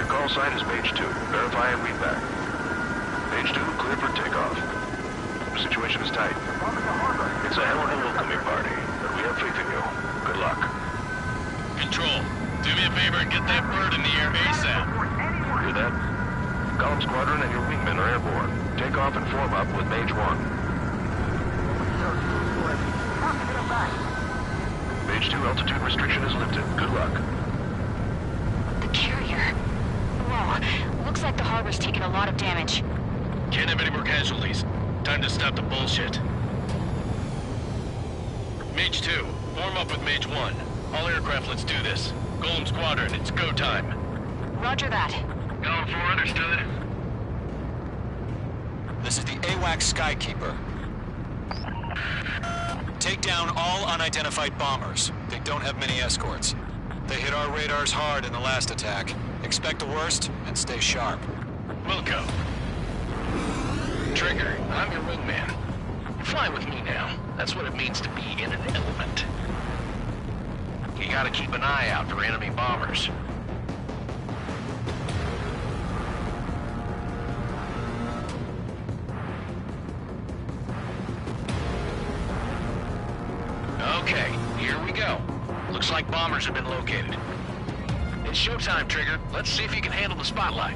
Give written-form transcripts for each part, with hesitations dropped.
Your call sign is page 2. Verify and read back. Page 2, clear for takeoff. The situation is tight. It's a hell of a welcoming party, but we have faith in you. Good luck. Control, do me a favor and get that bird in the air ASAP. Hear that? Column Squadron and your wingmen are airborne. Take off and form up with Page 1. Page 2, altitude restriction is lifted. Good luck. The carrier. Whoa, looks like the harbor's taken a lot of damage. Can't have any more casualties. Time to stop the bullshit. Mage 2, form up with Mage 1. All aircraft, let's do this. Golem Squadron, it's go time. Roger that. Going for understood. This is the AWACS Skykeeper. Take down all unidentified bombers. They don't have many escorts. They hit our radars hard in the last attack. Expect the worst and stay sharp. Wilco. Trigger, I'm your wingman. Fly with me now. That's what it means to be in an element. You gotta keep an eye out for enemy bombers. Okay, here we go. Looks like bombers have been located. It's showtime, Trigger. Let's see if you can handle the spotlight.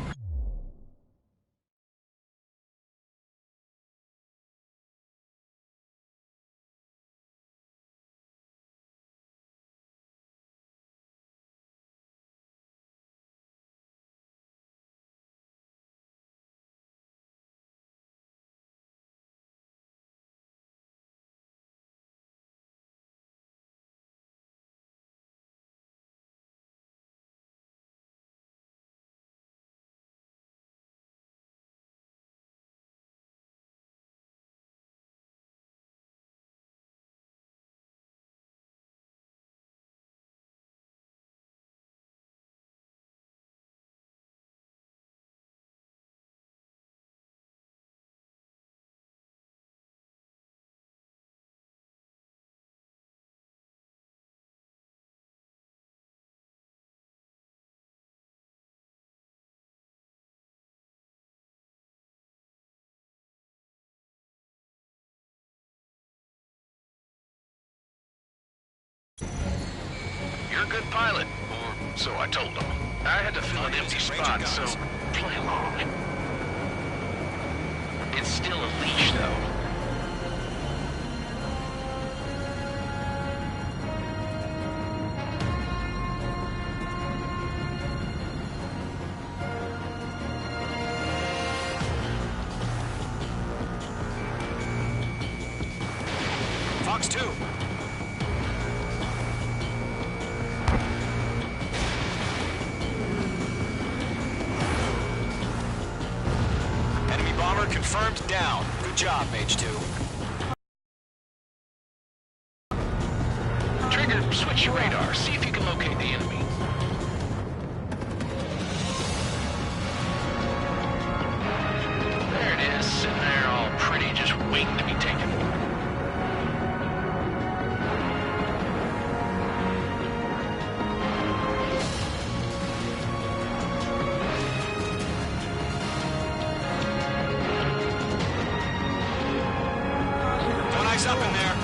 You're a good pilot, or so I told them. I had to fill an empty spot, so play along. It's still a leash, though. Fox 2. Enemy bomber confirmed down. Good job, Mage 2. Trigger, switch your radar. See if you can locate the enemy. There it is, sitting there all pretty, just waiting to be taken. One eye's up in there.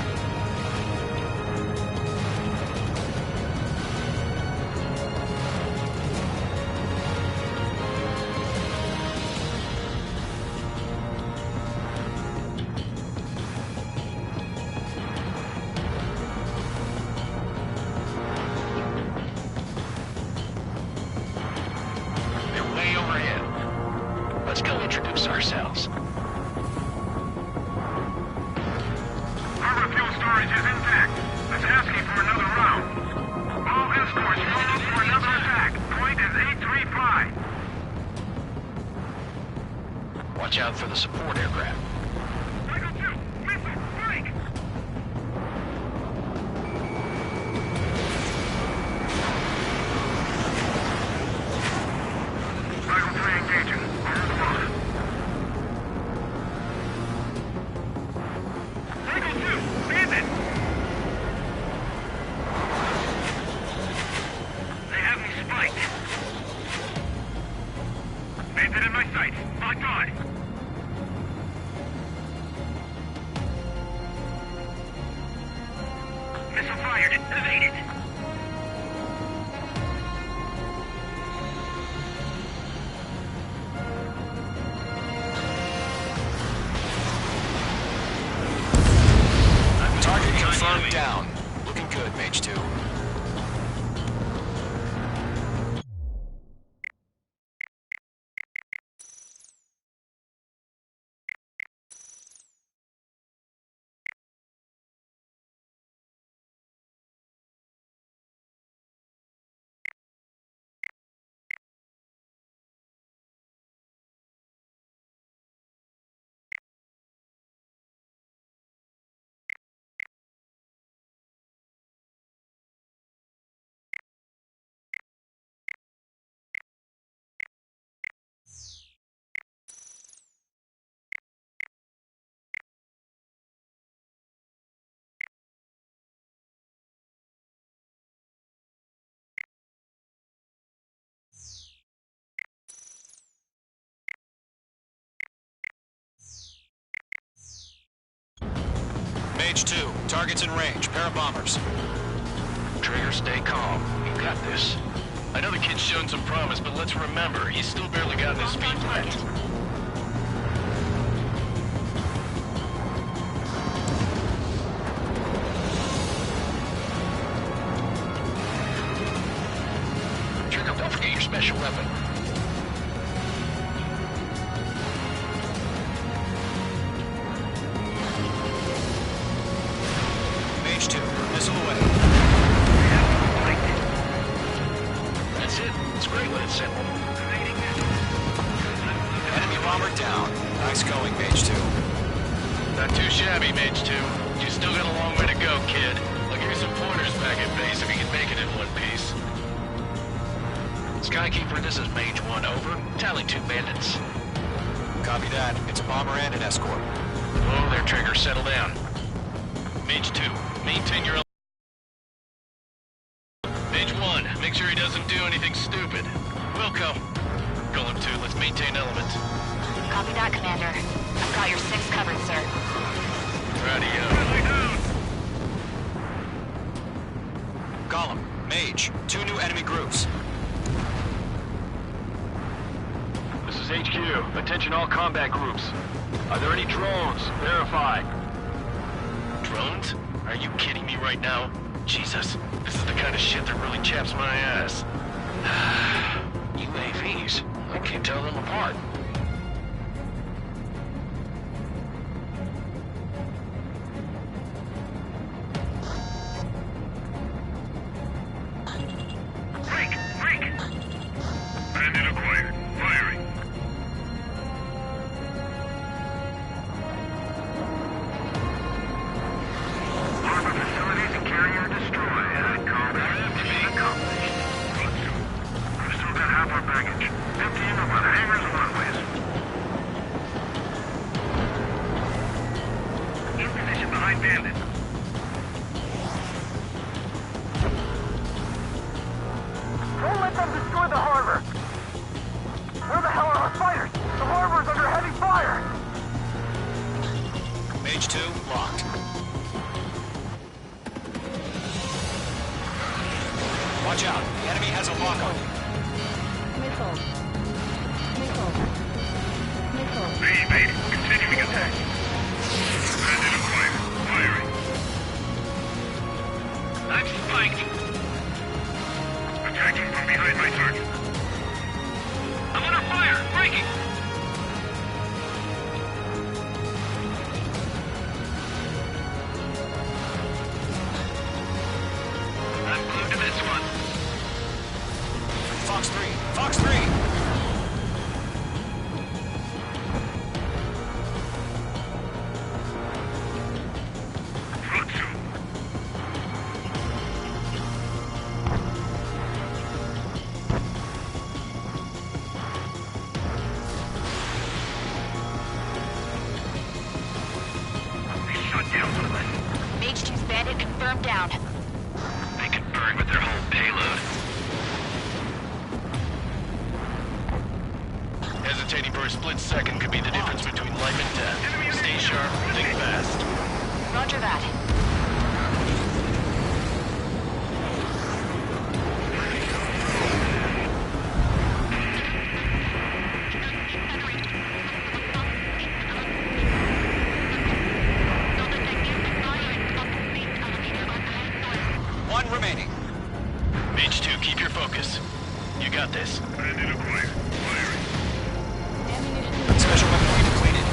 They're way overhead. Let's go introduce ourselves. Harbor fuel storage is intact. It's asking for another round. All escorts roll up for another attack. Point is 835. Watch out for the support aircraft. Michael 2, missile, break! Michael 3 engaging. Over the mark. Michael 2, bandit! They have me spiked. Target evaded. Target confirmed down. Looking good, Mage 2. Mage 2, target's in range. Pair of bombers. Trigger, stay calm. You got this. I know the kid's shown some promise, but let's remember, he's still barely gotten his feet wet. Trigger, don't forget your special weapon. Mage 2, missile away. That's it. It's great when it's simple. Enemy bomber down. Nice going, Mage 2. Not too shabby, Mage 2. You still got a long way to go, kid. I'll give you some pointers back at base if you can make it in one piece. Skykeeper, this is Mage 1, over. Tally 2 bandits. Copy that. It's a bomber and an escort. Whoa there, Trigger. Settle down. Mage 2, maintain your... Mage 1, make sure he doesn't do anything stupid. Wilco. Golem 2, let's maintain element. Copy that, Commander. I've got your 6 covered, sir. Radio. Golem, Mage, 2 new enemy groups. This is HQ. Attention all combat groups. Are there any drones? Verify. Drones? Are you kidding me right now? Jesus, this is the kind of shit that really chaps my ass. UAVs? I can't tell them apart. Freak! Bandit acquired. Firing. Harbor facilities and carrier destroyed. Combat mission accomplished. We've still got half our baggage. Emptying of our hangars and runways. In position behind bandit. Don't let them destroy the harbor! Where the hell are our fighters? The harbor's under heavy fire! Mage 2, locked. Watch out. The enemy has a lock on you. They evaded. Continuing attack. Bandit acquired. Firing. I'm spiked. Attacking from behind my target. I'm under fire! Breaking! I'm glued to this one. Fox 3, Fox 3! Front two. They shut down one of us. Mage 2's bandit confirmed down. They could burn with their whole payload. Hesitating for a split second could be the difference between life and death. Stay sharp, think fast. Roger that. One remaining. Mage 2, keep your focus. You got this. Bandit acquired. Firing. Special weaponry depleted.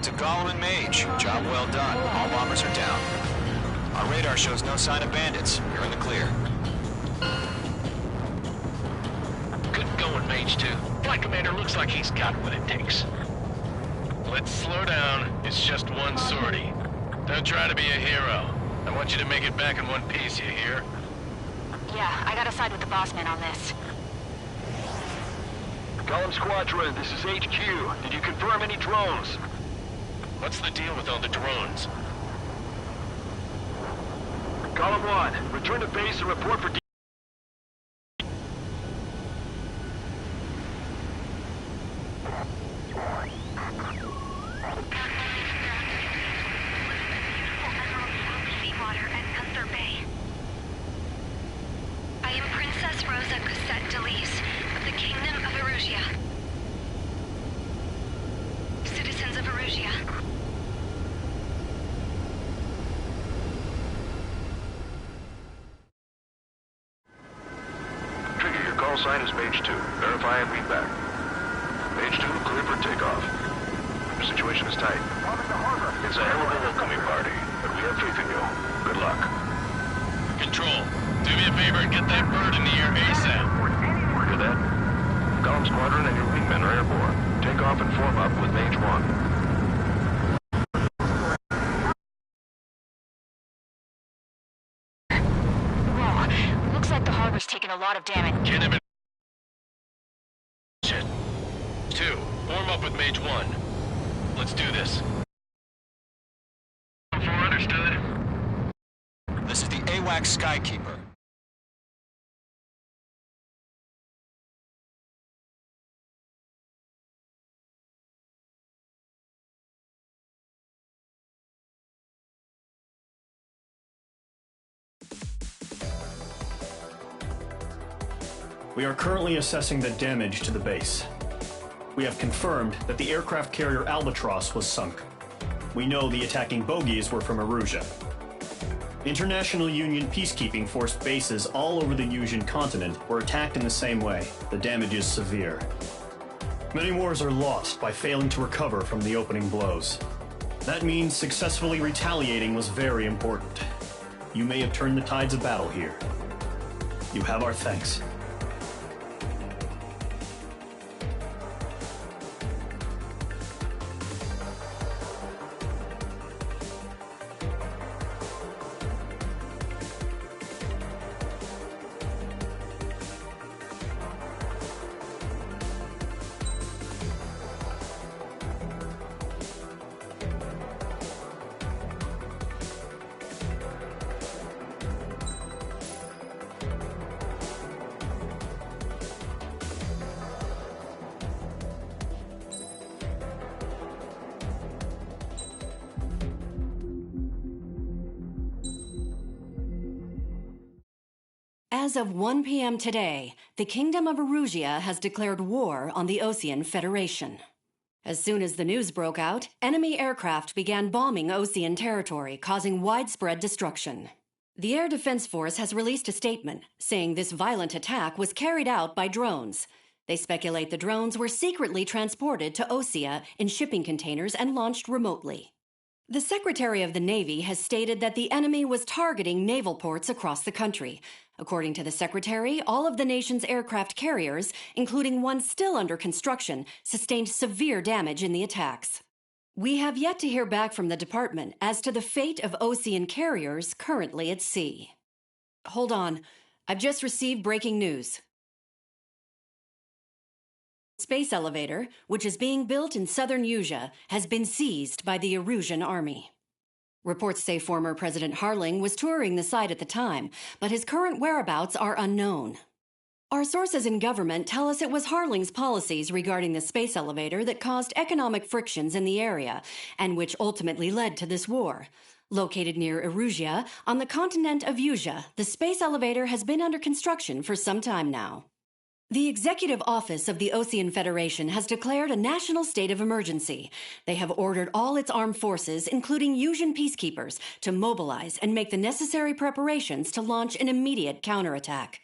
To Golem and Mage, job well done. All bombers are down. Our radar shows no sign of bandits. You're in the clear. Good going, Mage 2. Flight commander looks like he's got what it takes. Let's slow down. It's just one sortie. Don't try to be a hero. I want you to make it back in one piece, you hear? Yeah, I gotta side with the boss man on this. Column Squadron, this is HQ. Did you confirm any drones? What's the deal with all the drones? Column 1, return to base and report for... Call sign is Mage 2. Verify and read back. Mage 2, clear for takeoff. Situation is tight. It's a hell of a welcoming party, but we have faith in you. Good luck. Control, do me a favor and get that bird in the air ASAP. Hear that? Column Squadron and your wingmen are airborne. Take off and form up with Mage 1. Taking a lot of damage. Get him in. Shit. 2, form up with Mage 1. Let's do this. 4 understood. This is the AWAC Skykeeper. We are currently assessing the damage to the base. We have confirmed that the aircraft carrier Albatross was sunk. We know the attacking bogies were from Erusia. International Union peacekeeping force bases all over the Yusian continent were attacked in the same way. The damage is severe. Many wars are lost by failing to recover from the opening blows. That means successfully retaliating was very important. You may have turned the tides of battle here. You have our thanks. As of 1 p.m. today, the Kingdom of Erusia has declared war on the Osean Federation. As soon as the news broke out, enemy aircraft began bombing Osean territory, causing widespread destruction. The Air Defense Force has released a statement saying this violent attack was carried out by drones. They speculate the drones were secretly transported to Osea in shipping containers and launched remotely. The Secretary of the Navy has stated that the enemy was targeting naval ports across the country. According to the Secretary, all of the nation's aircraft carriers, including one still under construction, sustained severe damage in the attacks. We have yet to hear back from the department as to the fate of Osean carriers currently at sea. Hold on. I've just received breaking news. Space elevator, which is being built in southern Yusia, has been seized by the Erusian army. Reports say former President Harling was touring the site at the time, but his current whereabouts are unknown. Our sources in government tell us it was Harling's policies regarding the space elevator that caused economic frictions in the area, and which ultimately led to this war. Located near Erusia, on the continent of Yusia, the space elevator has been under construction for some time now. The Executive Office of the Ocean Federation has declared a national state of emergency. They have ordered all its armed forces, including Yuuzhan peacekeepers, to mobilize and make the necessary preparations to launch an immediate counterattack.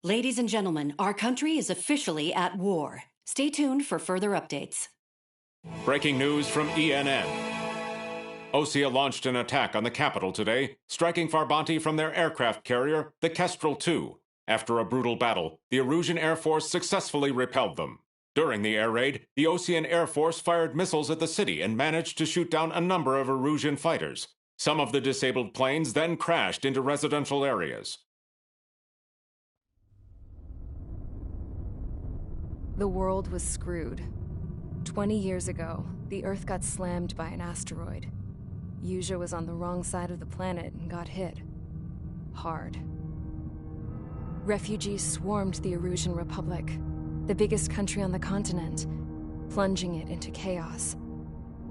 Ladies and gentlemen, our country is officially at war. Stay tuned for further updates. Breaking news from ENN. Osea launched an attack on the capital today, striking Farbanti from their aircraft carrier, the Kestrel II. After a brutal battle, the Erusian Air Force successfully repelled them. During the air raid, the Ocean Air Force fired missiles at the city and managed to shoot down a number of Erusian fighters. Some of the disabled planes then crashed into residential areas. The world was screwed. 20 years ago, the Earth got slammed by an asteroid. Yuuzhan was on the wrong side of the planet and got hit. Hard. Refugees swarmed the Erusian Republic, the biggest country on the continent, plunging it into chaos.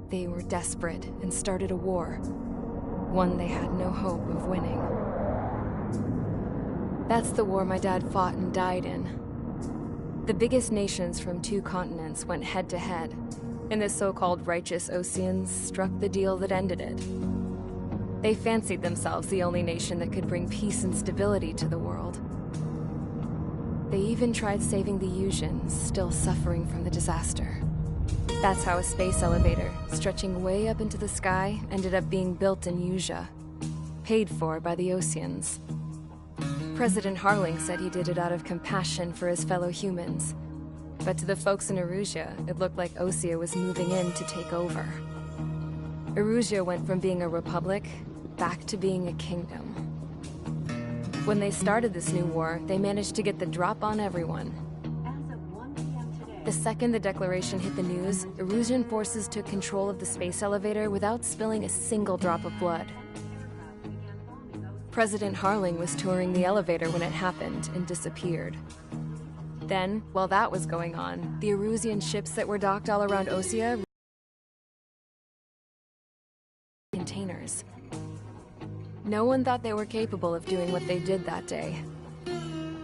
They were desperate and started a war, one they had no hope of winning. That's the war my dad fought and died in. The biggest nations from 2 continents went head-to-head, and the so-called righteous Oceans struck the deal that ended it. They fancied themselves the only nation that could bring peace and stability to the world. They even tried saving the Yuuzhan, still suffering from the disaster. That's how a space elevator, stretching way up into the sky, ended up being built in Yuuzhan, paid for by the Oceans. President Harling said he did it out of compassion for his fellow humans. But to the folks in Erusian, it looked like Osea was moving in to take over. Erusian went from being a republic back to being a kingdom. When they started this new war, they managed to get the drop on everyone. As of 1 p.m. today... The second the declaration hit the news, Erusian forces took control of the space elevator without spilling a single drop of blood. President Harling was touring the elevator when it happened and disappeared. Then, while that was going on, the Erusian ships that were docked all around Osea containers. No one thought they were capable of doing what they did that day.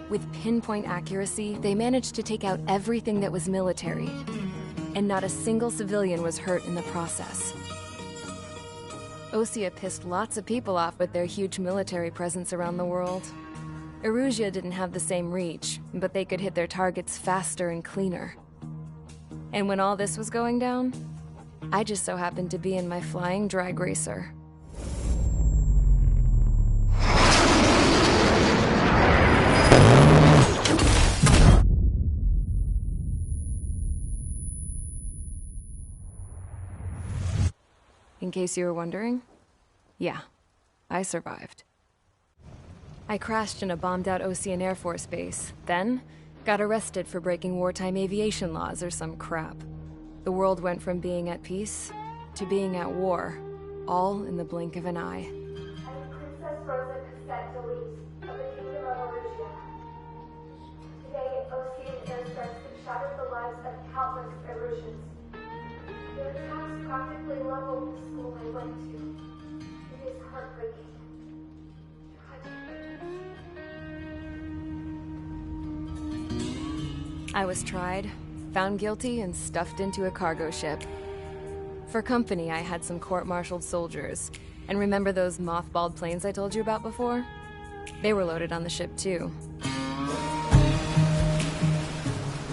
With pinpoint accuracy, they managed to take out everything that was military, and not a single civilian was hurt in the process. Osea pissed lots of people off with their huge military presence around the world. Erusian didn't have the same reach, but they could hit their targets faster and cleaner. And when all this was going down, I just so happened to be in my flying drag racer. In case you were wondering, yeah, I survived. I crashed in a bombed-out Ocean Air Force base, then got arrested for breaking wartime aviation laws or some crap. The world went from being at peace to being at war, all in the blink of an eye. Princess Rosa Cassette Delete of the Kingdom of Erusian. Today, Ocean airstrikes have shattered the lives of countless Erusians. Their attacks practically leveled the school I went to. It is heartbreaking. I was tried, found guilty, and stuffed into a cargo ship. For company, I had some court-martialed soldiers. And remember those mothballed planes I told you about before? They were loaded on the ship, too.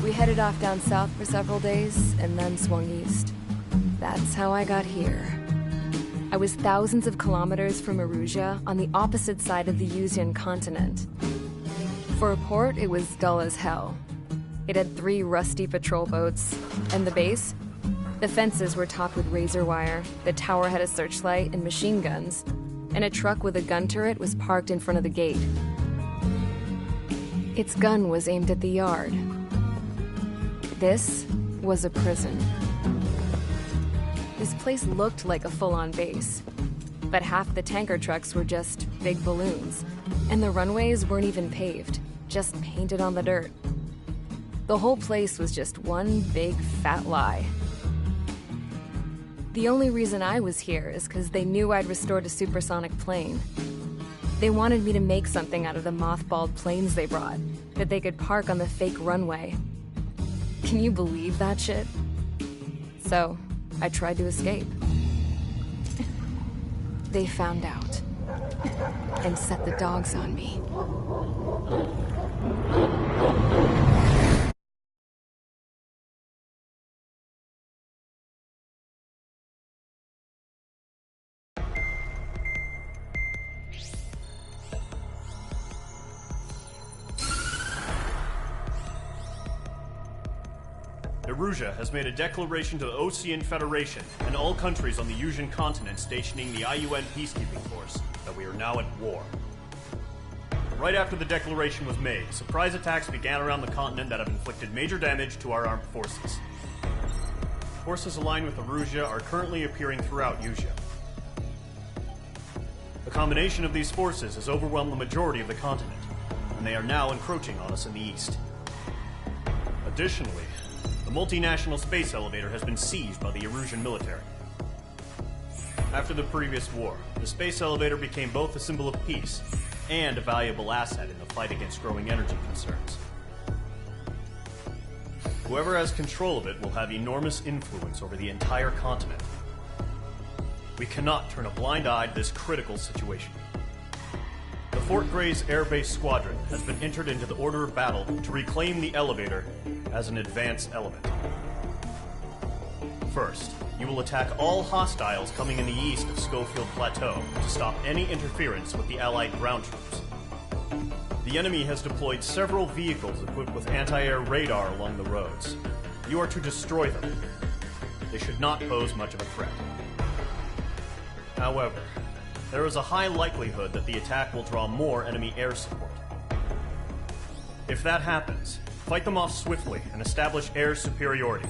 We headed off down south for several days, and then swung east. That's how I got here. I was thousands of kilometers from Erusian, on the opposite side of the Yuuzhan continent. For a port, it was dull as hell. It had 3 rusty patrol boats, and the base? The fences were topped with razor wire, the tower had a searchlight and machine guns, and a truck with a gun turret was parked in front of the gate. Its gun was aimed at the yard. This was a prison. This place looked like a full-on base, but half the tanker trucks were just big balloons, and the runways weren't even paved, just painted on the dirt. The whole place was just one big fat lie. The only reason I was here is because they knew I'd restored a supersonic plane. They wanted me to make something out of the mothballed planes they brought, that they could park on the fake runway. Can you believe that shit? So, I tried to escape. They found out and set the dogs on me. Erusia has made a declaration to the Ocean Federation and all countries on the Eurasian continent stationing the IUN peacekeeping force that we are now at war. Right after the declaration was made, surprise attacks began around the continent that have inflicted major damage to our armed forces. Forces aligned with Erusia are currently appearing throughout Eurasia. The combination of these forces has overwhelmed the majority of the continent, and they are now encroaching on us in the east. Additionally, the multinational space elevator has been seized by the Erusian military. After the previous war, the space elevator became both a symbol of peace and a valuable asset in the fight against growing energy concerns. Whoever has control of it will have enormous influence over the entire continent. We cannot turn a blind eye to this critical situation. The Fort Gray's Air Base Squadron has been entered into the order of battle to reclaim the elevator as an advance element. First, you will attack all hostiles coming in the east of Schofield Plateau to stop any interference with the Allied ground troops. The enemy has deployed several vehicles equipped with anti-air radar along the roads. You are to destroy them. They should not pose much of a threat. However, there is a high likelihood that the attack will draw more enemy air support. If that happens, fight them off swiftly and establish air superiority.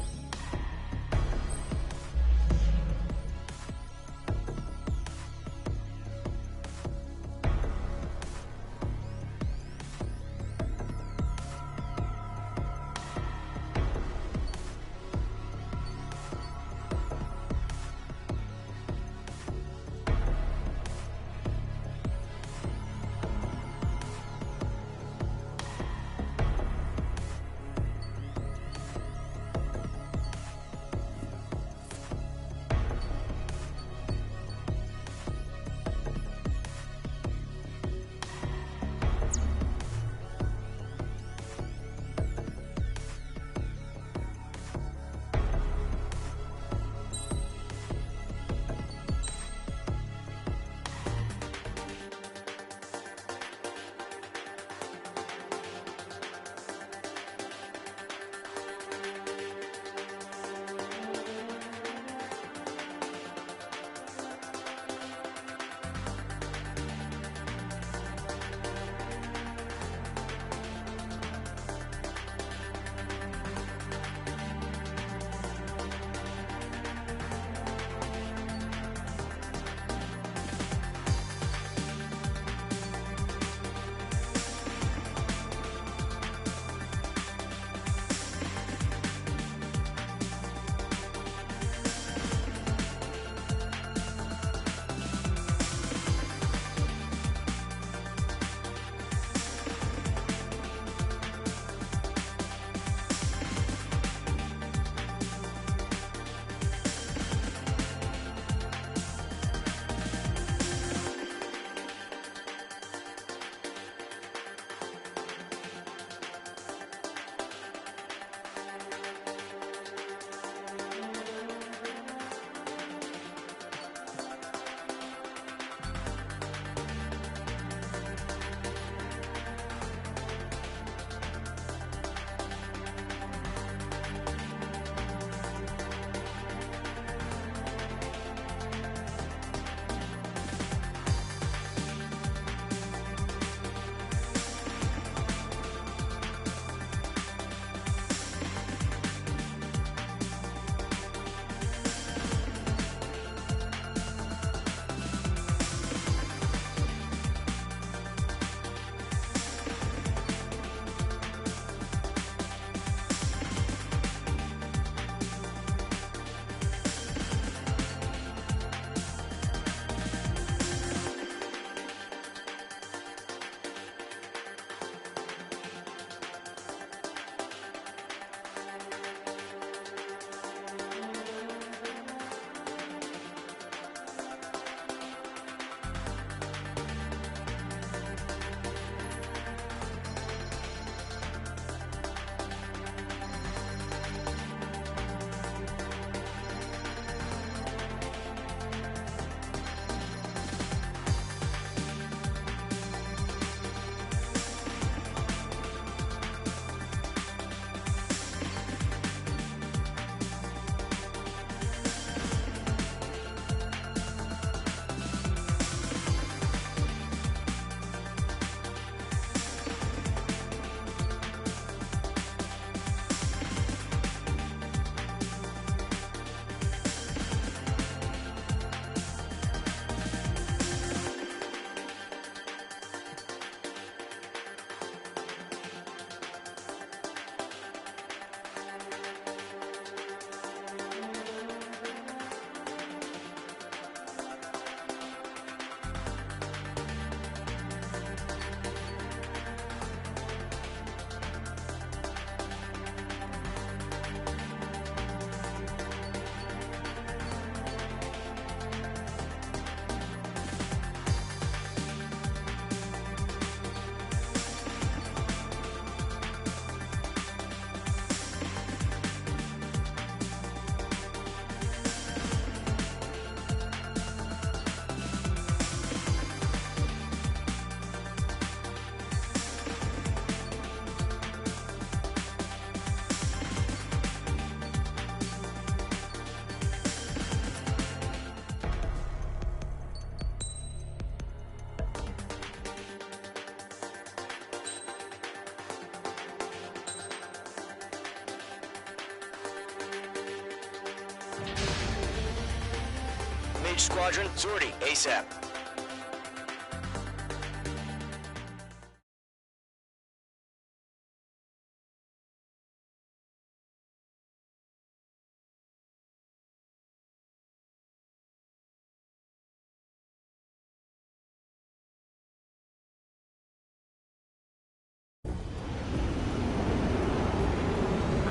Mage Squadron, sortie, ASAP.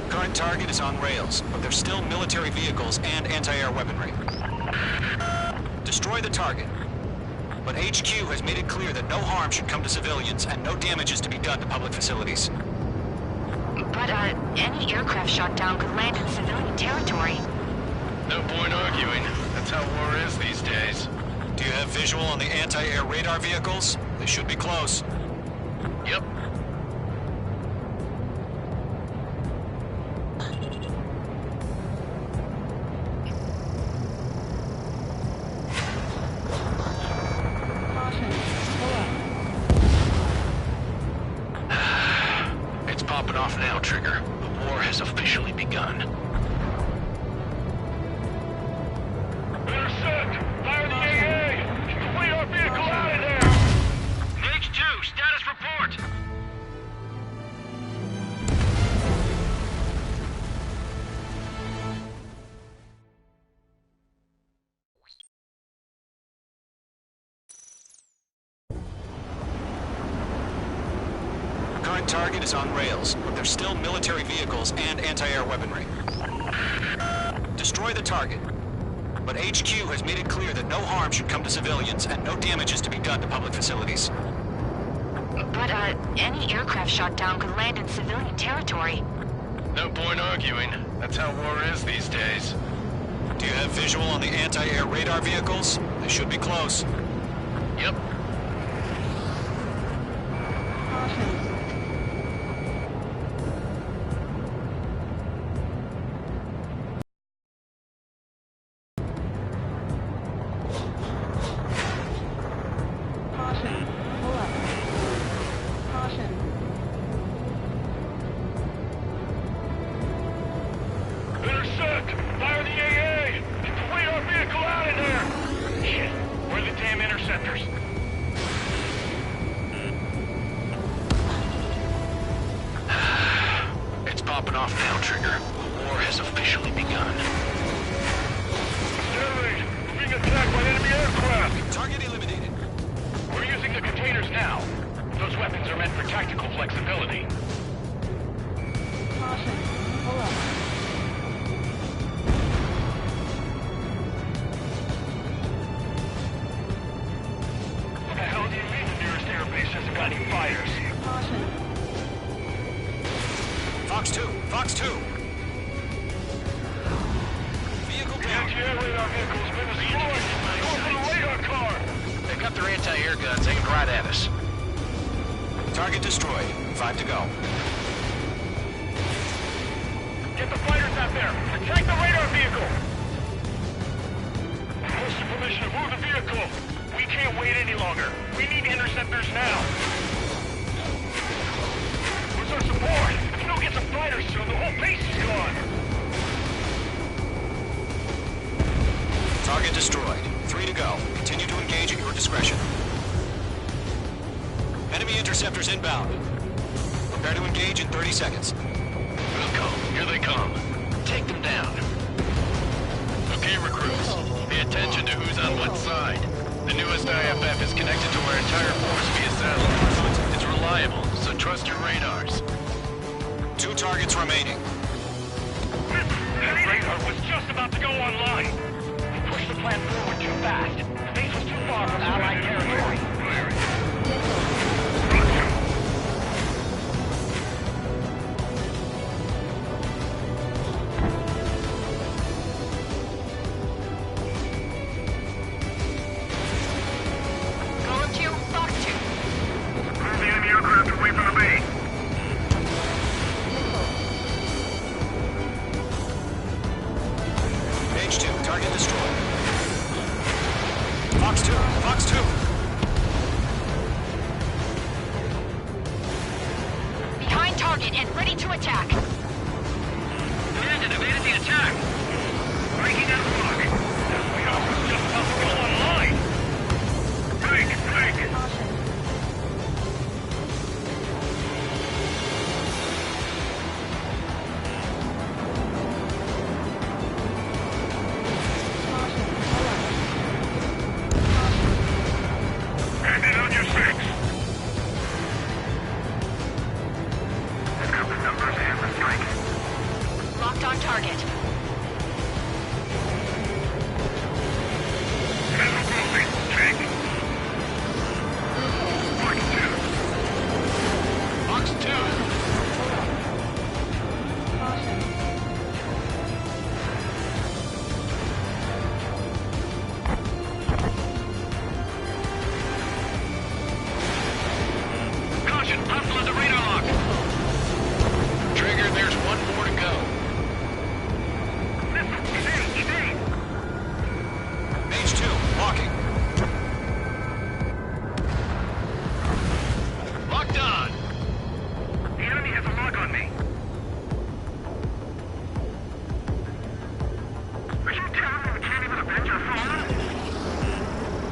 Current target is on rails, but there's still military vehicles and anti-air weaponry. Destroy the target. But HQ has made it clear that no harm should come to civilians and no damage is to be done to public facilities. But, any aircraft shot down could land in civilian territory. No point arguing. That's how war is these days. Do you have visual on the anti-air radar vehicles? They should be close. Yep. It's popping off now, Trigger. The war has officially begun. Intercept! Fire the AA! Complete our vehicle out of there! H2, status report! Current target is on rails, but there's still military vehicles and anti-air weaponry. Destroy the target. But HQ has made it clear that no harm should come to civilians and no damage is to be done to public facilities. But, any aircraft shot down could land in civilian territory. No point arguing. That's how war is these days. Do you have visual on the anti-air radar vehicles? They should be close. Yep. Intercept! Fire the AA! Complete our vehicle out of there! Shit, where are the damn interceptors? It's popping off now, Trigger. The war has officially begun. Generate! We're being attacked by enemy aircraft! Target eliminated. We're using the containers now. Those weapons are meant for tactical flexibility. What the hell do you mean the nearest airbase hasn't got any fighters? Fox 2! Fox 2! Vehicle The down. anti-air radar vehicle's been destroyed! Go for the radar car! They've got their anti-air guns aimed right at us. Target destroyed. 5 to go. Get the fighters out there! Attack the radar vehicle! Request your permission to move the vehicle! We can't wait any longer! We need interceptors now! Where's our support? If we don't get some fighters soon, the whole base is gone! Target destroyed. 3 to go. Continue to engage at your discretion. Enemy interceptors inbound. Prepare to engage in 30 seconds. Wilco, here they come. Take them down. Okay, recruits. Pay attention to who's on what side. The newest IFF is connected to our entire force via satellite. It's reliable, so trust your radars. 2 targets remaining. That radar was just about to go online! We pushed the plan forward too fast. The base was too far from Allied territory. Going to, Fox 2. Move the enemy aircraft away from the base. H2, target destroyed. Fox 2, Fox 2. Behind target and ready to attack. Command evaded the attack. Breaking That's your phone?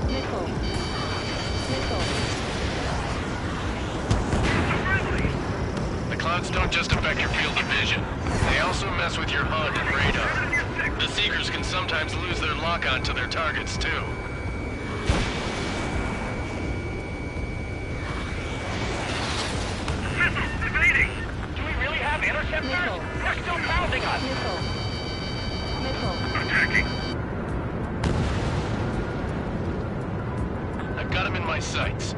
Missile. Missile. The clouds don't just affect your field of vision. They also mess with your HUD and radar. The Seekers can sometimes lose their lock-on to their targets, too. Missiles evading! Do we really have interceptors? Missile. They're still pounding us! Missile. Missile. Attacking! I've got him in my sights.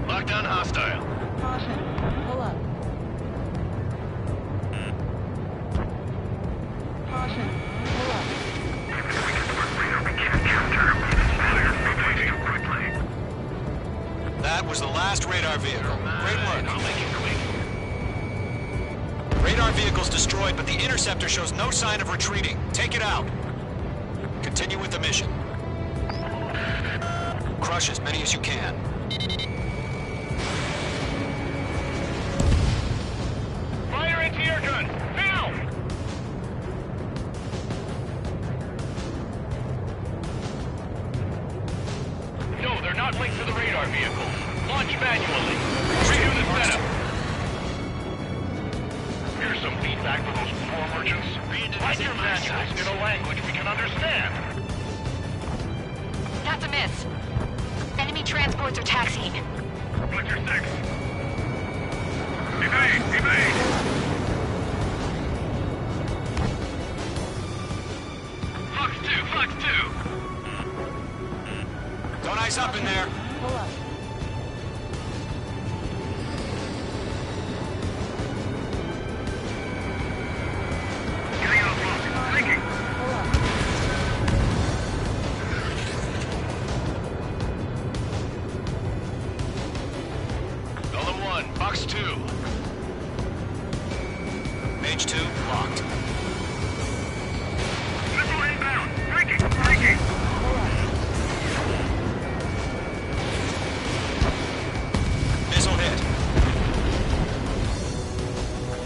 Lockdown hostile. Caution. Pull up. Caution. Pull up. Even if we get the radar, we can't counter them. Fire moving too quickly. That was the last radar vehicle. Great work. I'll make it quick. Radar vehicle's destroyed, but the interceptor shows no sign of retreating. Take it out. Continue with the mission. Crush as many as you can. Fire anti-air gun! Now! No, they're not linked to the radar vehicle. Launch manually. Redo the setup. Here's some feedback for those poor merchants. Write your manuals in a language we can understand. That's a miss. Enemy transports are taxiing. Butcher 6. Evade! Evade! Fox 2! Fox 2! Don't ice up in there. Pull up. Getting out of block. Thinking. Pull up. Golem 1, Fox 2. Mage 2, locked. Missile inbound. Thinking. Thinking. Pull up. Missile hit.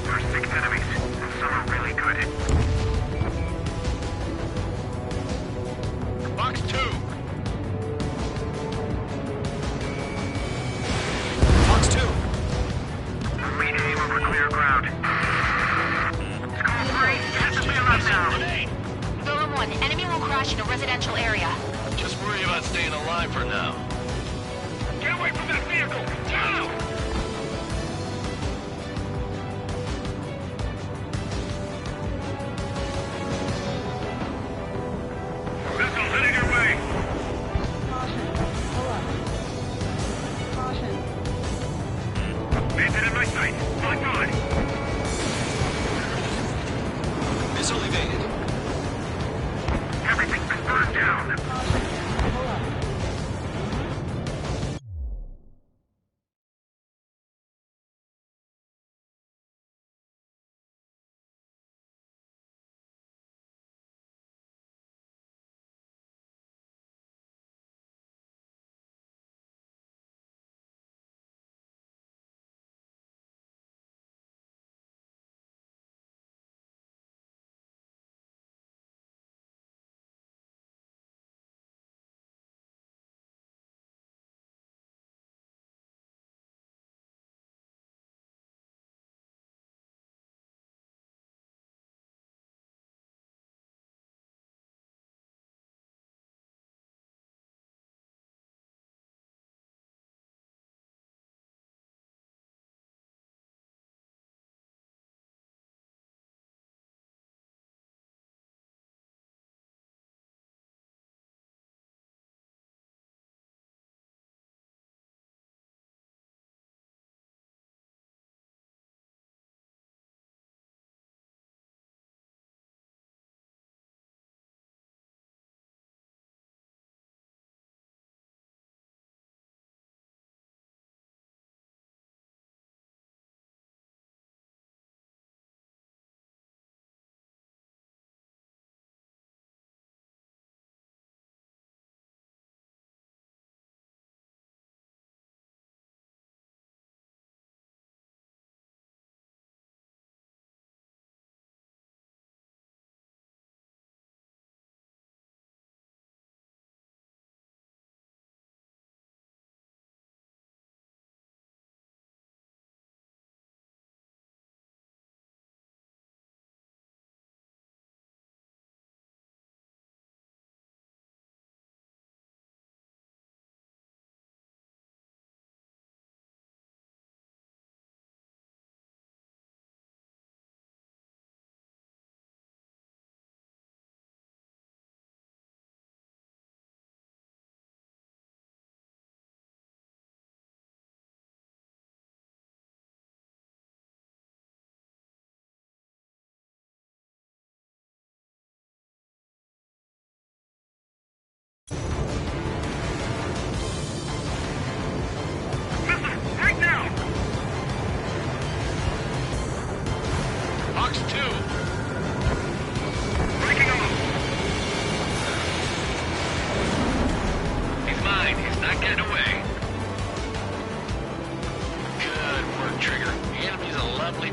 There are 6 enemies, and some are really good. Fox 2. Fox 2. Rename over clear ground. School 3, hit the field up now. Golem 1, enemy will crash in a residential area. Just worry about staying alive for now. Get away from that vehicle! Now! Missiles heading your way! Caution. Pull up. Caution. Bandit in my sight! Lock on! Missile evaded. Everything's been burned down! Caution.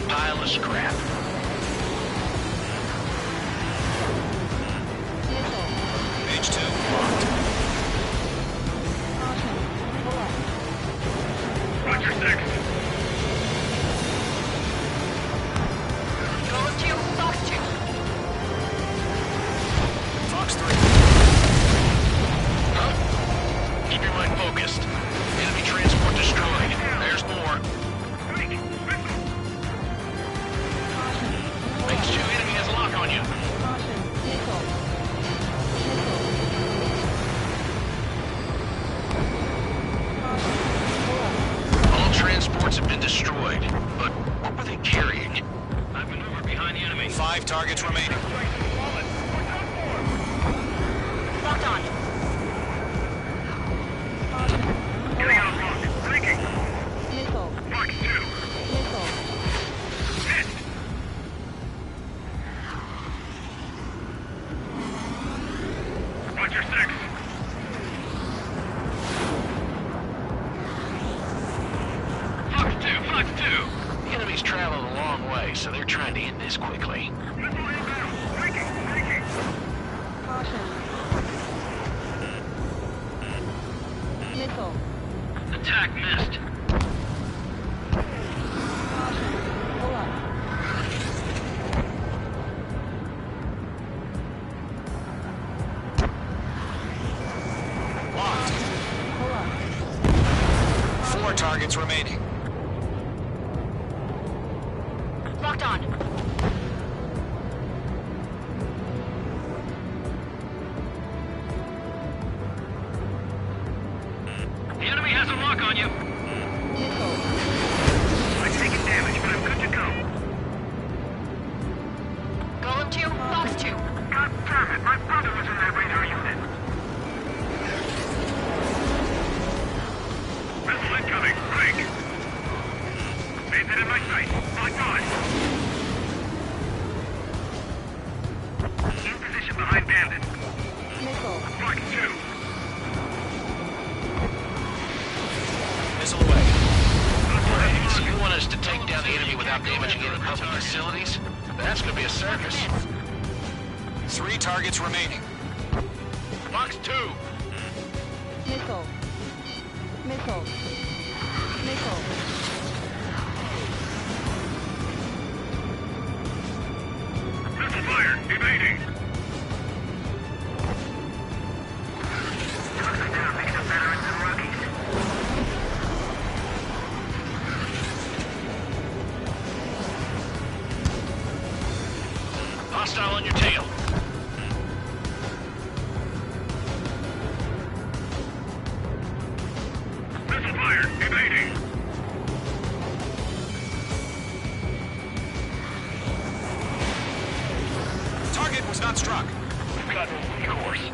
pile of scrap. Page 2, locked. Roger 6. Going to Fox 2. Fox 3. Huh? Keep your mind focused. Enemy transport destroyed. There's more. Page 2, enemy has lock on you. All transports have been destroyed, but what were they carrying? I've maneuvered behind the enemy. 5 targets remaining. Locked on. Getting out of lock. Breaking. Fox 2. Hit. Roger 6. Fox 2. The enemy's traveled a long way, so they're trying to end this quickly. Missile inbound. Breaking. Attack missed. Locked. 4 targets remaining. Locked on. The enemy has a lock on you. I've taken damage, but I'm good to go. Going to Fox 2. God damn it, my brother was in that radar unit. Missile incoming. Break. Bandit in my sight. Locked on. In position behind Bandit. Fox 2. Missile away. So you want us to take down the enemy without damaging any public facilities? That's gonna be a circus. 3 targets remaining. Fox 2. Missile fire. Evading. Tossing down, making them veterans and rookies. Hostile on your tail. Missile fire. Evading. Target was not struck. We've got course.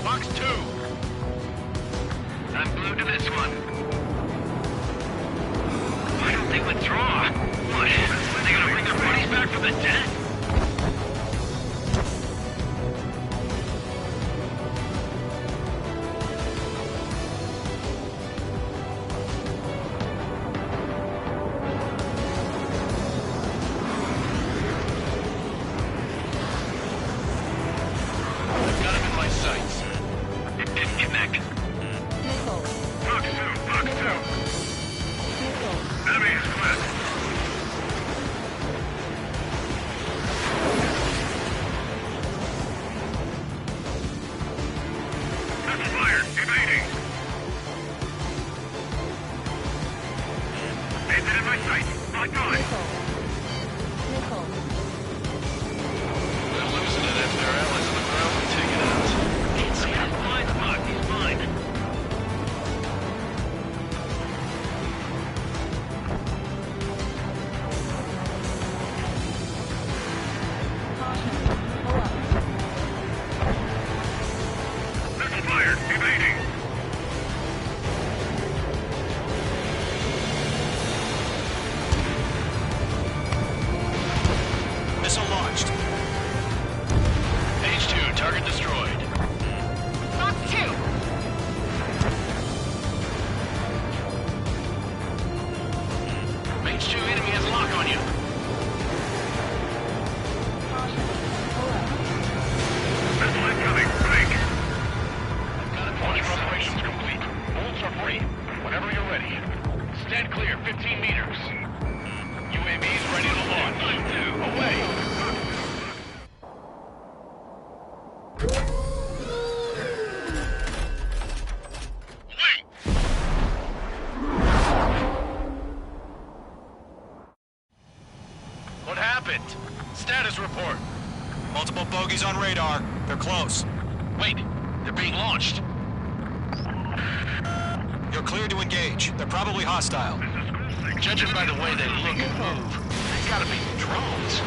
Fox 2. I'm glued to this one. Why don't they withdraw? What? Are they gonna bring their buddies back from the dead? happened? Status report. Multiple bogies on radar. They're close. Wait, they're being launched. You're cleared to engage. They're probably hostile. Judging by the way they look and move, they gotta be drones.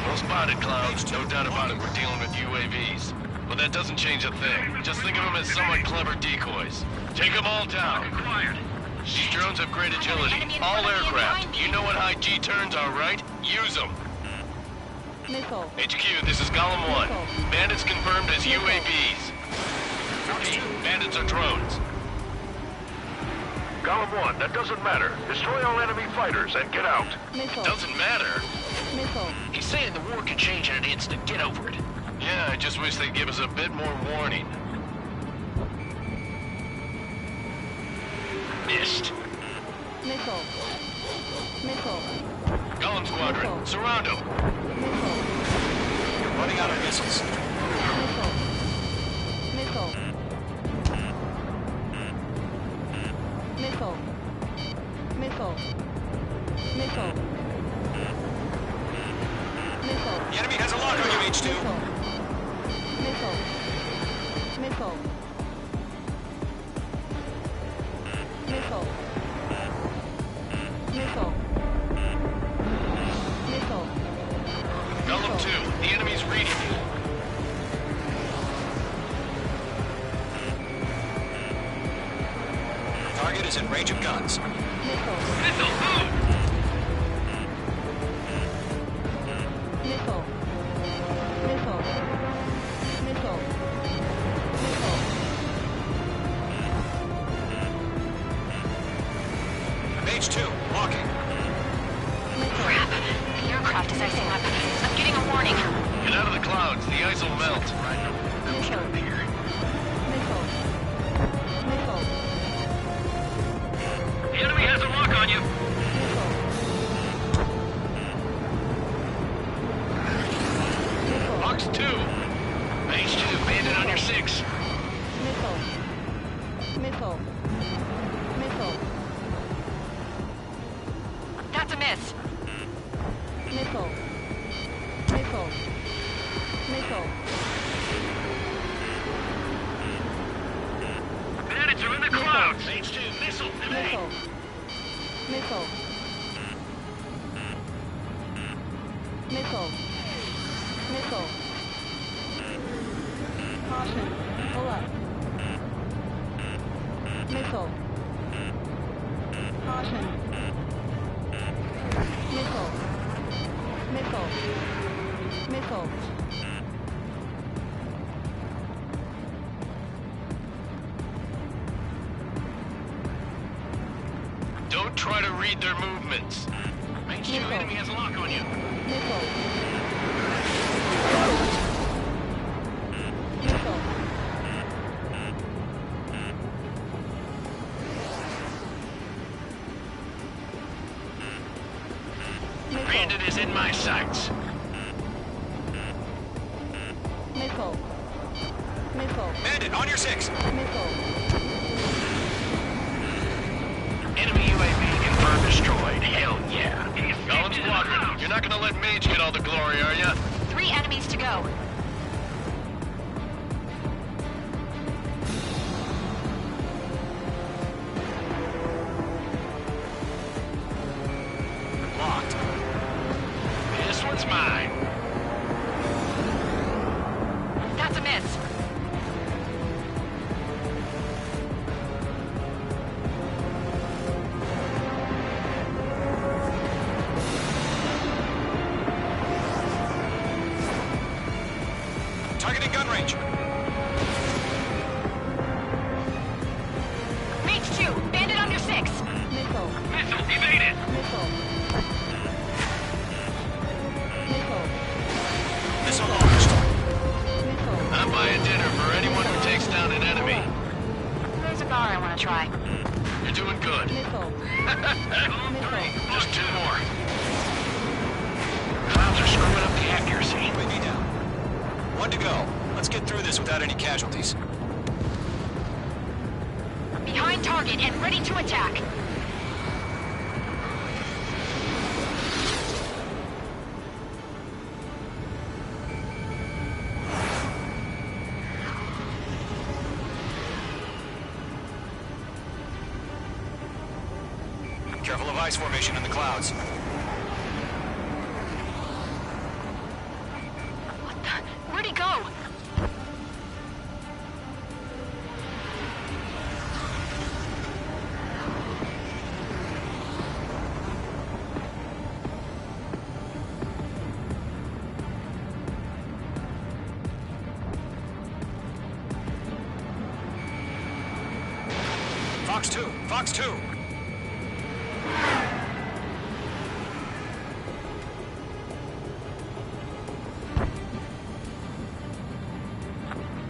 Well spotted, Clouds. No doubt about it, we're dealing with UAVs. But that doesn't change a thing. Just think of them as somewhat clever decoys. Take them all down. These drones have great agility. All aircraft. You know what high G turns are, right? Use them. Missile. HQ, this is Golem 1. Bandits confirmed as UAVs. Repeat, bandits are drones. Golem 1, that doesn't matter. Destroy all enemy fighters and get out. Missile. Doesn't matter. Missile. He's saying the war could change in an instant. Get over it. Yeah, I just wish they'd give us a bit more warning. Missed. Missile. Missile. Golem Squadron, surround him. Missile. You're running out of missiles. Missile. Missile. Missile. Missile. Missile. Missile. The enemy has a lock on you, H2. Missile. Missile. Missile. Missile. Missile. Golem 2, the enemy's reading you. Target is in range of guns. Missile. Missile, move! Missile. Missile. Missile. Missile. H2, walking. Crap. The aircraft is icing up. I'm getting a warning. Get out of the clouds, the ice will melt. Missile. Missile. Missile. The enemy has a lock on you. Missile. Missile. Box 2. H2, bandit on your 6. Missile. Missile. Missile. That's a miss. Missile. Missile. Missile. Bandits are in the clouds. H2, missile, evade. Missile. Missile. Missile. Missile. Caution. Pull up. Missile. Caution. Missile. Missile. Missile. Don't try to read their movements. H2, enemy has a lock on you. Missile. Missile. Bandit is in my sights. Missile. Missile. Bandit, on your 6. Missile. Enemy UAV confirmed destroyed. Hell yeah. Golem Squadron, you're not gonna let Mage get all the glory, are ya? 3 enemies to go. Locked. This one's mine. That's a miss. Targeting gun range. Mage 2, bandit on your 6. Missile. Missile, evade it. Missile. Missile. Missile launched. Missile. I'm buying dinner for anyone who takes down an enemy. There's a bar I want to try. You're doing good. Missile. Missile. Just 2 more. Clouds are screwing up the accuracy. UAV down. 1 to go. Let's get through this without any casualties. Behind target and ready to attack. ice formation in the clouds. What the? Where'd he go? Fox 2! Fox 2!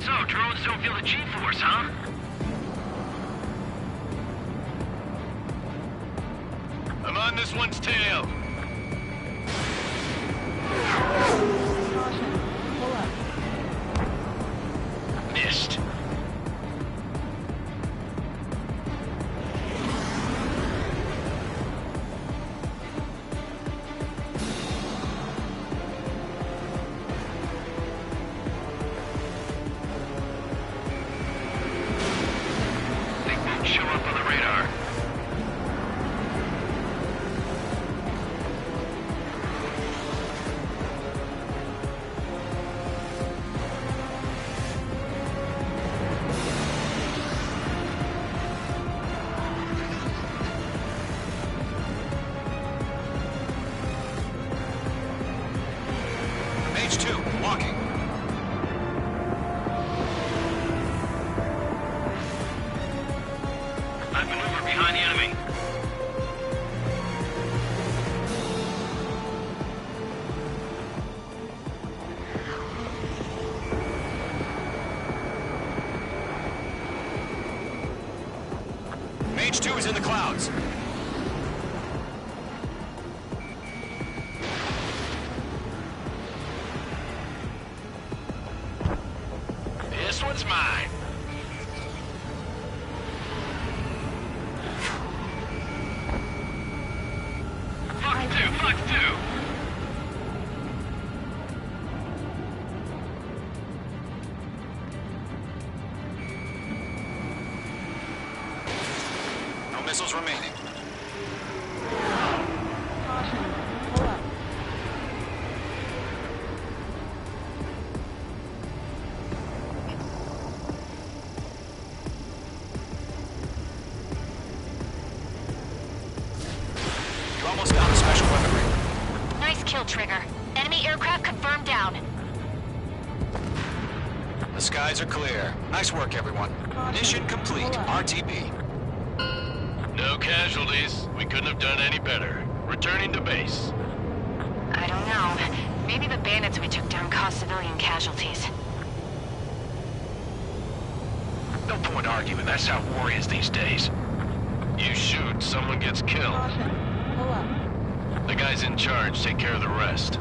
So, drones don't feel the G-force, huh? I'm on this one's tail. Missed. They won't show up on the radar. Mage 2, walking. I maneuver behind the enemy. Mage 2 is in the clouds. This one's mine. Fox 2, Fox 2. No missiles remaining. You're almost down to special weaponry. Nice kill, Trigger. Enemy aircraft confirmed down. The skies are clear. Nice work, everyone. Mission complete. RTB. No casualties. We couldn't have done any better. Returning to base. I don't know. Maybe the bandits we took down caused civilian casualties. No point arguing. That's how war is these days. You shoot, someone gets killed. The guys in charge take care of the rest.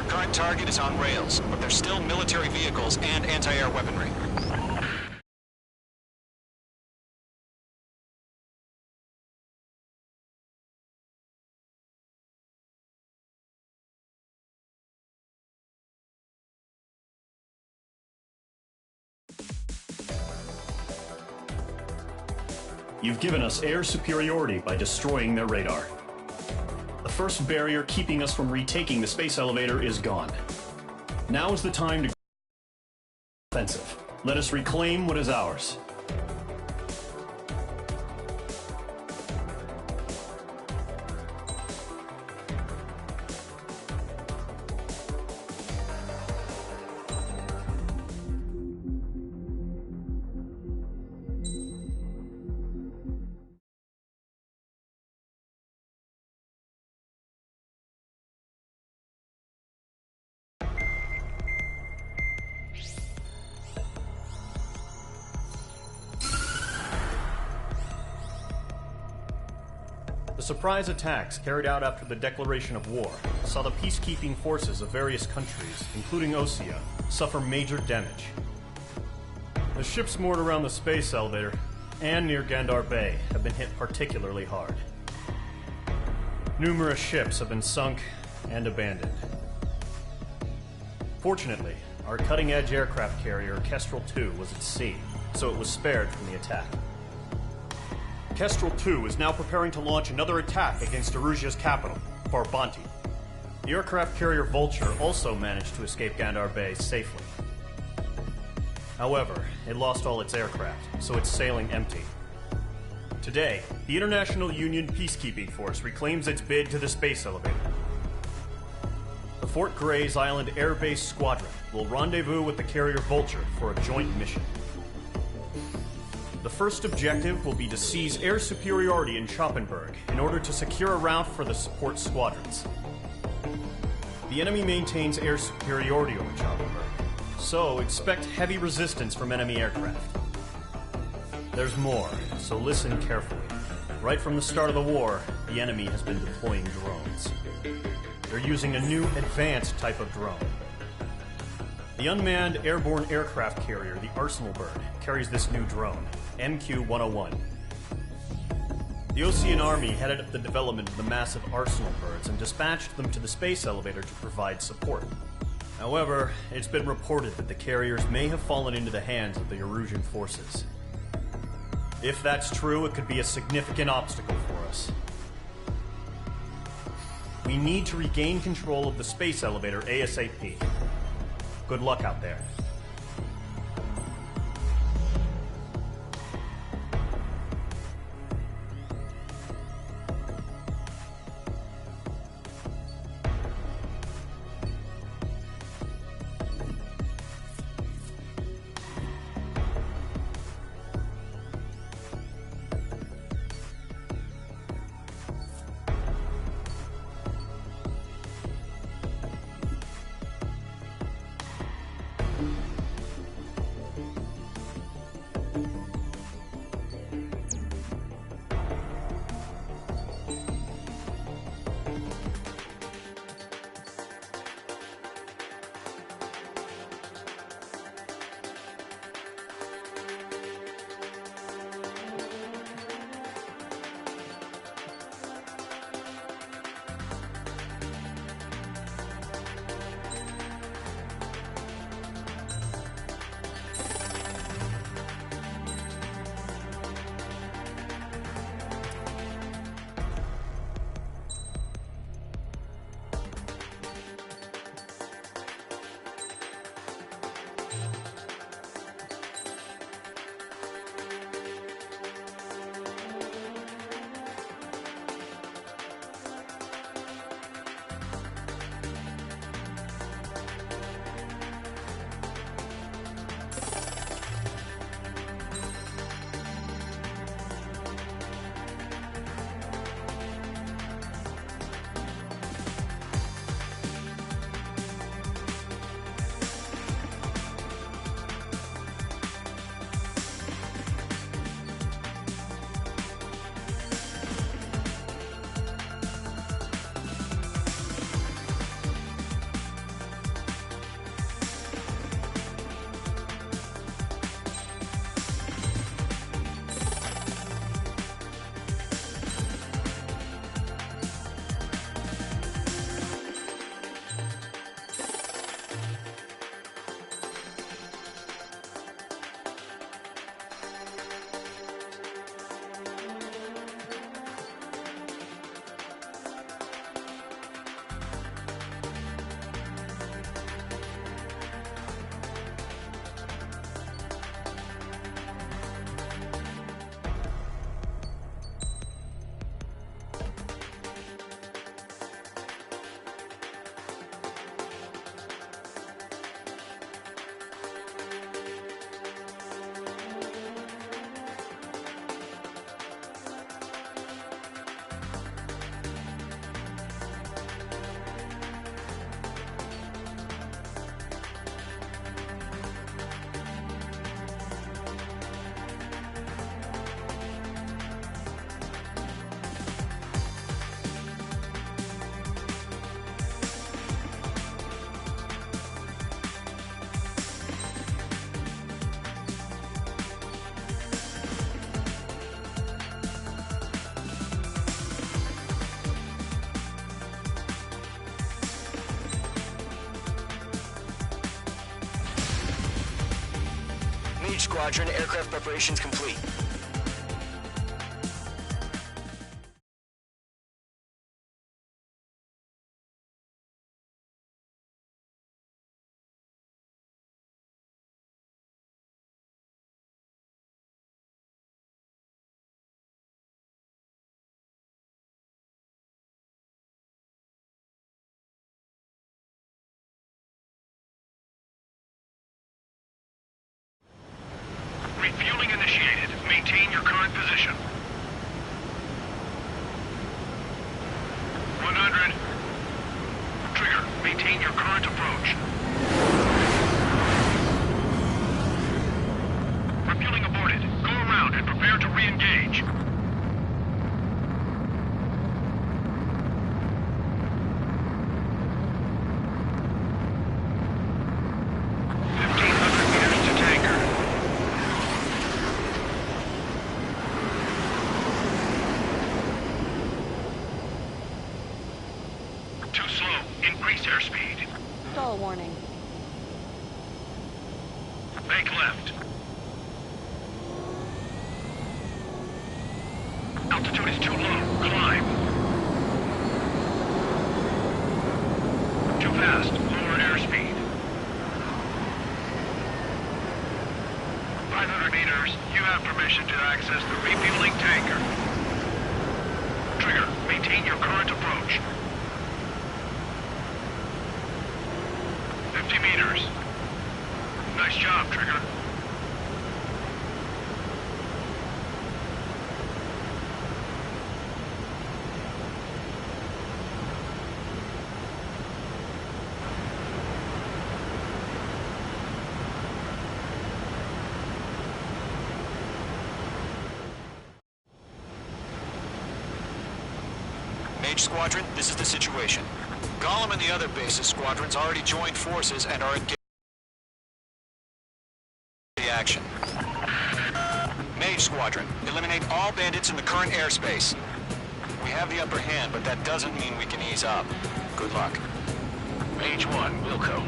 Current target is on rails, but there's still military vehicles and anti-air weaponry. You've given us air superiority by destroying their radar. The first barrier keeping us from retaking the space elevator is gone. Now is the time to offensive. Let us reclaim what is ours. The surprise attacks carried out after the declaration of war saw the peacekeeping forces of various countries, including Osea, suffer major damage. The ships moored around the space elevator and near Gandar Bay have been hit particularly hard. Numerous ships have been sunk and abandoned. Fortunately, our cutting-edge aircraft carrier, Kestrel 2, was at sea, so it was spared from the attack. Kestrel 2 is now preparing to launch another attack against Erusia's capital, Farbanti. The aircraft carrier Vulture also managed to escape Gandhar Bay safely. However, it lost all its aircraft, so it's sailing empty. Today, the International Union Peacekeeping Force reclaims its bid to the space elevator. The Fort Gray's Island Air Base Squadron will rendezvous with the carrier Vulture for a joint mission. The first objective will be to seize air superiority in Schoppenberg in order to secure a route for the support squadrons. The enemy maintains air superiority over Schoppenberg, so expect heavy resistance from enemy aircraft. There's more, so listen carefully. Right from the start of the war, the enemy has been deploying drones. They're using a new advanced type of drone. The unmanned airborne aircraft carrier, the Arsenal Bird, carries this new drone, MQ-101. The Osean Army headed up the development of the massive Arsenal Birds and dispatched them to the space elevator to provide support. However, it's been reported that the carriers may have fallen into the hands of the Erusian forces. If that's true, it could be a significant obstacle for us. We need to regain control of the space elevator ASAP. Good luck out there. Squadron, aircraft preparations complete. Refueling initiated. Maintain your current position. 100. Trigger, maintain your current approach. Refueling aborted. Go around and prepare to re-engage. Too slow. Increase airspeed. Stall warning. Make left. Altitude is too low. Climb. Too fast. Lower airspeed. 500 meters. You have permission to access the refueling tanker. Trigger, maintain your current approach. 50 meters. Nice job, Trigger. Mage Squadron, this is the situation. Gollum and the other bases squadrons already joined forces and are engaged in the action. Mage Squadron, eliminate all bandits in the current airspace. We have the upper hand, but that doesn't mean we can ease up. Good luck. Mage 1, Wilco.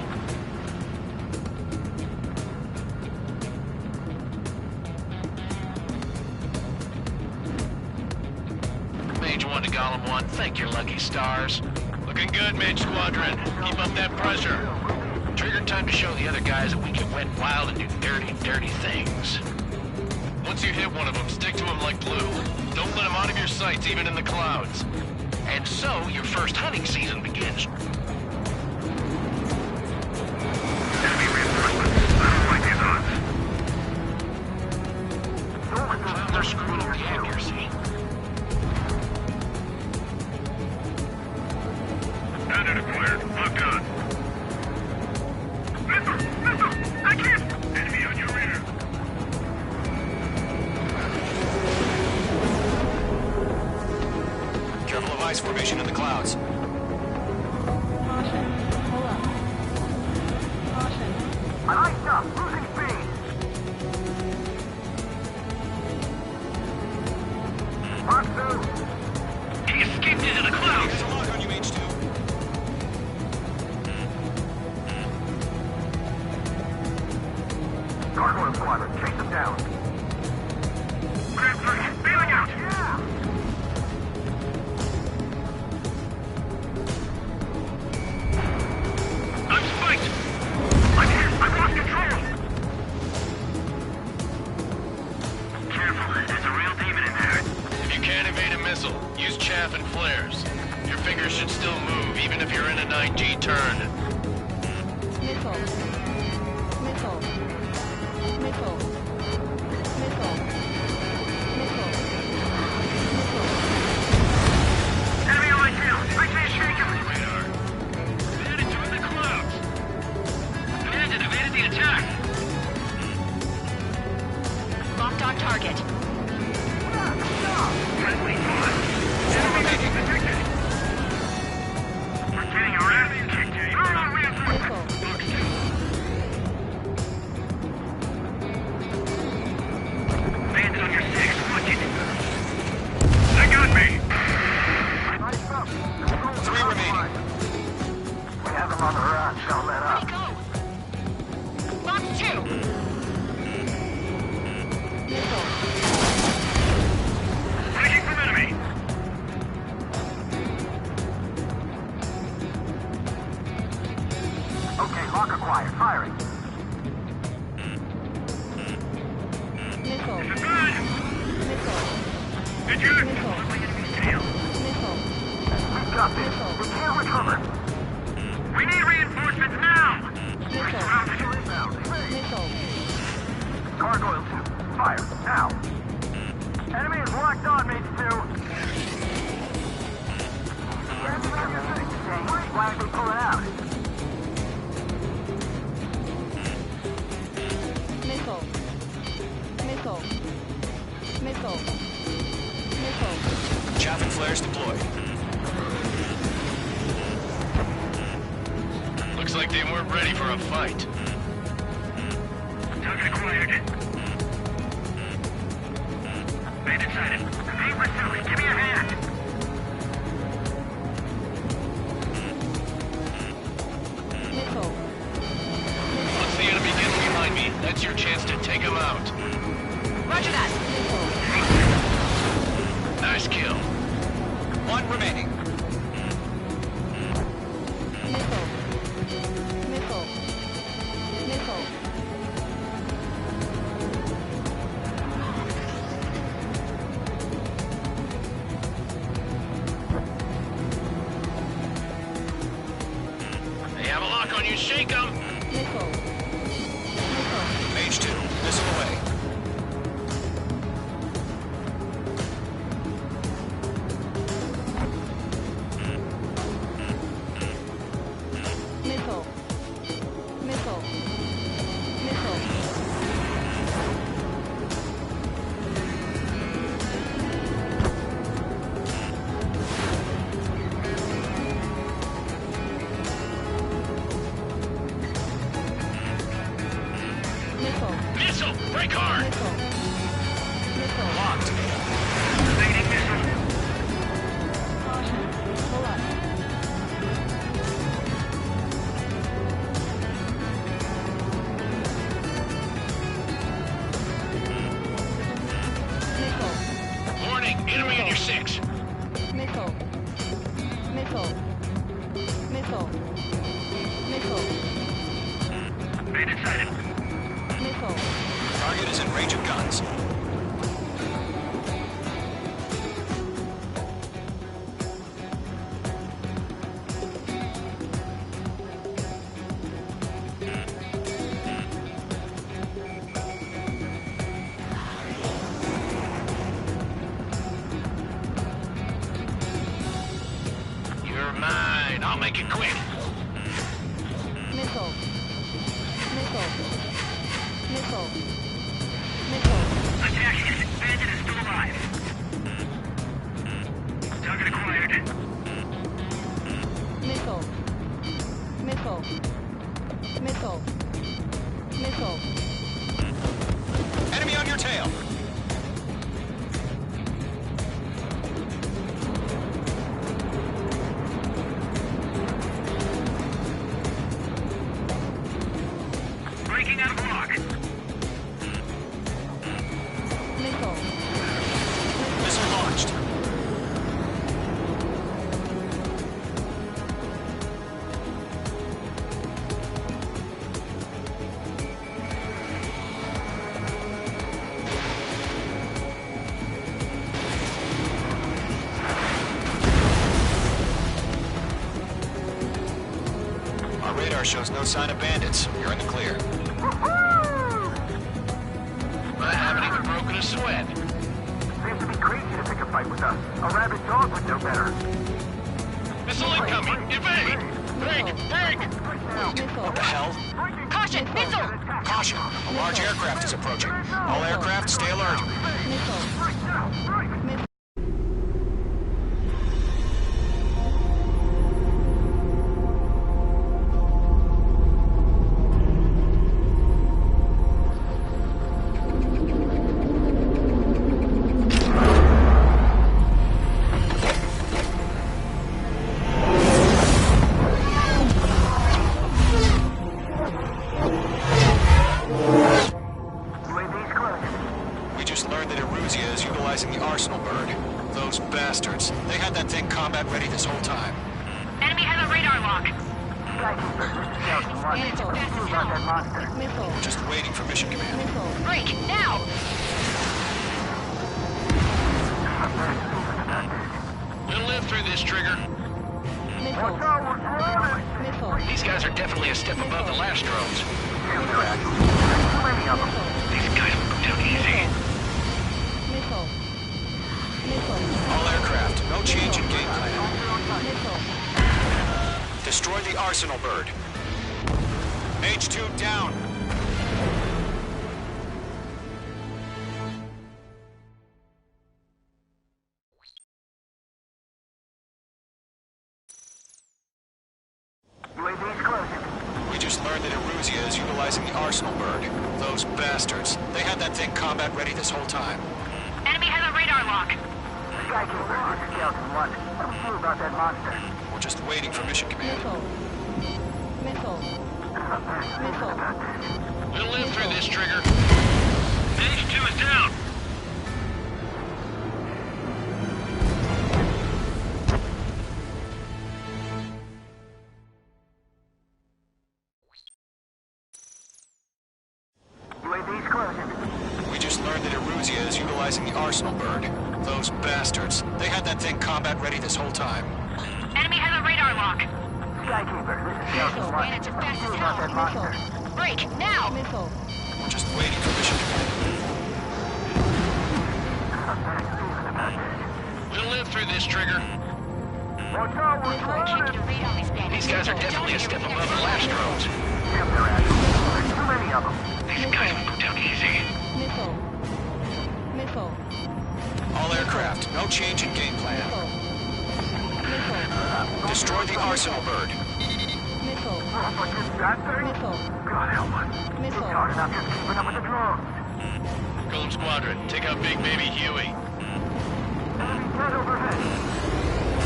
Mage 1 to Gollum 1, thank your lucky stars. Looking good, Mage Squadron. Keep up that pressure. Trigger time to show the other guys that we can wet wild and do dirty, dirty things. Once you hit one of them, stick to him like glue. Don't let him out of your sights, even in the clouds. And so, your first hunting season begins. Enemy reinforcements. I don't like these odds. Clouds are screwing up the accuracy. Bandit acquired. Locked on. Missile! Missile! I can't! Enemy on your rear. Careful of ice formation in the clouds. Caution. Pull up. Caution. I iced up. Losing speed. Mark 2. He escaped into the clouds! There's a lock on you, H2. Gargoyle squadron, chase them down. Grand 3, bailing out! Yeah! I'm spiked! I'm hit! I've lost control! Careful, there's a real demon in there. If you can't evade a missile, use chaff and flares. Your fingers should still move, even if you're in a 9G turn. Missile. Missile. Missile. Missile. Missile. Enemy on my tail! I can't shake him! Radar. Bandits are in the clouds! Bandit evaded the attack! Locked on target. Friendly thought! Enemy detected! We're getting our ass kicked here! Throw on reinforcements! Box 2. Bandit on your 6, watch it! They got me! Nice up. 3 remaining. We have them on the run. Don't let up. Go. Box 2. Roger. Missile. Missile. We've got this. We can't recover. We need reinforcements now. Missile. Missile. Gargoyle 2. Fire. Now. Enemy is locked on, Mage 2. Why aren't they pulling out? Missile. Missile. Missile. Missile. Chaffin flares deployed. Looks like they weren't ready for a fight. Target acquired. Bandit sighted. Hey, pursuit. Give me a hand. Missile. Once the enemy gets behind me, that's your chance to take him out. Roger that. Nice kill. One remaining. Missile. Missile. Missile. They have a lock on you, shake 'em! Missile. Missile. Mage 2, missile away. Missile. Missile. Missile. Missile. Missile! Break hard! Missile. Missile. Locked. Evading missile. Caution. Pull up. Missile. Warning, enemy in your 6. Missile. Missile. Missile. Missile. Bandit sighted. Missile. Target is in range of guns. You're mine. I'll make it quick. Missile. Missile. Missile. Missile. Attacking it. Bandit is still alive. Target acquired. Missile. Missile. Missile. Missile. Enemy on your tail. Breaking out of lock. Missile. Missile launched. Our radar shows no sign of bandits. You're in the clear. I haven't even broken a sweat. Seems to be crazy to pick a fight with us. A rabid dog would know better. Missile incoming! Evade! Break! Break! What the hell? Caution! Missile! Caution! A large aircraft is approaching. All aircraft, stay alert. Missile. We just learned that Eruzia is utilizing the Arsenal bird. Those bastards. They had that thing combat ready this whole time. Enemy has a radar lock. Missile. Just waiting for mission command. Missile. Break! Now! These guys are definitely a step above the last drones. These guys will go down easy. All aircraft, no change in game plan. Destroy the arsenal bird. H2 down. We just learned that Eruzia is utilizing the arsenal bird. Those bastards. They had that thing combat ready this whole time. Enemy has a radar lock. Skykeeper, this is Skeleton 1. What do we do about that monster? We're just waiting for mission command. Missile. We'll live through this, Trigger. H2 is down. UAV's closing. We just learned that Eruzia is utilizing the arsenal bird. Those bastards. They had that thing combat ready this whole time. Enemy has a radar lock. Skykeeper, this is Skeleton 1. Manage it What do we fast do as about that hell. monster? Break, now! Missile. We're just waiting for mission command. We'll live through this, Trigger. Watch out, we're Can't get a read on these bandits. These guys are definitely a step above the last drones. Yep, they're at it. There's too many of them. These guys will go down easy. Missile. All aircraft, no change in game plan. Destroy the arsenal bird. Missile. What is that thing? Missile. God help us. Missile. It's hard enough just keeping up with the drones. Golem Squadron, take out Big Baby Huey. Enemy dead overhead.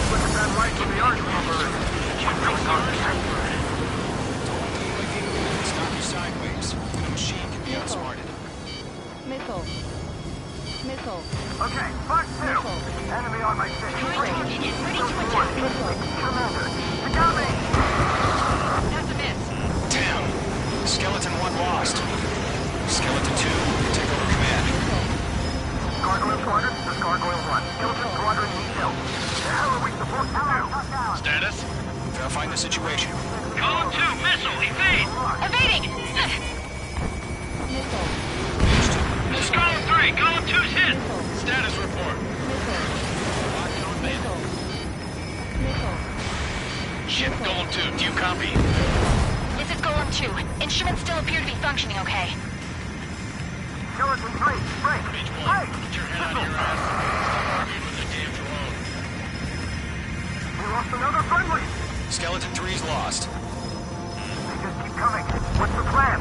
Look at that light from the arsenal bird. Stop you sideways. The machine can be outsmarted. Missile. Okay, Fox 2. Enemy on my six. Target is ready to attack. Commander, they got me. That's a miss. Damn. Skeleton 1 lost. Skeleton 2, take over command. Gargoyle Squadron, this is Gargoyle 1. Skeleton Squadron needs help. The hell are we supposed to do? Status? Verifying the situation. Column 2, missile, evade! Evading! Missile. This is Column 3, Column 2's hit! Status report. Missile. Ship, Golem 2, do you copy? This is Golem 2. Instruments still appear to be functioning okay. Skeleton 3, break. Page 1, Hey! get your head out of your ass. Stop arguing with the damn drone. We lost another friendly. Skeleton 3's lost. They just keep coming. What's the plan?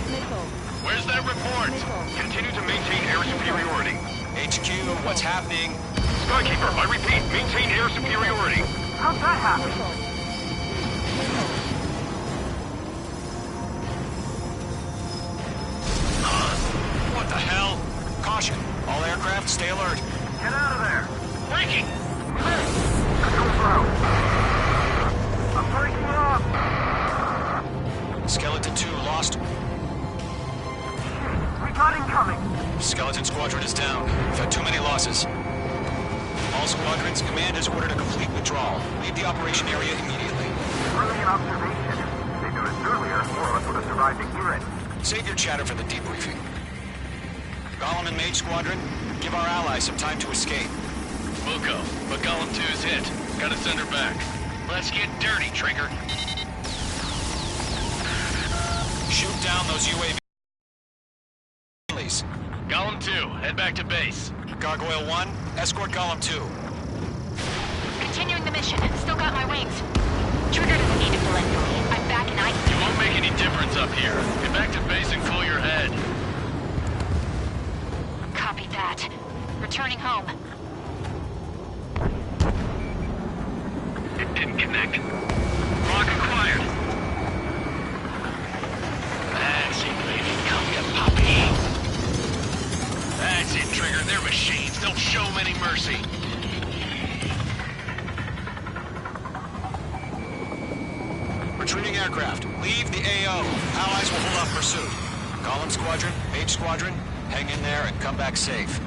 Missile. Where's that report? Continue to maintain air superiority. HQ, what's happening? Skykeeper, I repeat, maintain air superiority. How'd that happen? What the hell? Caution. All aircraft, stay alert. Get out of there. Breaking! Control throw. I'm breaking up. Skeleton 2 lost. We got incoming. Skeleton Squadron is down. We've had too many losses. All squadrons, command has ordered a complete withdrawal. Leave the operation area immediately. Brilliant observation. If they knew this earlier, more of us would have survived to hear it. Save your chatter for the debriefing. Golem and Mage Squadron, give our allies some time to escape. Poco, but Golem 2's hit. Gotta send her back. Let's get dirty, Trigger. Shoot down those UAVs. Golem 2, head back to base. Gargoyle 1, escort Golem 2. Continuing the mission. Still got my wings. Trigger doesn't need to fill in for me. I'm back and It won't make any difference up here. Get back to base and cool your head. Copy that. Returning home. It didn't connect. Lock acquired. That's it, baby. Come to Poppy. That's it, Trigger. They're machines. Don't show them any mercy. Retreating aircraft, leave the AO. Allies will hold off pursuit. Golem Squadron, Mage Squadron, hang in there and come back safe.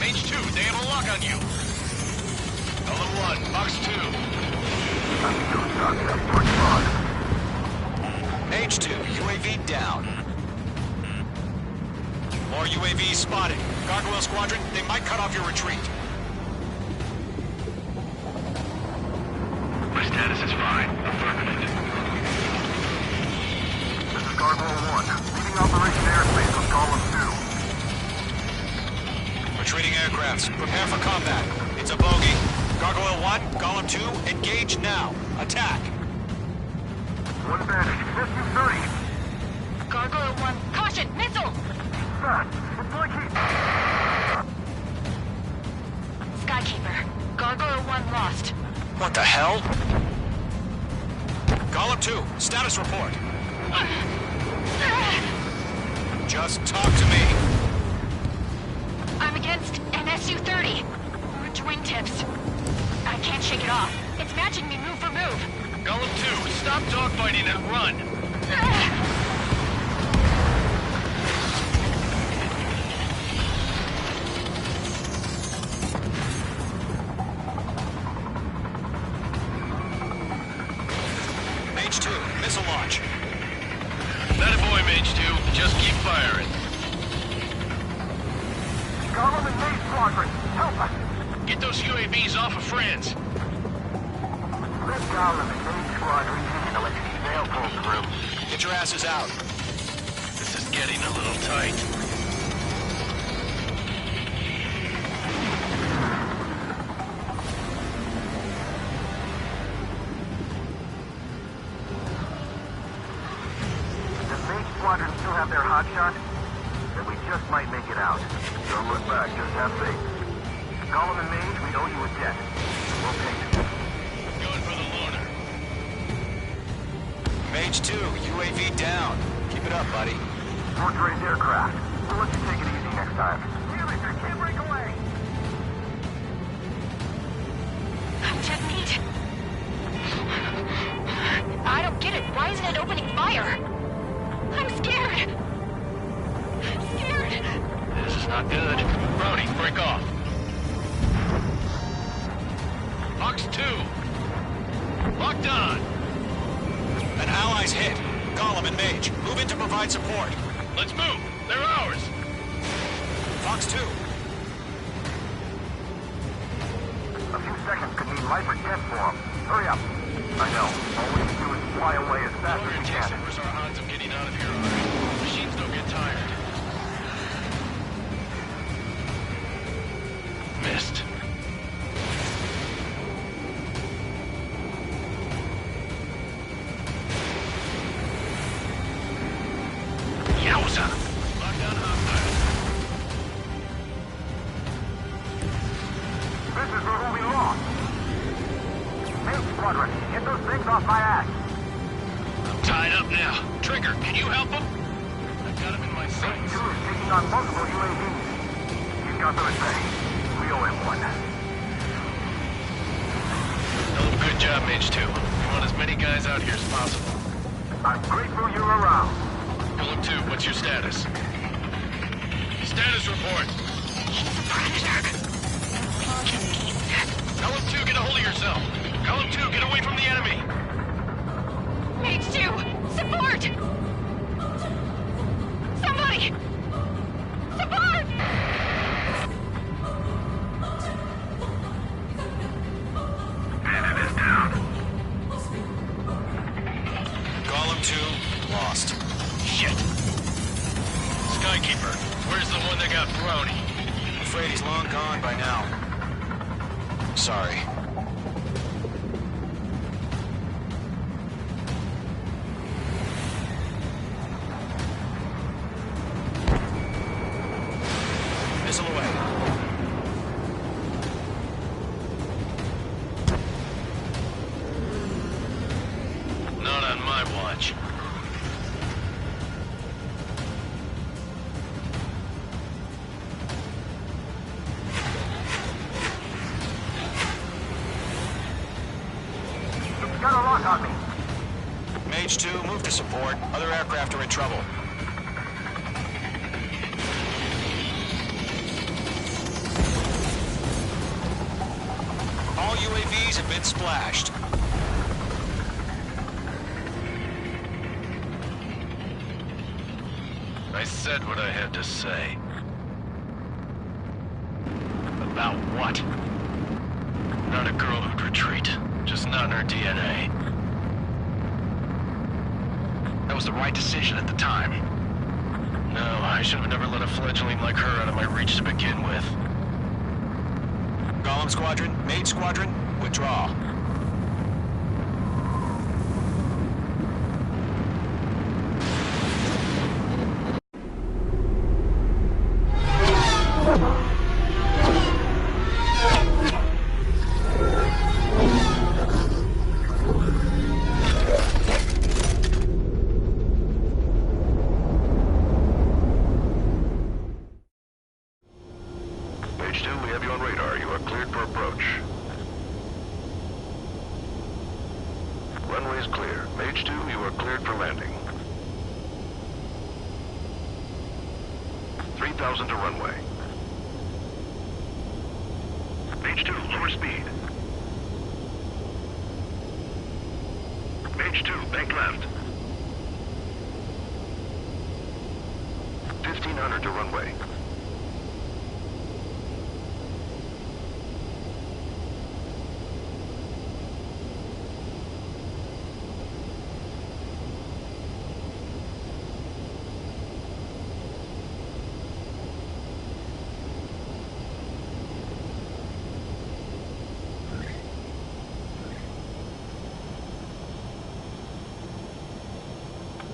Mage 2, they have a lock on you. Golem 1, Box 2. Mage 2, UAV down. More UAVs spotted. Gargoyle Squadron, they might cut off your retreat. My status is fine. Affirmative. This is Gargoyle 1. Leading Operation Airspace with Golem 2. Retreating aircrafts, prepare for combat. It's a bogey. Gargoyle 1, Golem 2, engage now. Attack. One advantage. SU-30. Gargoyle 1, caution, missile! It's like he... Skykeeper, Gargoyle 1 lost. What the hell? Golem 2, status report. Just talk to me. I'm against an SU-30. Orange wingtips. I can't shake it off. It's matching me move for move. Golem 2, stop dogfighting and run. Mage 2, missile launch. That a boy, Mage 2. Just keep firing. Golem and Mage Squadron, help us! Get those UAVs off of France. Let Golem and Mage Squadron handle it. They'll pull through. Get your asses out. This is getting a little tight. Does Mage Squadron still have their hotshot? Then we just might make it out. Don't look back, just have faith. Golem and Mage, we owe you a debt. We'll pay it. Going for the loaner. Mage 2, UAV down. Keep it up, buddy. Portrait's aircraft. We'll let you take it easy next time. Damn it, I can't break away! I'm dead meat. I don't get it. Why isn't it opening fire? I'm scared. I'm scared. This is not good. Brody, break off. Box 2. Locked on. An ally's hit. Golem and Mage, move in to provide support. Let's move. They're ours. Fox 2. A few seconds could mean life or death for them. Hurry up. I know. All we can do is fly away as fast as we can. Where's our odds of getting out of here already? Machines don't get tired. Missed. Yowza! Lock down hostile. This is where we lost. Mage Squadron, get those things off my ass. I'm tied up now. Trigger, can you help him? I've got him in my Mage sights. 2 is taking on multiple UAVs. He's got the ready. We owe him one. Oh, good job, Mage 2. We want as many guys out here as possible. I'm grateful you're around. Golem 2, what's your status? Status report. He's a predator. We can beat that. Golem 2, get a hold of yourself. Golem 2, get away from the enemy. Mage 2, support! Somebody! Support! Bandit is down. Golem 2, lost. Shit. Skykeeper, where's the one that got brownie? I'm afraid he's long gone by now. Sorry. Missile away. Not on my watch. Got a lock on me. Mage 2, move to support. Other aircraft are in trouble. UAVs have been splashed. I said what I had to say. About what? Not a girl who'd retreat. Just not in her DNA. That was the right decision at the time. No, I should have never let a fledgling like her out of my reach to begin with. Golem Squadron, Maid Squadron, withdraw. Runway is clear. Page 2, you are cleared for landing. 3,000 to runway. Page 2, lower speed. Page 2, bank left. 1,500 to runway.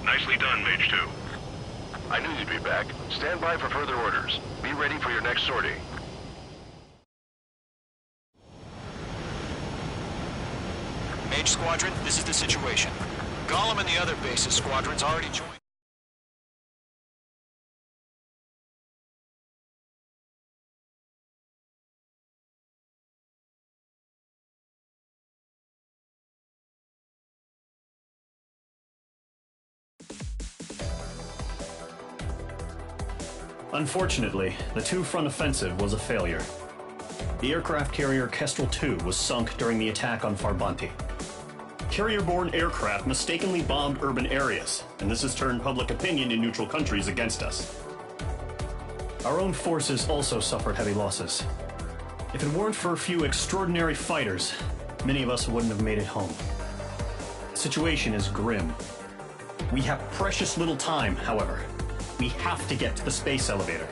Nicely done, Mage 2. I knew you'd be back. Stand by for further orders. Be ready for your next sortie. Mage Squadron, this is the situation. Golem and the other bases squadrons already joined. Unfortunately, the two-front offensive was a failure. The aircraft carrier Kestrel II was sunk during the attack on Farbanti. Carrier-borne aircraft mistakenly bombed urban areas, and this has turned public opinion in neutral countries against us. Our own forces also suffered heavy losses. If it weren't for a few extraordinary fighters, many of us wouldn't have made it home. The situation is grim. We have precious little time, however. We have to get to the space elevator.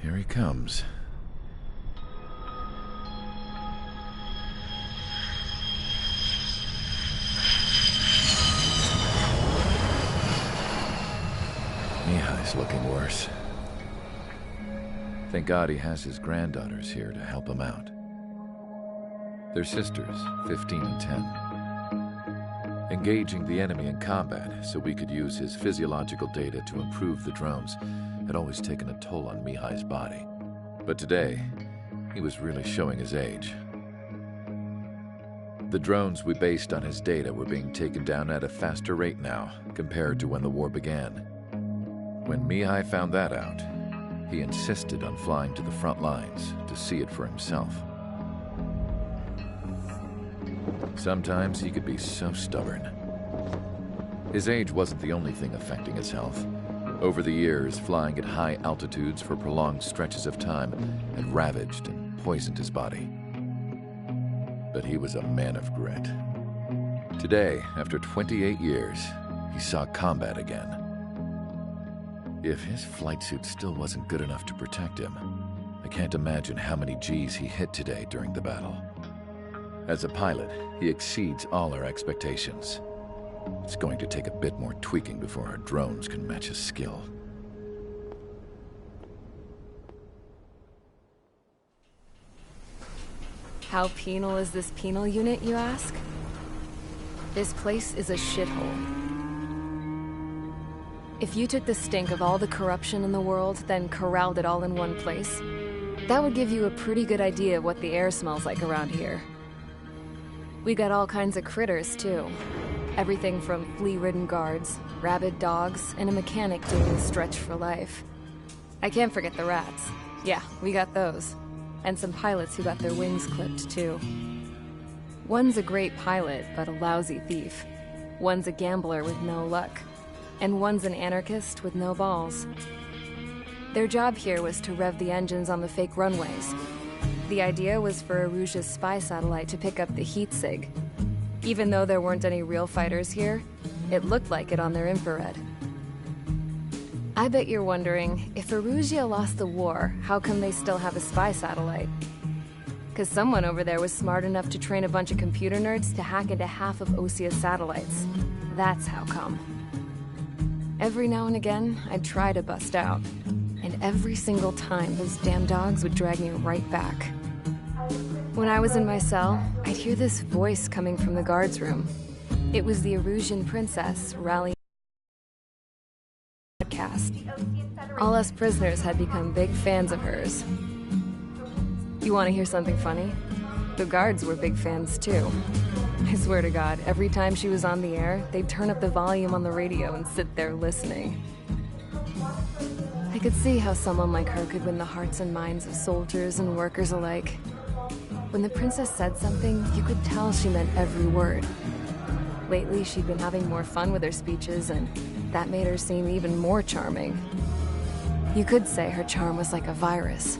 Here he comes. Mihai's looking worse. Thank God he has his granddaughters here to help him out. They're sisters, 15 and 10. Engaging the enemy in combat so we could use his physiological data to improve the drones had always taken a toll on Mihai's body. But today, he was really showing his age. The drones we based on his data were being taken down at a faster rate now compared to when the war began. When Mihai found that out, he insisted on flying to the front lines to see it for himself. Sometimes he could be so stubborn. His age wasn't the only thing affecting his health. Over the years, flying at high altitudes for prolonged stretches of time had ravaged and poisoned his body. But he was a man of grit. Today, after 28 years, he saw combat again. If his flight suit still wasn't good enough to protect him, I can't imagine how many G's he hit today during the battle. As a pilot, he exceeds all our expectations. It's going to take a bit more tweaking before our drones can match his skill. How penal is this penal unit, you ask? This place is a shithole. If you took the stink of all the corruption in the world, then corralled it all in one place, that would give you a pretty good idea of what the air smells like around here. We got all kinds of critters, too. Everything from flea-ridden guards, rabid dogs, and a mechanic doing a stretch for life. I can't forget the rats. Yeah, we got those. And some pilots who got their wings clipped, too. One's a great pilot, but a lousy thief. One's a gambler with no luck. And one's an anarchist with no balls. Their job here was to rev the engines on the fake runways. The idea was for Erusia's spy satellite to pick up the heat sig. Even though there weren't any real fighters here, it looked like it on their infrared. I bet you're wondering, if Erusia lost the war, how come they still have a spy satellite? Because someone over there was smart enough to train a bunch of computer nerds to hack into half of Osia's satellites. That's how come. Every now and again, I'd try to bust out. And every single time, those damn dogs would drag me right back. When I was in my cell, I'd hear this voice coming from the guards room. It was the Erusian princess rallying broadcast. All us prisoners had become big fans of hers. You want to hear something funny? The guards were big fans too. I swear to God, every time she was on the air, they'd turn up the volume on the radio and sit there listening. I could see how someone like her could win the hearts and minds of soldiers and workers alike. When the princess said something, you could tell she meant every word. Lately, she'd been having more fun with her speeches, and that made her seem even more charming. You could say her charm was like a virus.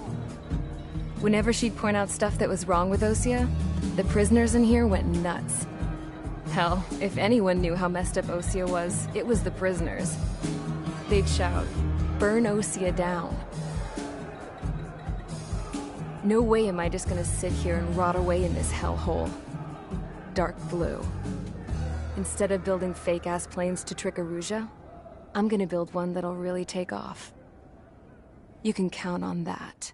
Whenever she'd point out stuff that was wrong with Osia, the prisoners in here went nuts. Hell, if anyone knew how messed up Osia was, it was the prisoners. They'd shout, "Burn Osia down." No way am I just gonna sit here and rot away in this hellhole. Dark blue. Instead of building fake-ass planes to trick Erusia, I'm gonna build one that'll really take off. You can count on that.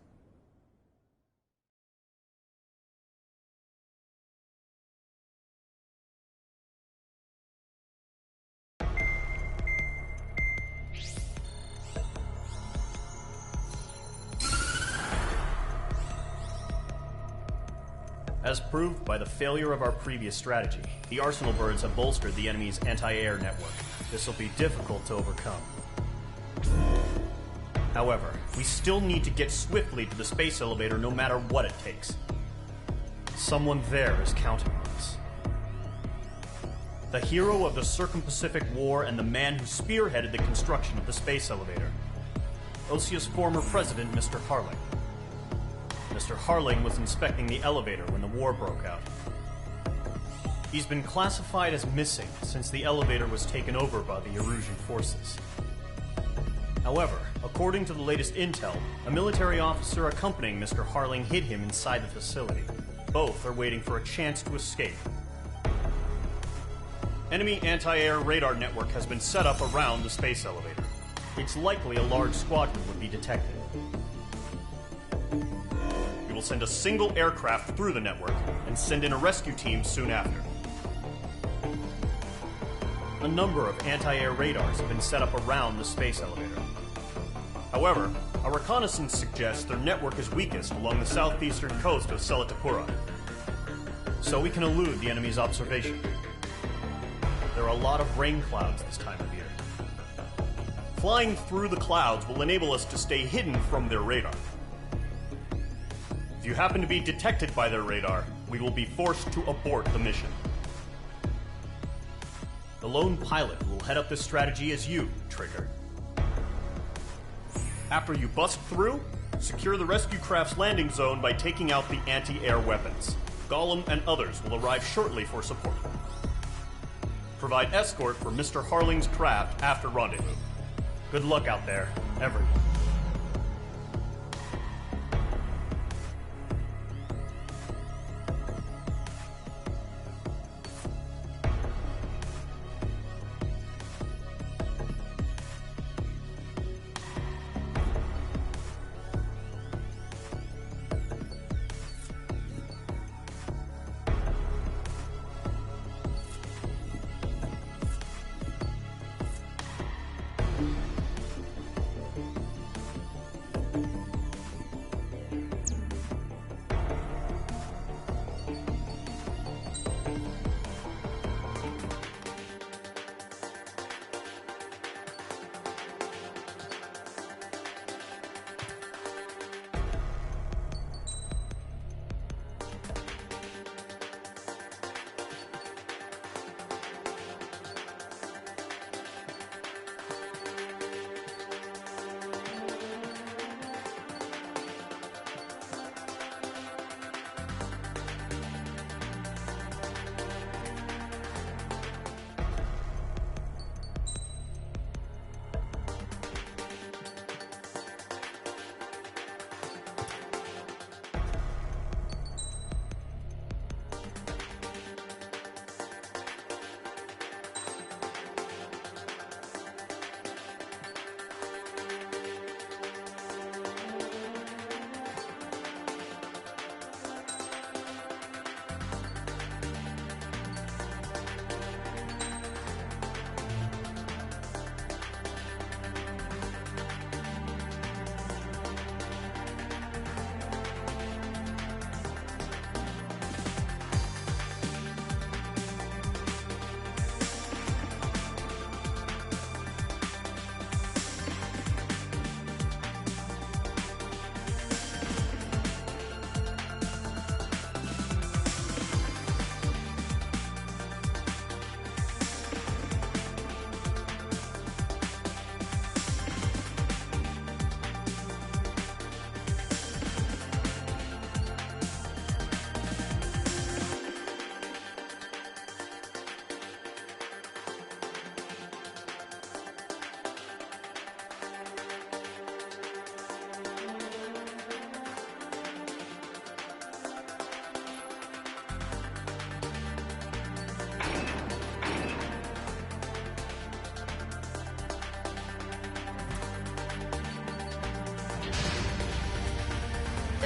As proved by the failure of our previous strategy, the Arsenal birds have bolstered the enemy's anti-air network. This will be difficult to overcome. However, we still need to get swiftly to the space elevator no matter what it takes. Someone there is counting on us. The hero of the Circum-Pacific War and the man who spearheaded the construction of the space elevator. Osia's former president, Mr. Harling. Mr. Harling was inspecting the elevator when the war broke out. He's been classified as missing since the elevator was taken over by the Erusian forces. However, according to the latest intel, a military officer accompanying Mr. Harling hid him inside the facility. Both are waiting for a chance to escape. Enemy anti-air radar network has been set up around the space elevator. It's likely a large squadron would be detected. We will send a single aircraft through the network and send in a rescue team soon after. A number of anti-air radars have been set up around the space elevator. However, our reconnaissance suggests their network is weakest along the southeastern coast of Selatapura, so we can elude the enemy's observation. There are a lot of rain clouds this time of year. Flying through the clouds will enable us to stay hidden from their radar. If you happen to be detected by their radar, we will be forced to abort the mission. The lone pilot who will head up this strategy is you, Trigger. After you bust through, secure the rescue craft's landing zone by taking out the anti-air weapons. Gollum and others will arrive shortly for support. Provide escort for Mr. Harling's craft after rendezvous. Good luck out there, everyone.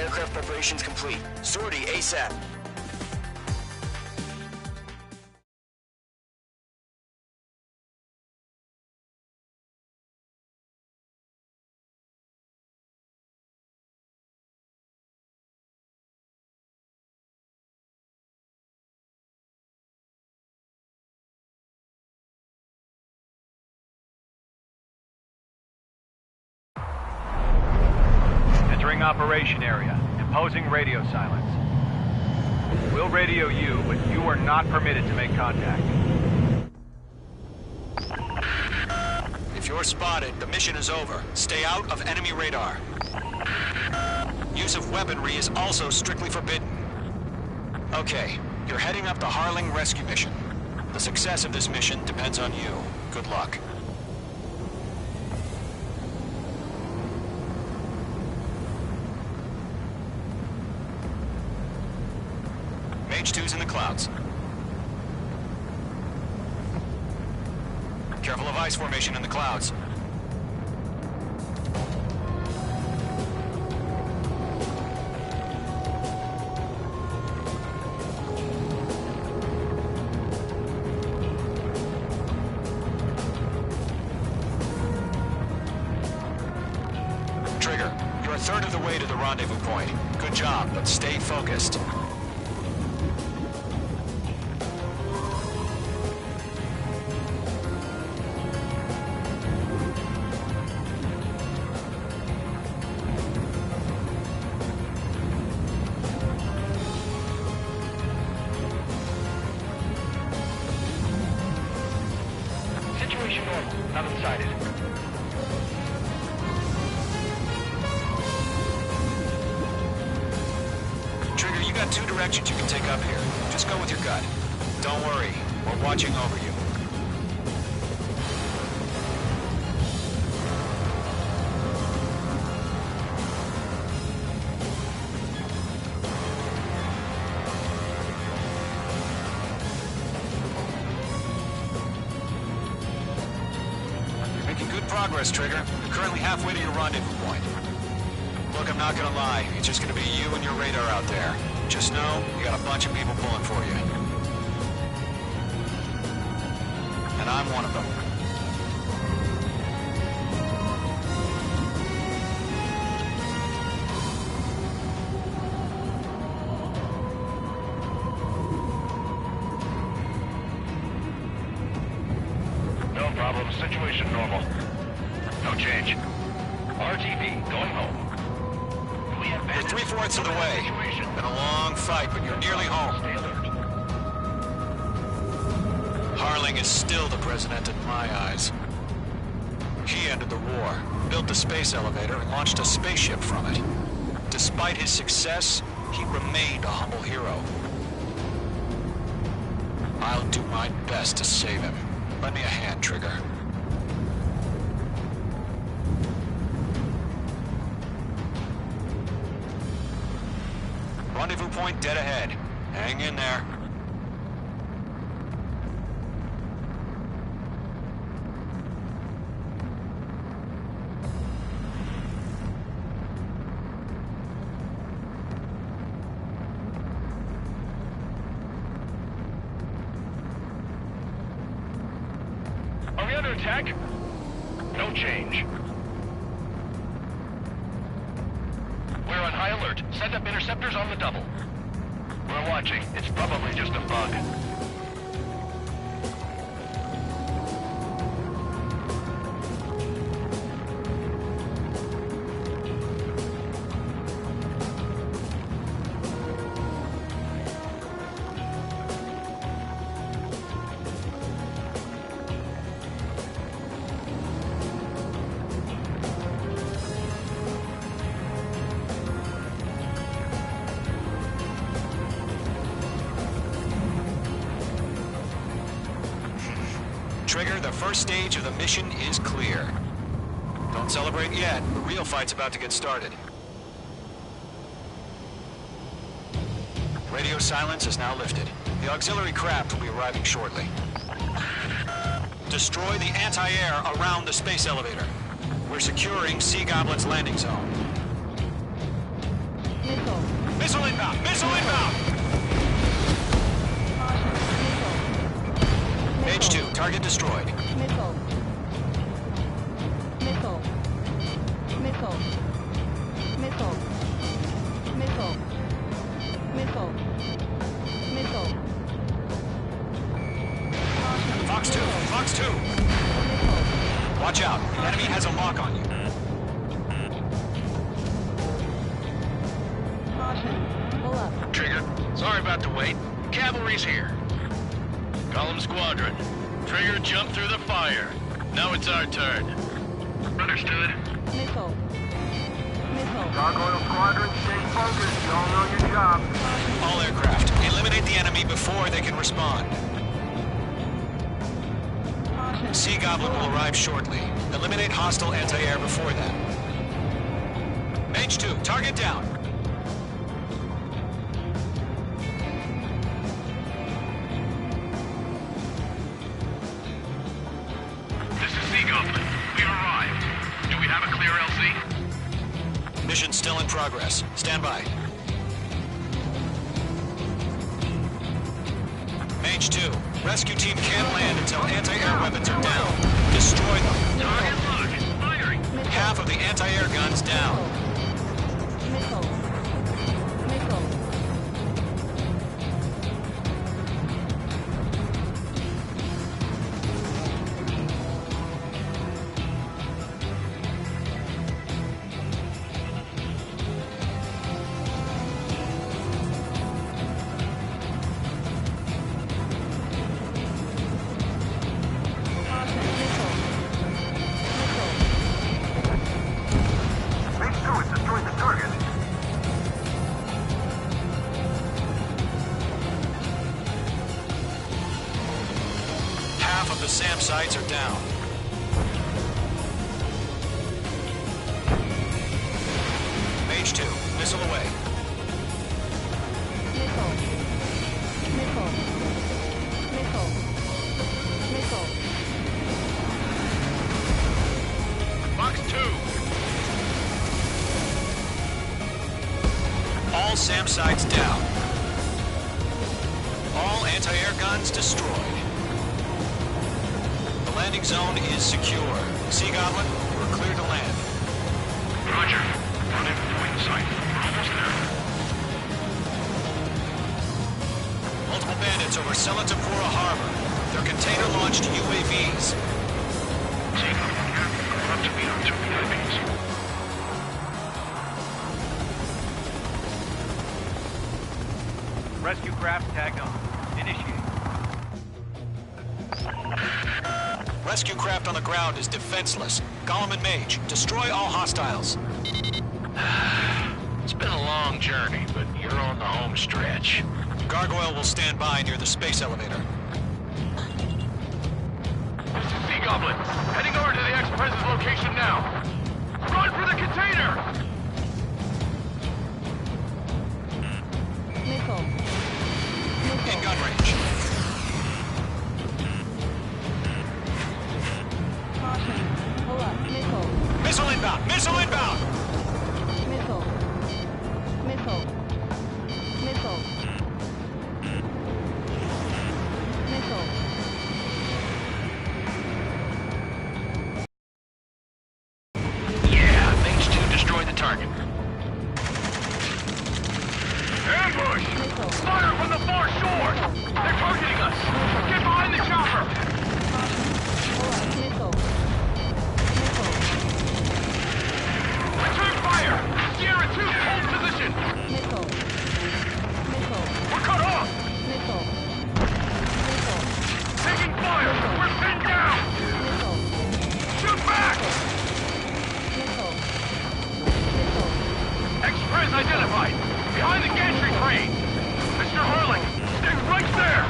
Aircraft preparations complete. Sortie ASAP. Entering operation area. Imposing radio silence. We'll radio you, but you are not permitted to make contact. If you're spotted, the mission is over. Stay out of enemy radar. Use of weaponry is also strictly forbidden. Okay, you're heading up the Harling rescue mission. The success of this mission depends on you. Good luck. Mage 2's in the clouds. Careful of ice formation in the clouds. Trigger, you're a third of the way to the rendezvous point. Good job, but stay focused. Situation normal. Nothing sighted. Trigger, you got two directions you can take up here. Just go with your gut. Don't worry, we're watching over you. Making good progress, Trigger. You're currently halfway to your rendezvous point. Look, I'm not gonna lie. It's just gonna be you and your radar out there. Just know, you got a bunch of people pulling for you. And I'm one of them. No problem. Situation normal. No change. RTV, going home. You're three-fourths of the way. Been a long fight, but you're nearly home. Stay alert. Harling is still the president in my eyes. He ended the war, built the space elevator, and launched a spaceship from it. Despite his success, he remained a humble hero. I'll do my best to save him. Lend me a hand, Trigger. Rendezvous point dead ahead. Hang in there. Are we under attack? No change. We're on high alert. Send up interceptors on the double. We're watching. It's probably just a bug. Trigger, the first stage of the mission is clear. Don't celebrate yet. The real fight's about to get started. Radio silence is now lifted. The auxiliary craft will be arriving shortly. Destroy the anti-air around the space elevator. We're securing Sea Goblin's landing zone. Missile. Missile inbound! Missile inbound! Mage 2, target destroyed. Missile. Missile. Missile. Missile. Missile. Missile. Missile. Fox 2, Fox 2! Watch out, the enemy has a lock on you. Caution. Pull up. Trigger, sorry about the wait. Cavalry's here. Column squadron. Trigger jumped through the fire. Now it's our turn. Understood. Missile. Missile. Gargoyle Squadron, stay focused. Y'all know your job. All aircraft, eliminate the enemy before they can respond. Sea Goblin will arrive shortly. Eliminate hostile anti-air before that. Mage 2, target down. This is Sea Goblin. We arrived. Do we have a clear LZ? Mission still in progress. Stand by. Mage 2, rescue team can't land until anti-air weapons are down. Destroy them. Target locked. Firing. Half of the anti-air guns down. Missile. Missile. Mage 2 has destroyed the target. Half of the SAM sites are down. Mage 2, missile away. Missile. Missile. Missile. Missile. Fox 2. All SAM sites down. All anti-air guns destroyed. The landing zone is secure. Sea Goblin, you are clear to land. Roger. Running point sight. We're almost there. Multiple bandits over Selatapura Harbor. They're container-launched UAVs. Sea Goblin here. We're up to meet on 2 VIPs. Rescue craft tagged on. Initiate. Rescue craft on the ground is defenseless. Gollum and Mage, destroy all hostiles. It's been a long journey, but you're on the home stretch. Gargoyle will stand by near the space elevator. Sea Goblin, heading over to the Express's location now. Run for the container! Missile. In gun range. Caution. Pull up. Missile. Missile inbound! Missile inbound! Missile. Missile. Missile. Missile. Yeah, Mage 2 destroyed the target. Ambush! Missile. Fire from the far shore! They're targeting us! Get behind the chopper! Pull up. Missile. Missile. Return fire! Sierra 2, hold position! Missile. Missile. We're cut off! Missile. Missile. Taking fire! We're pinned down! Missile. Shoot back! Missile. Missile. Express identified! Behind the gantry crane! Mr. Harling, stick right there!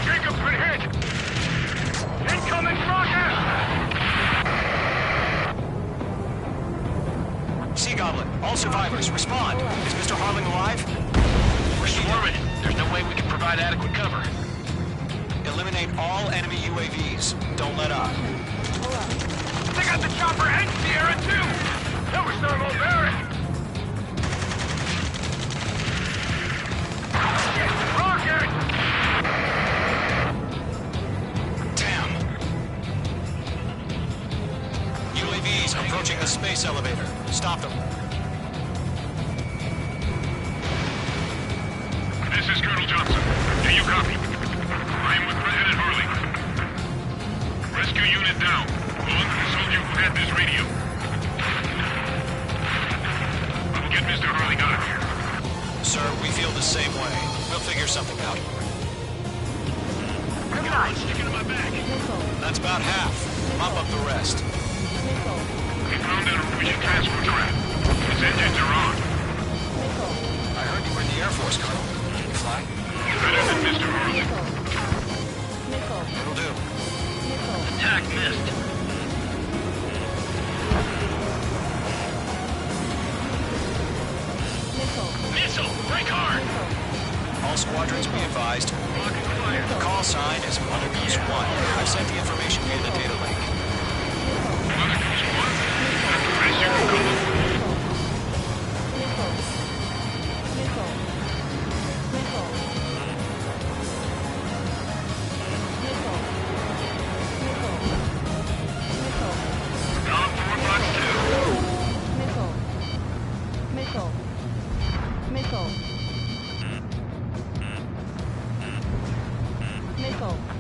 Jacob's been hit! Incoming rocket! Sea Goblin, all survivors, respond. Is Mr. Harling alive? We're swarming. There's no way we can provide adequate cover. Eliminate all enemy UAVs. Don't let up. They got the chopper and Sierra too! That was not all Barry! Rocket! Damn! UAVs approaching the space elevator. Stop them. This is Colonel Johnson. Do you copy? I am with President Harley. Rescue unit down. Along with the soldier who had this radio. I'll get Mr. Harley out of here. Sir, we feel the same way. We'll figure something out. Good night. Sticking to my back. That's about half. Mop up the rest. We found an Norwegian transport craft. Its engines are on. I heard you were in the Air Force, Colonel. Can you fly? Better than Mr. Harley. It'll do. Attack missed. Missile! Break hard! All squadrons be advised. The call sign is Mother Goose 1. I've sent the information via the data link. Mother Goose 1? That's the best you can call it.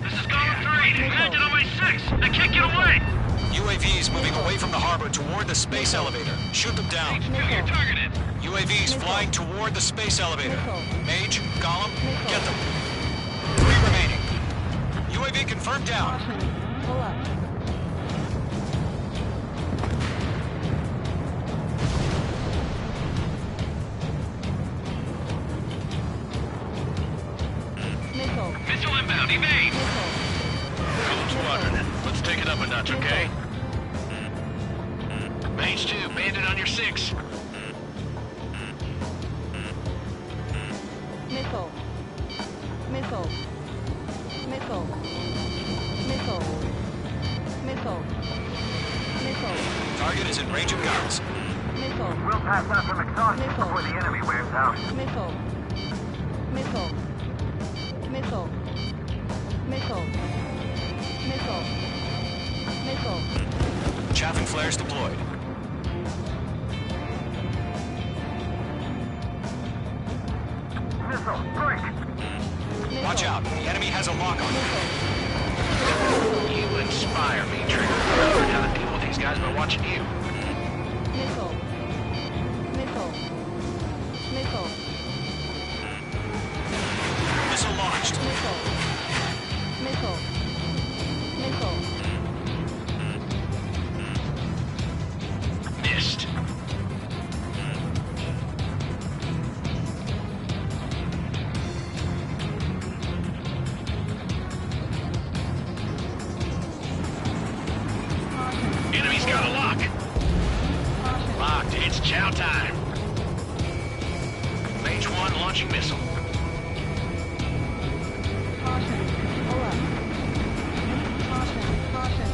This is Column 3. Landed on my 6. I can't get away. UAVs moving away from the harbor toward the space elevator. Shoot them down. You're targeted. UAVs flying toward the space elevator. Mage, Gollum, get them. 3 remaining. UAV confirmed down. Pull up. Missile inbound. Evade. Cool squadron. Let's take it up a notch, okay? Mage 2, bandit on your 6. Missile. Missile. Missile. Missile. Missile. Missile. Target is in range of guns. Missile. We'll pass out some exhaustion Missile. before the enemy wears out. Missile. Missile. Missile. Missile. Missile. Missile. Chaffing flares deployed. Missile, break! Watch out. The enemy has a lock on you. You inspire me, Trigger. I learned how to deal with these guys by watching you. Missile. Missile. Missile. Missile launched. Missile. Missile. Missile. Missed. Enemy's got a lock. Locked. It's chow time. Mage 1 launching missile. Caution. Pull up. Caution. Caution.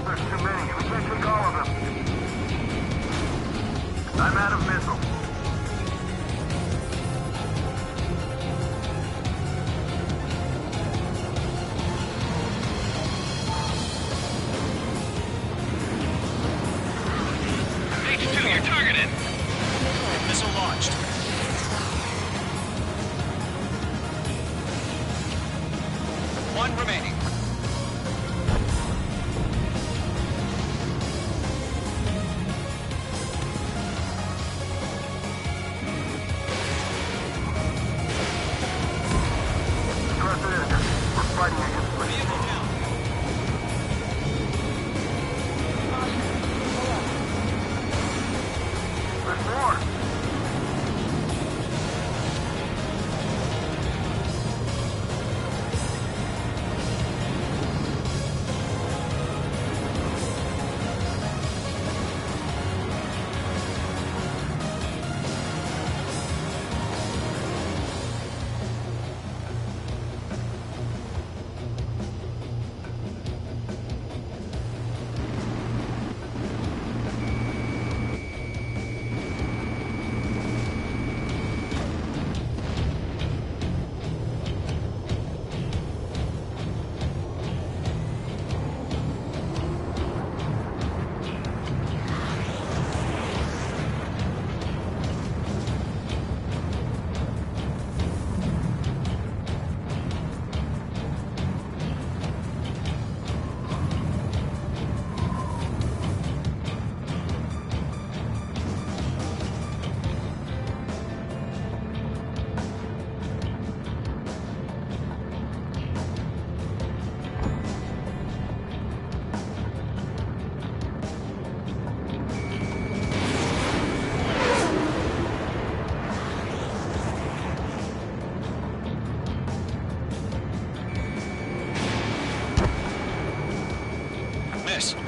There's too many. We can't take all of them. I'm out of missile.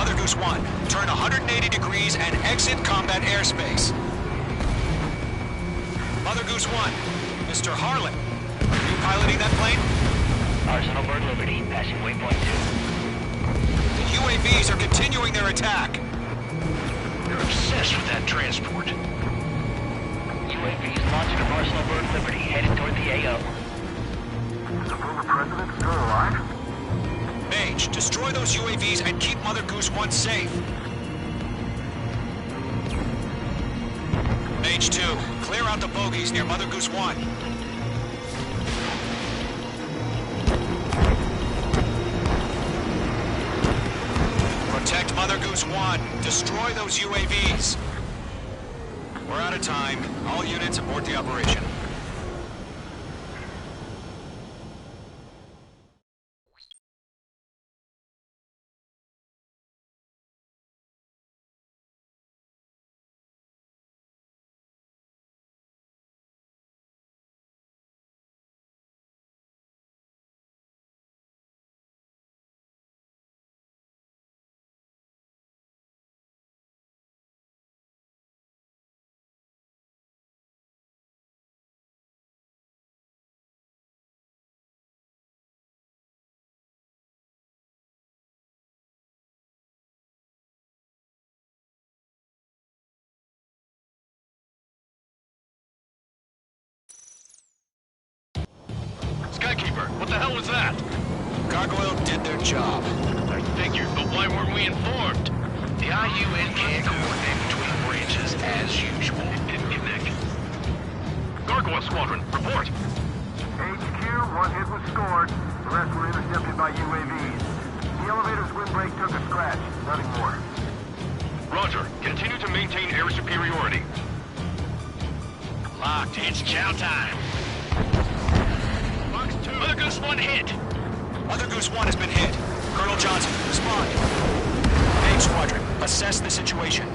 Mother Goose 1, turn 180 degrees and exit combat airspace. Mother Goose 1, Mr. Harlan, are you piloting that plane? Arsenal Bird Liberty, passing waypoint 2. The UAVs are continuing their attack. They're obsessed with that transport. UAVs launching from Arsenal Bird Liberty, headed toward the AO. Is the former president still alive? Mage, destroy those UAVs and keep Mother Goose 1 safe. Mage 2, clear out the bogies near Mother Goose 1. Protect Mother Goose 1. Destroy those UAVs. We're out of time. All units abort the operation. Skykeeper, what the hell was that? Gargoyle did their job. I figured, but why weren't we informed? The IUN can't coordinate between branches as usual. Didn't connect. Gargoyle Squadron, report. HQ, one hit was scored. The rest were intercepted by UAVs. The elevator's windbreak took a scratch. Nothing more. Roger. Continue to maintain air superiority. Locked, it's chow time. Box 2. Mother Goose 1 hit. Mother Goose 1 has been hit. Colonel Johnson, respond. Mage Squadron, assess the situation.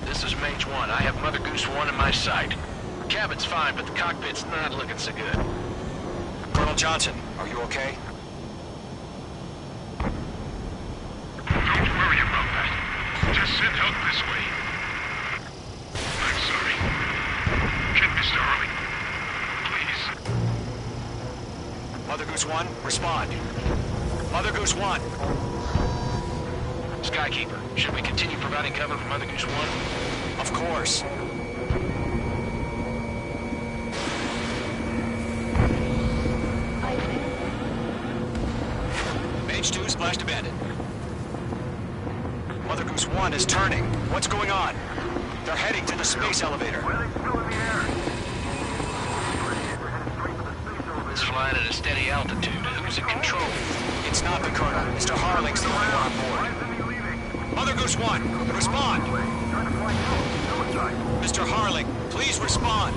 This is Mage 1. I have Mother Goose 1 in my sight. Cabin's fine, but the cockpit's not looking so good. Colonel Johnson, are you okay? Don't worry about that. Just send help this way. I'm sorry. Get Mr. Harley. Please. Mother Goose 1, respond. Mother Goose 1. Skykeeper, should we continue providing cover for Mother Goose 1? Of course. Mage 2 splashed abandoned. Mother Goose 1 is turning. What's going on? They're heading to the space elevator. Why are they still in the air? It's flying at a steady altitude. Who's in control? It's not the Colonel. Mr. Harling's the only one on board. Mother Goose 1, respond. Mr. Harling, please respond.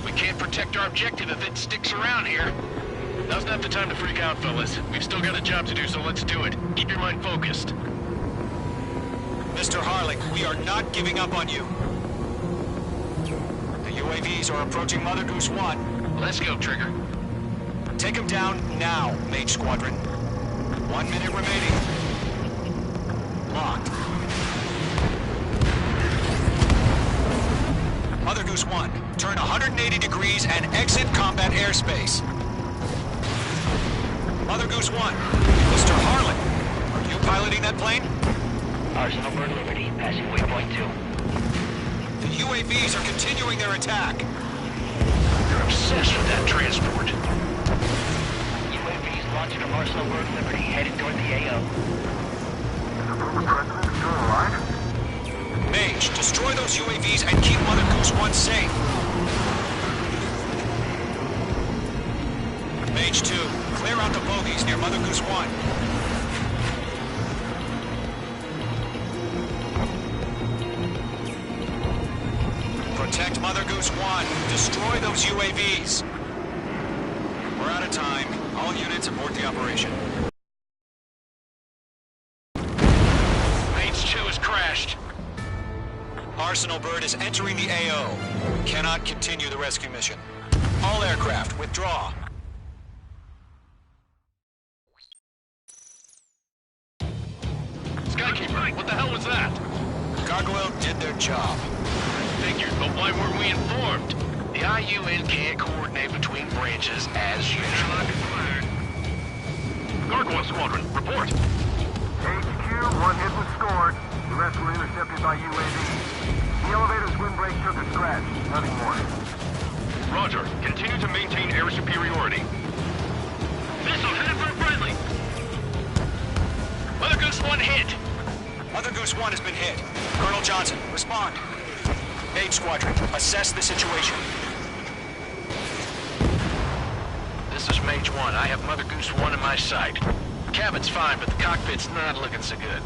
We can't protect our objective if it sticks around here. Now's not the time to freak out, fellas. We've still got a job to do, so let's do it. Keep your mind focused. Mr. Harling, we are not giving up on you. The UAVs are approaching Mother Goose 1. Let's go, Trigger. Take him down now, Mage Squadron. 1 minute remaining. Locked. Mother Goose 1, turn 180 degrees and exit combat airspace. Mother Goose 1, Mr. Harlan, are you piloting that plane? Arsenal Bird Liberty, passing waypoint 2. The UAVs are continuing their attack. They're obsessed with that transport. UAVs launching from Arsenal Bird Liberty, headed toward the AO. Is the former president still alive? Mage, destroy those UAVs and keep Mother Goose 1 safe. Mage 2, clear out the bogies near Mother Goose 1. Protect Mother Goose 1. Destroy those UAVs. We're out of time. All units abort the operation. Mage 2 has crashed. Arsenal Bird is entering the AO. Cannot continue the rescue mission. All aircraft, withdraw. hell was that? Gargoyle did their job. Figured, but why weren't we informed? The IUN can't coordinate between branches as usual. Gargoyle Squadron, report. HQ, one hit was scored. The rest were intercepted by UAV. The elevator's windbreak took a scratch. Nothing more. Roger. Continue to maintain air superiority. Missile headed for friendly. Mother Goose 1 hit. Mother Goose 1 has been hit. Colonel Johnson, respond. H Squadron, assess the situation. This is Mage 1. I have Mother Goose 1 in my sight. Cabin's fine, but the cockpit's not looking so good.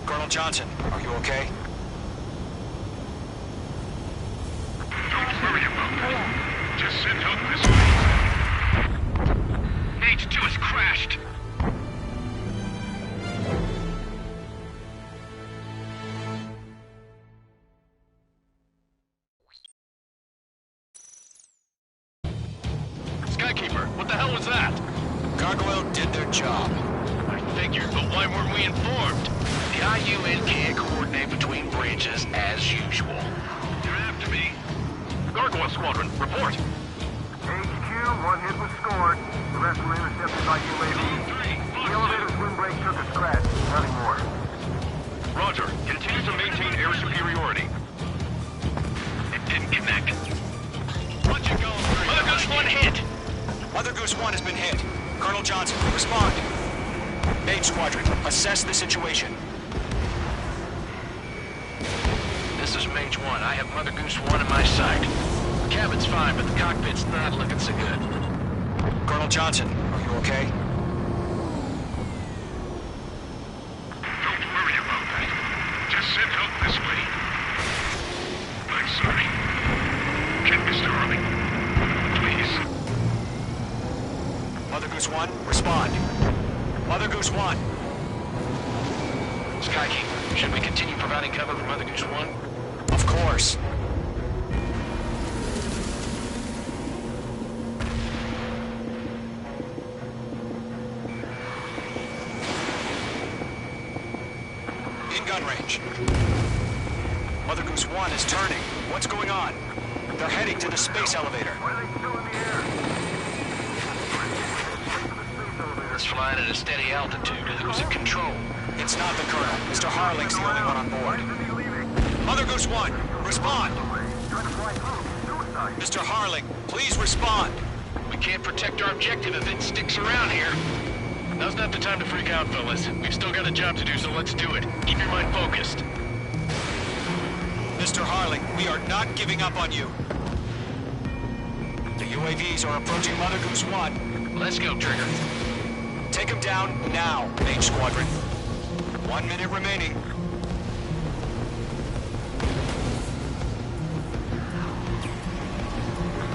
Colonel Johnson, are you okay? Don't worry about that. Just send help this way. Mage 2 has crashed. Skykeeper, what the hell was that? Gargoyle did their job. I figured, but why weren't we informed? The IUN can't coordinate between branches as usual. You're after me. Gargoyle Squadron, report. HQ, one hit was scored. The rest were intercepted by UAV. The elevator's windbreak took a scratch. Nothing more. Roger. Continue to maintain air superiority. It didn't connect. Watch it go. Mother Goose 1 hit. Mother Goose 1 has been hit. Colonel Johnson, respond. H Squadron, assess the situation. This is Mage 1. I have Mother Goose 1 in my sight. Cabin's fine, but the cockpit's not looking so good. Colonel Johnson, are you okay? Don't worry about that. Just send help this way. I'm sorry. Can Mr. Harling, please? Mother Goose 1, respond. Mother Goose 1. Skykeeper, should we continue providing cover for Mother Goose 1? Of course. In gun range. Mother Goose 1 is turning. What's going on? They're heading to the space elevator. Why are they still in the air? It's flying at a steady altitude. Who's in control? It's not the Colonel. Mr. Harling's the only one on board. Mother Goose 1, respond! Mr. Harling, please respond! We can't protect our objective if it sticks around here. Now's not the time to freak out, fellas. We've still got a job to do, so let's do it. Keep your mind focused. Mr. Harling, we are not giving up on you. The UAVs are approaching Mother Goose 1. Let's go, Trigger. Take them down now, Mage Squadron. 1 minute remaining.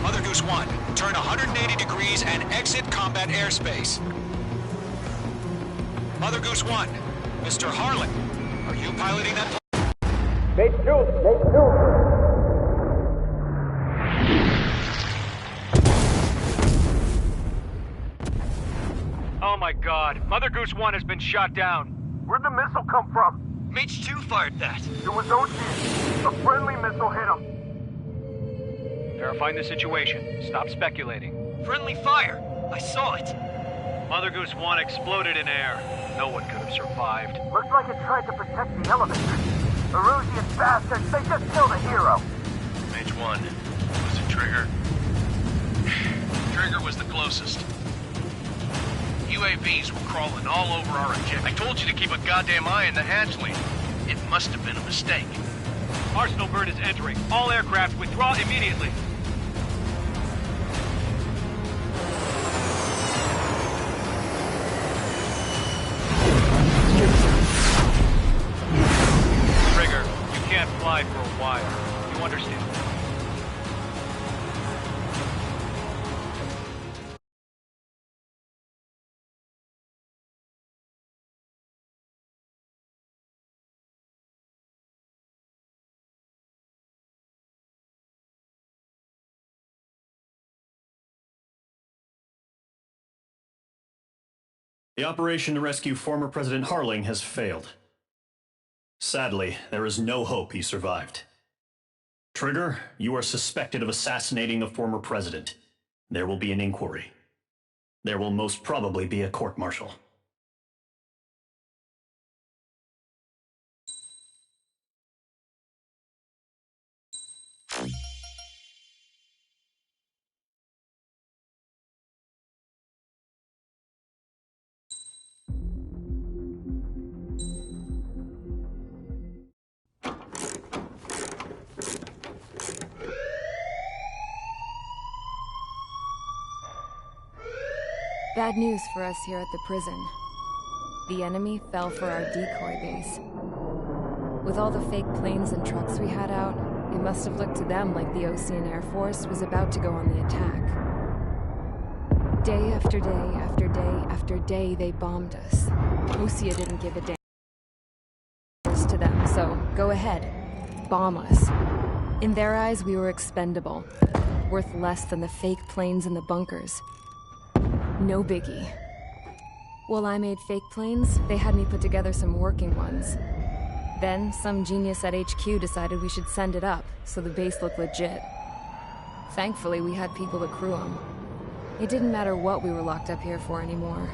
Mother Goose 1, turn 180 degrees and exit combat airspace. Mother Goose 1, Mr. Harling, are you piloting that plane? Mate 2, Mate 2. Oh my god, Mother Goose 1 has been shot down. Where'd the missile come from? Mage 2 fired that. It was Ocean. A friendly missile hit him. Verifying the situation. Stop speculating. Friendly fire. I saw it. Mother Goose 1 exploded in air. No one could have survived. Looks like it tried to protect the elevator. Erusian bastards, they just killed a hero. Mage 1. Was it Trigger? Trigger was the closest. UAVs were crawling all over our objective. I told you to keep a goddamn eye on the hatchling. It must have been a mistake. Arsenal bird is entering. All aircraft withdraw immediately. Trigger, you can't fly for a while. You understand? The operation to rescue former President Harling has failed. Sadly, there is no hope he survived. Trigger, you are suspected of assassinating the former president. There will be an inquiry. There will most probably be a court-martial. Bad news for us here at the prison. The enemy fell for our decoy base. With all the fake planes and trucks we had out, it must have looked to them like the Ocean Air Force was about to go on the attack. Day after day after day after day, they bombed us. Osea didn't give a damn to them, so go ahead. Bomb us. In their eyes, we were expendable. Worth less than the fake planes in the bunkers. No biggie. While I made fake planes, they had me put together some working ones. Then, some genius at HQ decided we should send it up, so the base looked legit. Thankfully, we had people to crew them. It didn't matter what we were locked up here for anymore.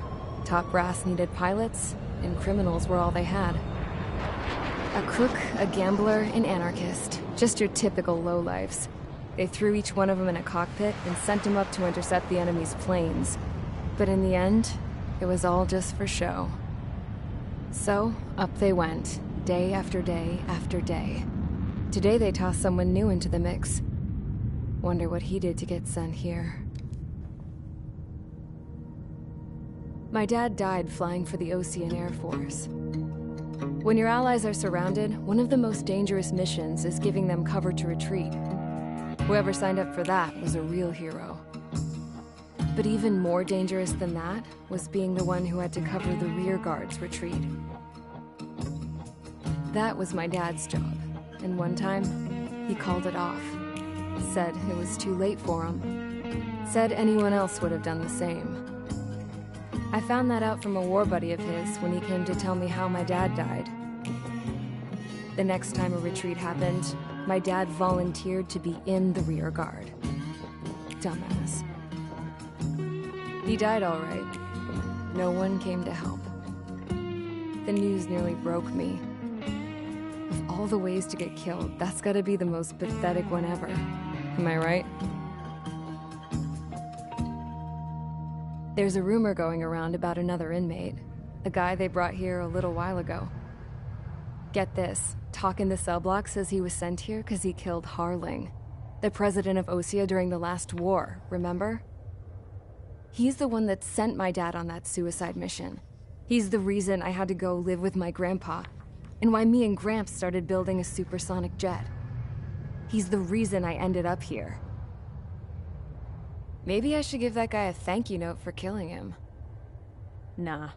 Top brass needed pilots, and criminals were all they had. A crook, a gambler, an anarchist. Just your typical lowlifes. They threw each one of them in a cockpit and sent them up to intercept the enemy's planes. But in the end, it was all just for show. So, up they went, day after day after day. Today they tossed someone new into the mix. Wonder what he did to get sent here. My dad died flying for the Ocean Air Force. When your allies are surrounded, one of the most dangerous missions is giving them cover to retreat. Whoever signed up for that was a real hero. But even more dangerous than that was being the one who had to cover the rear guard's retreat. That was my dad's job, and one time, he called it off. Said it was too late for him. Said anyone else would have done the same. I found that out from a war buddy of his when he came to tell me how my dad died. The next time a retreat happened, my dad volunteered to be in the rear guard. Dumbass. He died all right. No one came to help. The news nearly broke me. Of all the ways to get killed, that's gotta be the most pathetic one ever. Am I right? There's a rumor going around about another inmate. A guy they brought here a little while ago. Get this, Talk in the cell block says he was sent here because he killed Harling, the president of Osea during the last war, remember? He's the one that sent my dad on that suicide mission. He's the reason I had to go live with my grandpa, and why me and Gramps started building a supersonic jet. He's the reason I ended up here. Maybe I should give that guy a thank you note for killing him. Nah.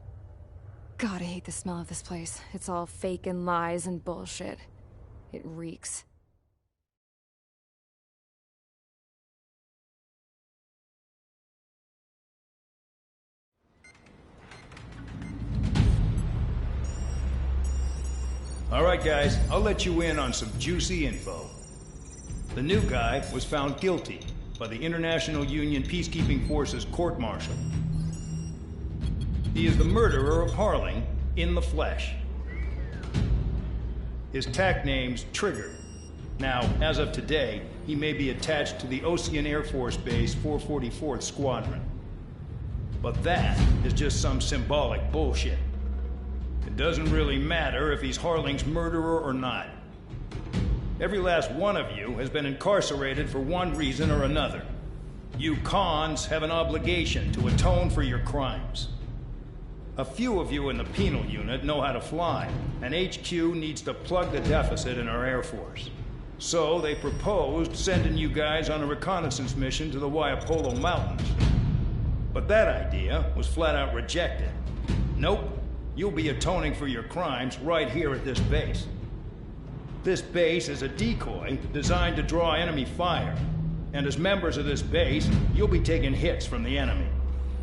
God, I hate the smell of this place. It's all fake and lies and bullshit. It reeks. All right, guys, I'll let you in on some juicy info. The new guy was found guilty by the International Union Peacekeeping Forces court-martial. He is the murderer of Harling in the flesh. His tack name's Trigger. Now, as of today, he may be attached to the Ocean Air Force Base 444th Squadron. But that is just some symbolic bullshit. It doesn't really matter if he's Harling's murderer or not. Every last one of you has been incarcerated for one reason or another. You cons have an obligation to atone for your crimes. A few of you in the penal unit know how to fly, and HQ needs to plug the deficit in our Air Force. So they proposed sending you guys on a reconnaissance mission to the Waiapolo Mountains. But that idea was flat out rejected. Nope. You'll be atoning for your crimes right here at this base. This base is a decoy designed to draw enemy fire. And as members of this base, you'll be taking hits from the enemy.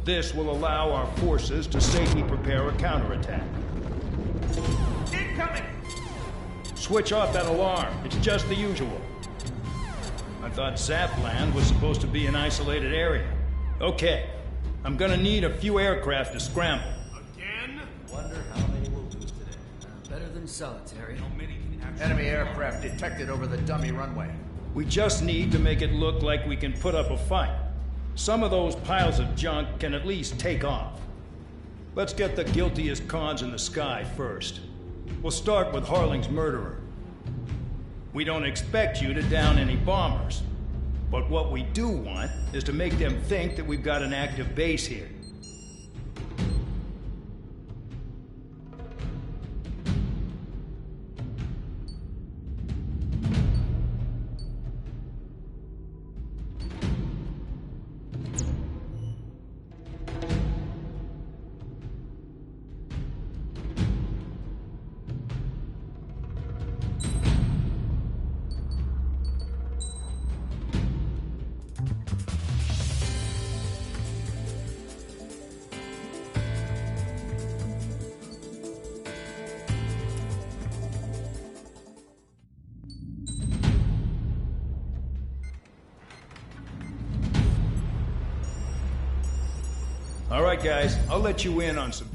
This will allow our forces to safely prepare a counterattack. Incoming! Switch off that alarm. It's just the usual. I thought Zapland was supposed to be an isolated area. Okay. I'm gonna need a few aircraft to scramble. Again? Wonder how many we'll lose today. Better than solitary. How many can actually... Enemy aircraft detected over the dummy runway. We just need to make it look like we can put up a fight. Some of those piles of junk can at least take off. Let's get the guiltiest cons in the sky first. We'll start with Harling's murderer. We don't expect you to down any bombers. But what we do want is to make them think that we've got an active base here. All right, guys, I'll let you in on some...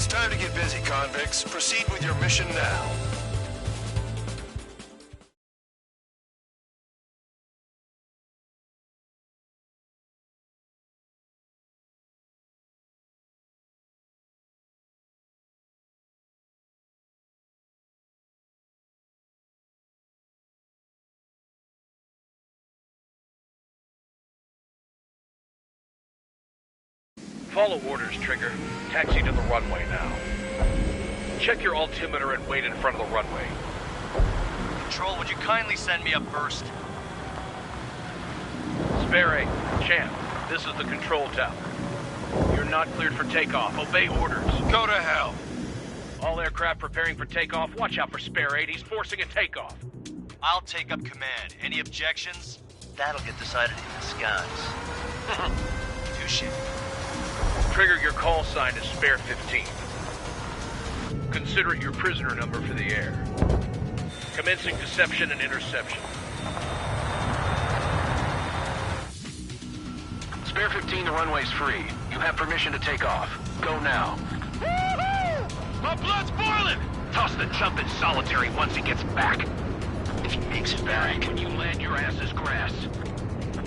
Time to get busy, convicts. Proceed with your mission now. Follow orders, Trigger. Taxi to the runway now. Check your altimeter and wait in front of the runway. Control, would you kindly send me up first? Spare 8, Champ, this is the control tower. You're not cleared for takeoff. Obey orders. Go to hell. All aircraft preparing for takeoff. Watch out for Spare 8. He's forcing a takeoff. I'll take up command. Any objections? that'll get decided in the skies. Touche. Trigger your call sign is Spare 15. Consider it your prisoner number for the air. Commencing deception and interception. Spare 15, the runway's free. You have permission to take off. Go now. Woohoo! My blood's boiling! Toss the chump in solitary once he gets back. If he makes it back, when you land, your ass is grass.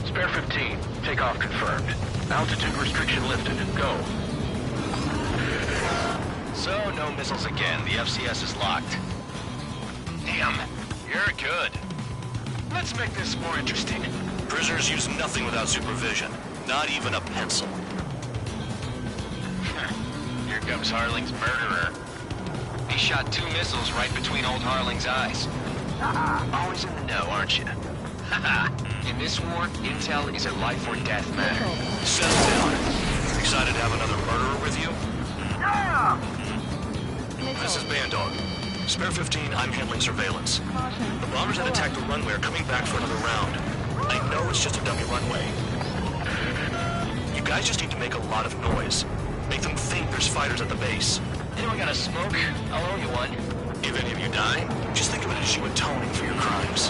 Spare 15, takeoff confirmed. Altitude restriction lifted. Go. So, no missiles again. The FCS is locked. Damn, you're good. Let's make this more interesting. Prisoners use nothing without supervision. Not even a pencil. Here comes Harling's murderer. He shot 2 missiles right between old Harling's eyes. Always in the know, aren't you? In this war, intel is a life or death matter. Settle down. Excited to have another murderer with you? Yeah! This is Bandog. Spare 15, I'm handling surveillance. The bombers that attacked the runway are coming back for another round. I know it's just a dummy runway. You guys just need to make a lot of noise. Make them think there's fighters at the base. Anyone got a smoke? I'll owe you one. If any of you die, just think of it as you atoning for your crimes.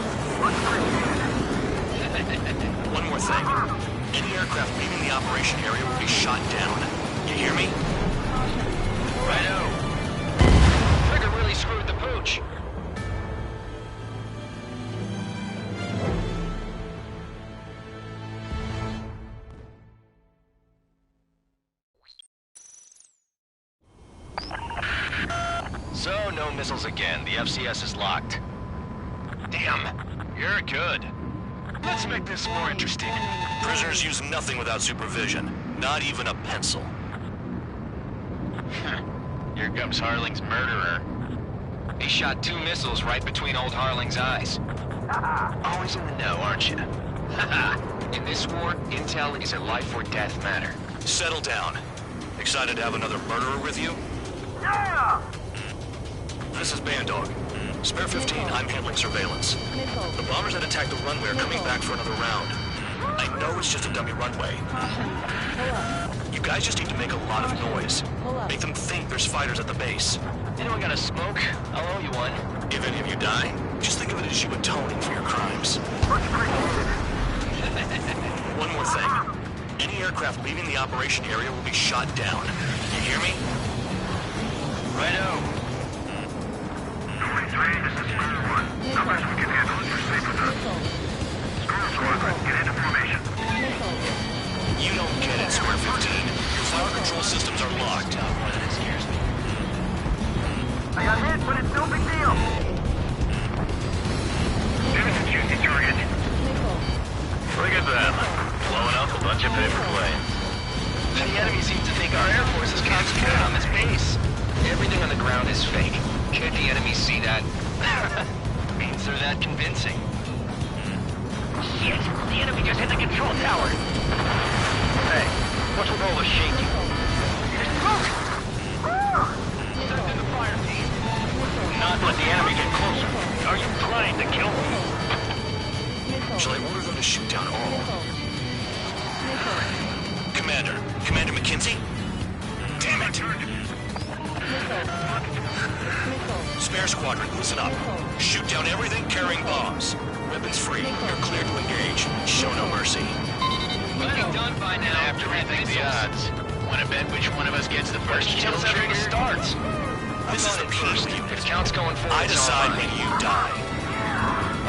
One more thing. Any aircraft leaving the operation area will be shot down. You hear me? Righto. Trigger really screwed the pooch. So, no missiles again. The FCS is locked. Damn, you're good. Let's make this more interesting. Prisoners use nothing without supervision. Not even a pencil. Here comes Harling's murderer. He shot 2 missiles right between old Harling's eyes. Always in the know, aren't you? In this war, intel is a life or death matter. Settle down. Excited to have another murderer with you? Yeah! This is Bandog. Spare 15, I'm handling surveillance. The bombers that attacked the runway are coming back for another round. I know it's just a dummy runway. You guys just need to make a lot of noise. Make them think there's fighters at the base. Anyone got a smoke? I'll owe you one. If any of you die, just think of it as you atoning for your crimes. One more thing. Any aircraft leaving the operation area will be shot down. You hear me? Righto. This is Square 1. Numbers we can handle if you're safe with us. Square 1, get into formation. You don't get it, Square 15. Your fire control systems are locked. I got hit, but it's no big deal. There's a juicy target. Look at them. Blowing up a bunch of paper planes. The enemy seems to think our Air Force is concentrated on this base. Everything on the ground is fake. Can't the enemy see that? Means they're that convincing. Shit! The enemy just hit the control tower! Hey, what's with all the shaking? There's smoke! Send in the fire team. Not let the enemy get closer. Are you trying to kill me? Shall I order them to shoot down all? Commander McKinsey? Damn it! Spare squadron, listen up. Shoot down everything carrying bombs. Weapons free. You're cleared to engage. Show no mercy. We'll be done by now. After rethink the odds. Want to bet which one of us gets the first kill trigger starts? This is a peace unit. If count's going forward, I decide when you die.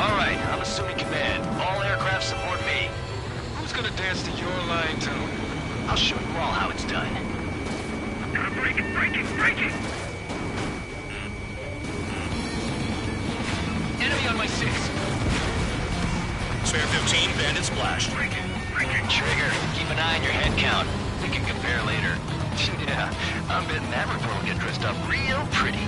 All right, I'm assuming command. All aircraft support me. Who's gonna dance to your line tune? I'll show you all how it's done. Break it! Enemy on my 6. Spare 15, bandit splash. Break it. Trigger, keep an eye on your head count. We can compare later. Yeah, I'm betting that report will get dressed up real pretty.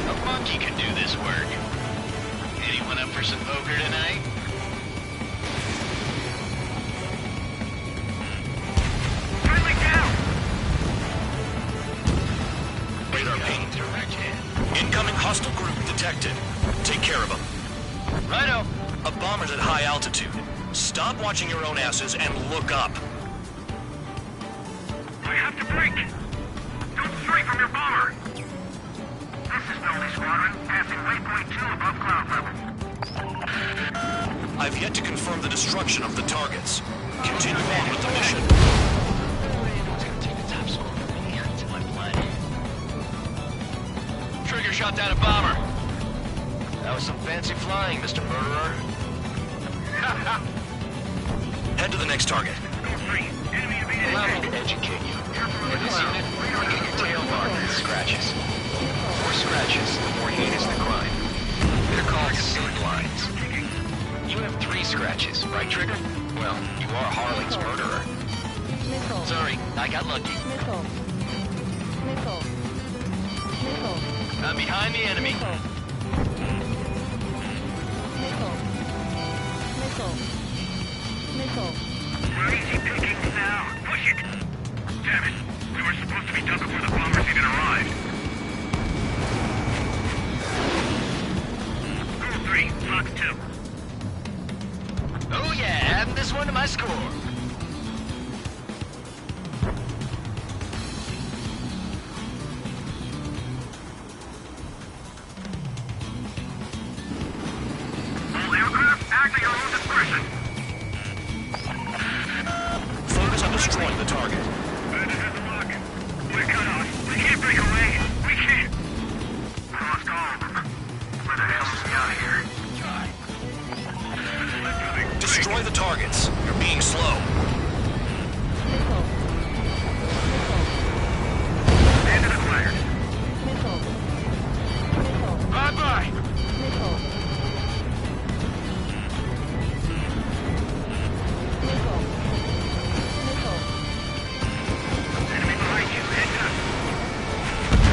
A monkey can do this work. Anyone up for some poker tonight? Friendly down! Radar ping. Incoming hostile group detected. detected. Take care of them. Righto. A bomber's at high altitude. Stop watching your own asses and look up. I have to break. Don't stray from your bomber. This is Billy Squadron, passing waypoint 2 above cloud level. I've yet to confirm the destruction of the targets. Continue on with the mission. Trigger shot down a bomber. That was some fancy flying, Mr. Murderer. Head to the next target. Allow me to educate you. In this unit, you get your tail marked with scratches. The more scratches, the more heinous the crime. They're called sin lines. You have 3 scratches, right, Trigger? Well, you are Harley's murderer. Missile. Sorry, I got lucky. Missile. Missile. Missile. I'm behind the enemy. Missile. Missile. Missile. We're easy pickings now. Push it. Damn it. We were supposed to be done before the bombers even arrived. Goal 3, Fox 2. Oh yeah, adding this one to my score. All aircraft, act at your own discretion. Focus on destroying the target. Bandit has the lock. We're cut off. We can't break away. We can't. We lost all of them. Where the hell is he out of here? Destroy the targets. You're being slow. Missile. Bandit acquired. Missile. Missile. Bye-bye. Missile. Missile. Missile. Enemy behind you. Heads up.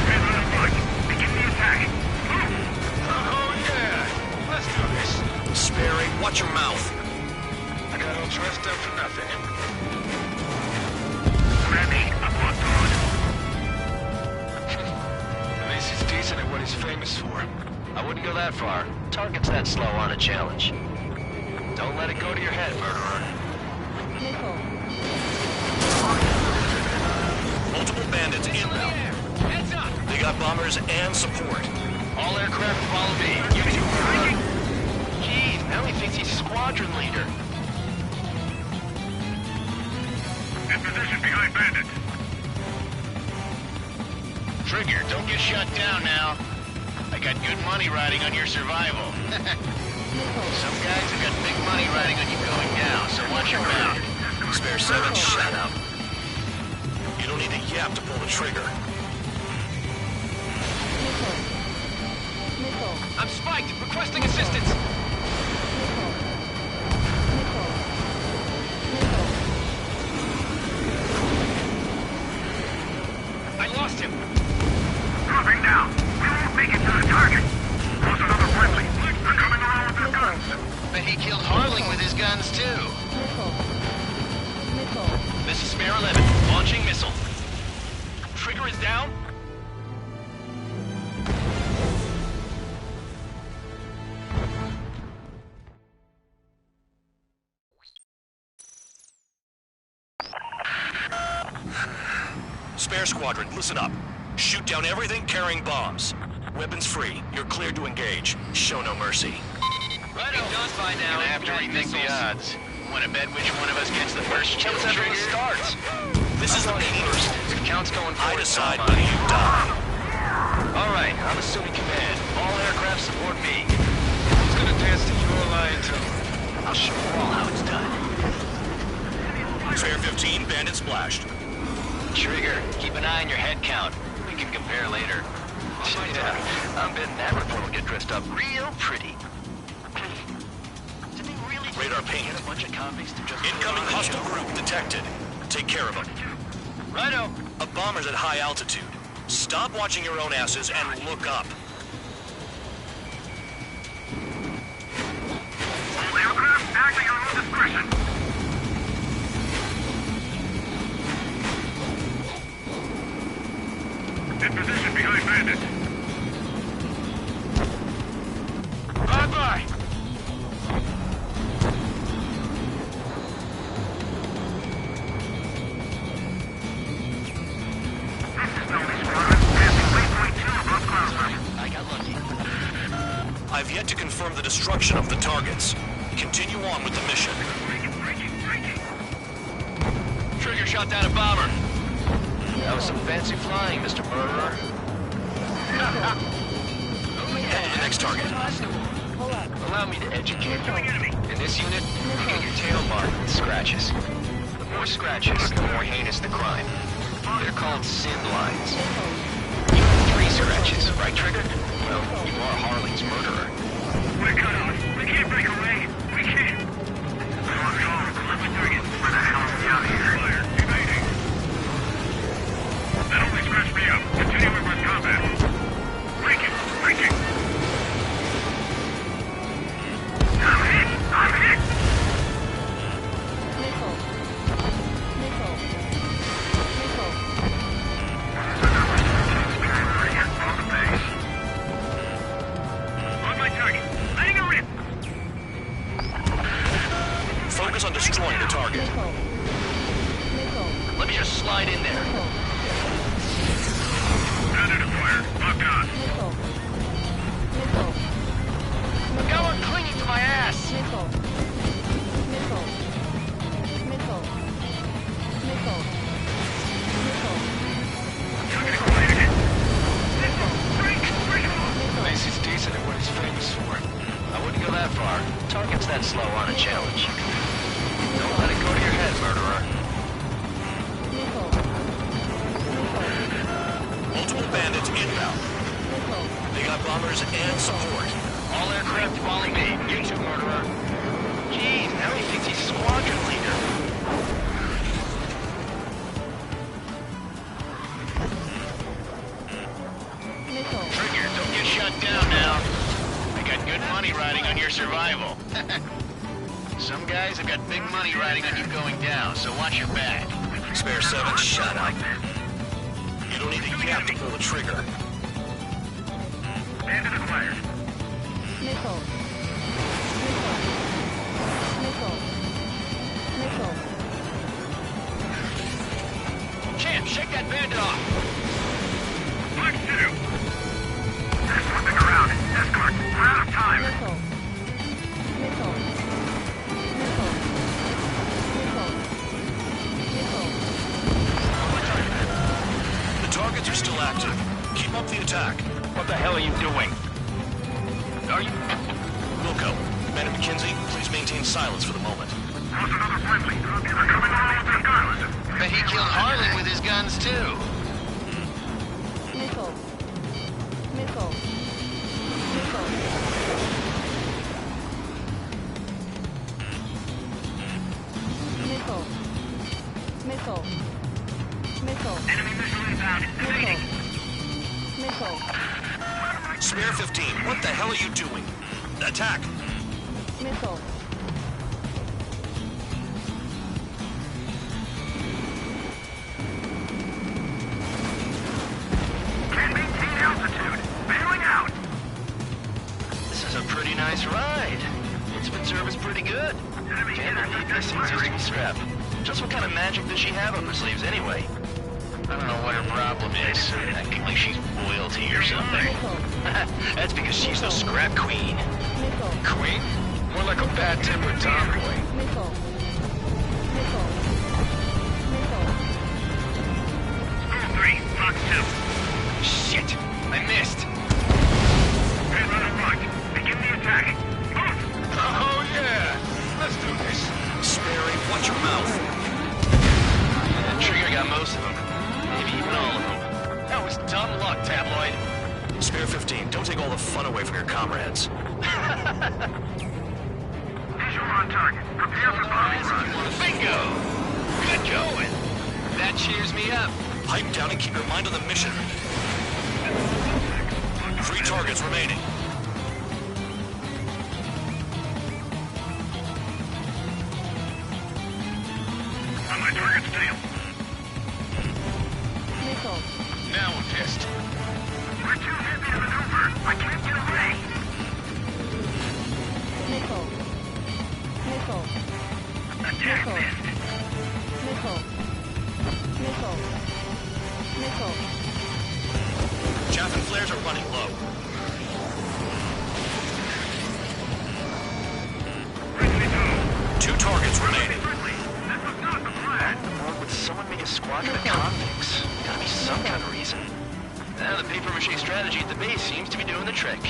Red on the front. Begin the attack. Move. Oh yeah, let's do this. Sperry, watch your mouth. I got all dressed up for nothing. Ready. Up on guard. At least he's decent at what he's famous for. I wouldn't go that far. Target's that slow on a challenge. Don't let it go to your head, murderer. Missile. Multiple bandits inbound. Heads up! They got bombers and support. All aircraft follow me. Jeez, now he thinks he's squadron leader. In position behind bandits. Trigger, don't get shut down now. I got good money riding on your survival. Some guys have got big money riding on you going down, so watch your mouth. Spare 7, shut up. You don't need a yap to pull the trigger. Missile. Missile. I'm spiked, requesting assistance. Missile. Missile. Missile. I lost him. Dropping down. We won't make it to the target. Lost another friendly. They're coming around with their guns. Bet he killed Harling with his guns too. Missile. Missile. This is Spare 11, launching missile. Trigger is down. Spare squadron, listen up. Shoot down everything carrying bombs. Weapons free. You're cleared to engage. Show no mercy. Right on. Done by now. Gonna have to rethink the odds. Want to bet which one of us gets the first kill trigger? Starts. This is the meeting. If count's going I forward, decide Tom, when you die. All right, I'm assuming command. All aircraft support me. Who's gonna dance to your line too? I'll show you all how it's done. Spare 15, bandit splashed. Trigger, keep an eye on your head count. We can compare later. Yeah, I'm betting that report will get dressed up real pretty. Did they really Radar ping. get a bunch of convicts to just Incoming hostile group detected. Take care of them. Righto. A bomber's at high altitude. Stop watching your own asses and look up. All aircraft, act at your own discretion. In position behind bandits. destruction of the targets. Continue on with the mission. Trigger shot down a bomber. That was some fancy flying, Mr. Murderer. Head to the next target. Allow me to educate you. In this unit, you get your tail marked with scratches. The more scratches, the more heinous the crime. They're called sin lines. You have 3 scratches, right, Trigger? Well, you are Harley's murderer. We're cut off. We can't break away. We can't. Come on, let me target. Where the hell are we out here? Fire. Evading. That only scratched me up. Continuing with combat. Breaking. I'm hit. Nickel. On the base. On my target. Letting her rip. Focus on destroying the target. Let me just slide in there. Under the fire. Locked on. I've got one clinging to my ass. Nickel. Macy's decent at what he's famous for. I wouldn't go that far. Target's that slow on a challenge. Don't let it go to your head, murderer. Multiple bandits inbound. They got bombers and support. All aircraft following me. You too, murderer. Jeez, now he thinks he's squadron leader. Trigger, don't get shut down now. I got good money riding on your survival. Some guys have got big money riding on you going down, so watch your back. Spare 7, shut up. You don't need a gap to pull the trigger. Bandit acquired. Nickel. Champ, shake that bandit off. Mark 2. There's something around. Escort. We're out of time. The targets are still active. Keep up the attack. What the hell are you doing? Are you... Wilco, Man and McKenzie, please maintain silence for the moment. How's another friendly? They're coming all over their guns. Bet he killed Harley with his guns, too. Nickel. Enemy missile inbound. Evading. Spare 15, what the hell are you doing? Attack! Nickel. Can't maintain altitude. Bailing out. This is a pretty nice ride. Instrument service pretty good. Can't believe this seems used to be scrap. Just what kind of magic does she have up her sleeves anyway? I don't know what her problem is. Acting like she's royalty or something. That's because she's the scrap queen. Queen? More like a bad-tempered tomboy. School 3, Fox 2. Shit! I missed! Head on the right. Begin the attack. Move! Oh yeah! Let's do this. Sperry, watch your mouth. Trigger got most of them. Maybe even all of them. That was dumb luck, Tabloid. Spare 15, don't take all the fun away from your comrades. Visual on target. Prepare for bombing run. Bingo! Good going. That cheers me up. Pipe down and keep your mind on the mission. 3 targets remaining. On my target's tail. Now we're pissed. We're too heavy to maneuver. I can't get away. Attack missed. Chaff and flares are running low. 2 targets remaining. Back and forth with someone make a squadron of convicts. Gotta be some kind of reason. Now the papier-mâché strategy at the base seems to be doing the trick.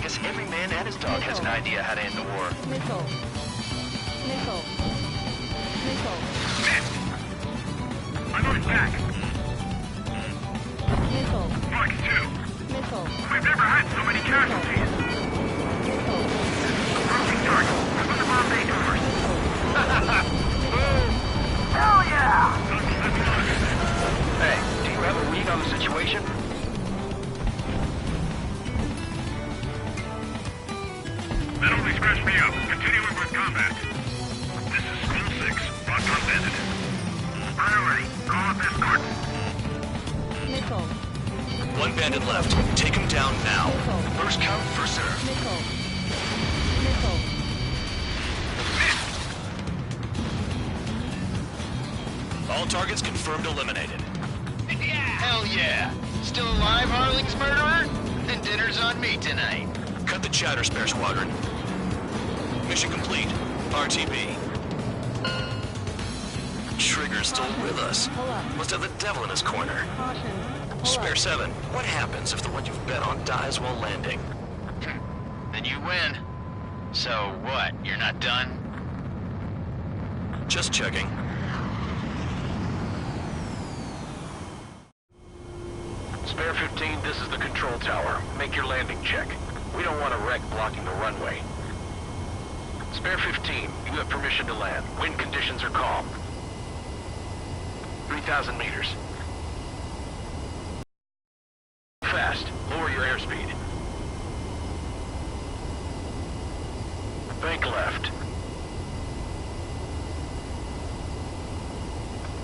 Guess every man and his dog has an idea how to end the war. Missile. Missile. Missile. I'm moving back. Missile. Mark 2. Missile. We've never had so many casualties. Missile. Approaching target. Open the bomb bay doors. Hell yeah! Hey, do you have a read on the situation? That only scratched me up. Continuing with combat. This is School 6. Rocktown Bandit. Priority. Call up escort. Missile. 1 bandit left. Take him down now. First come, first serve. Missile. Missile. All targets confirmed eliminated. Hell yeah! Still alive, Harling's murderer? Then dinner's on me tonight. Cut the chatter, Spare Squadron. Mission complete. RTB. Trigger's still with us. Must have the devil in his corner. Spare 7, what happens if the one you've bet on dies while landing? Then you win. So what, you're not done? Just checking. Spare 15, this is the control tower. Make your landing check. We don't want a wreck blocking the runway. Spare 15, you have permission to land. Wind conditions are calm. 3,000 meters. Fast. Lower your airspeed. Bank left.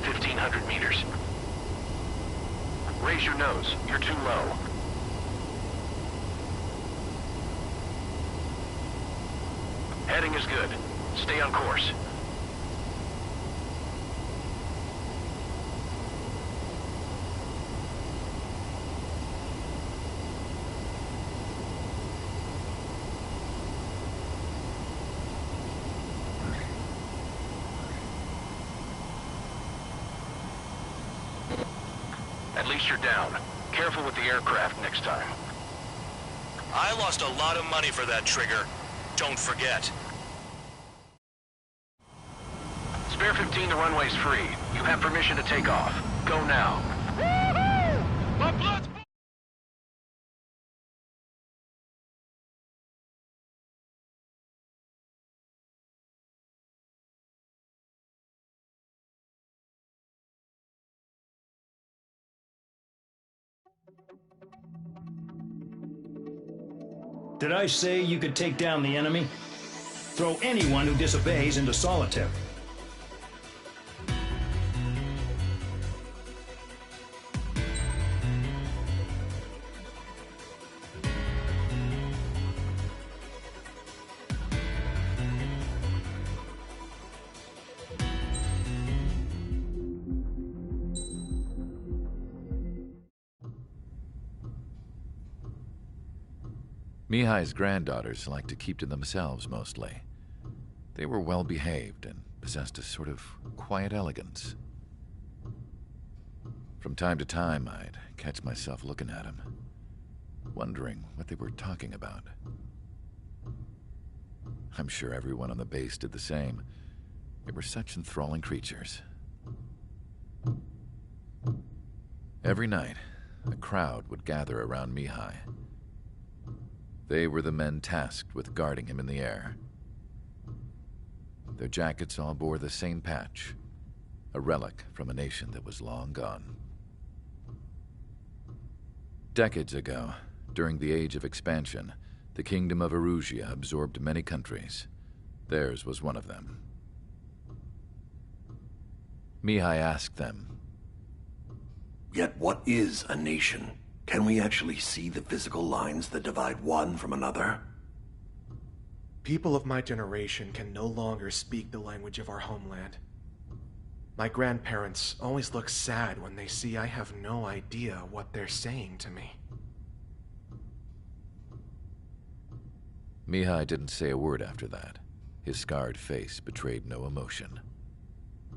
1,500 meters. Raise your nose. You're too low. Heading is good. Stay on course. At least you're down. Careful with the aircraft next time. I lost a lot of money for that trigger. Don't forget. Spare 15, the runway's free. You have permission to take off. Go now. Woohoo! My blood's... Did I say you could take down the enemy? Throw anyone who disobeys into solitary. Mihai's granddaughters liked to keep to themselves mostly. They were well behaved and possessed a sort of quiet elegance. From time to time, I'd catch myself looking at them, wondering what they were talking about. I'm sure everyone on the base did the same. They were such enthralling creatures. Every night, a crowd would gather around Mihai. They were the men tasked with guarding him in the air. Their jackets all bore the same patch, a relic from a nation that was long gone. Decades ago, during the Age of Expansion, the Kingdom of Erusia absorbed many countries. Theirs was one of them. Mihai asked them, "Yet what is a nation? Can we actually see the physical lines that divide one from another?" People of my generation can no longer speak the language of our homeland. My grandparents always look sad when they see I have no idea what they're saying to me. Mihai didn't say a word after that. His scarred face betrayed no emotion.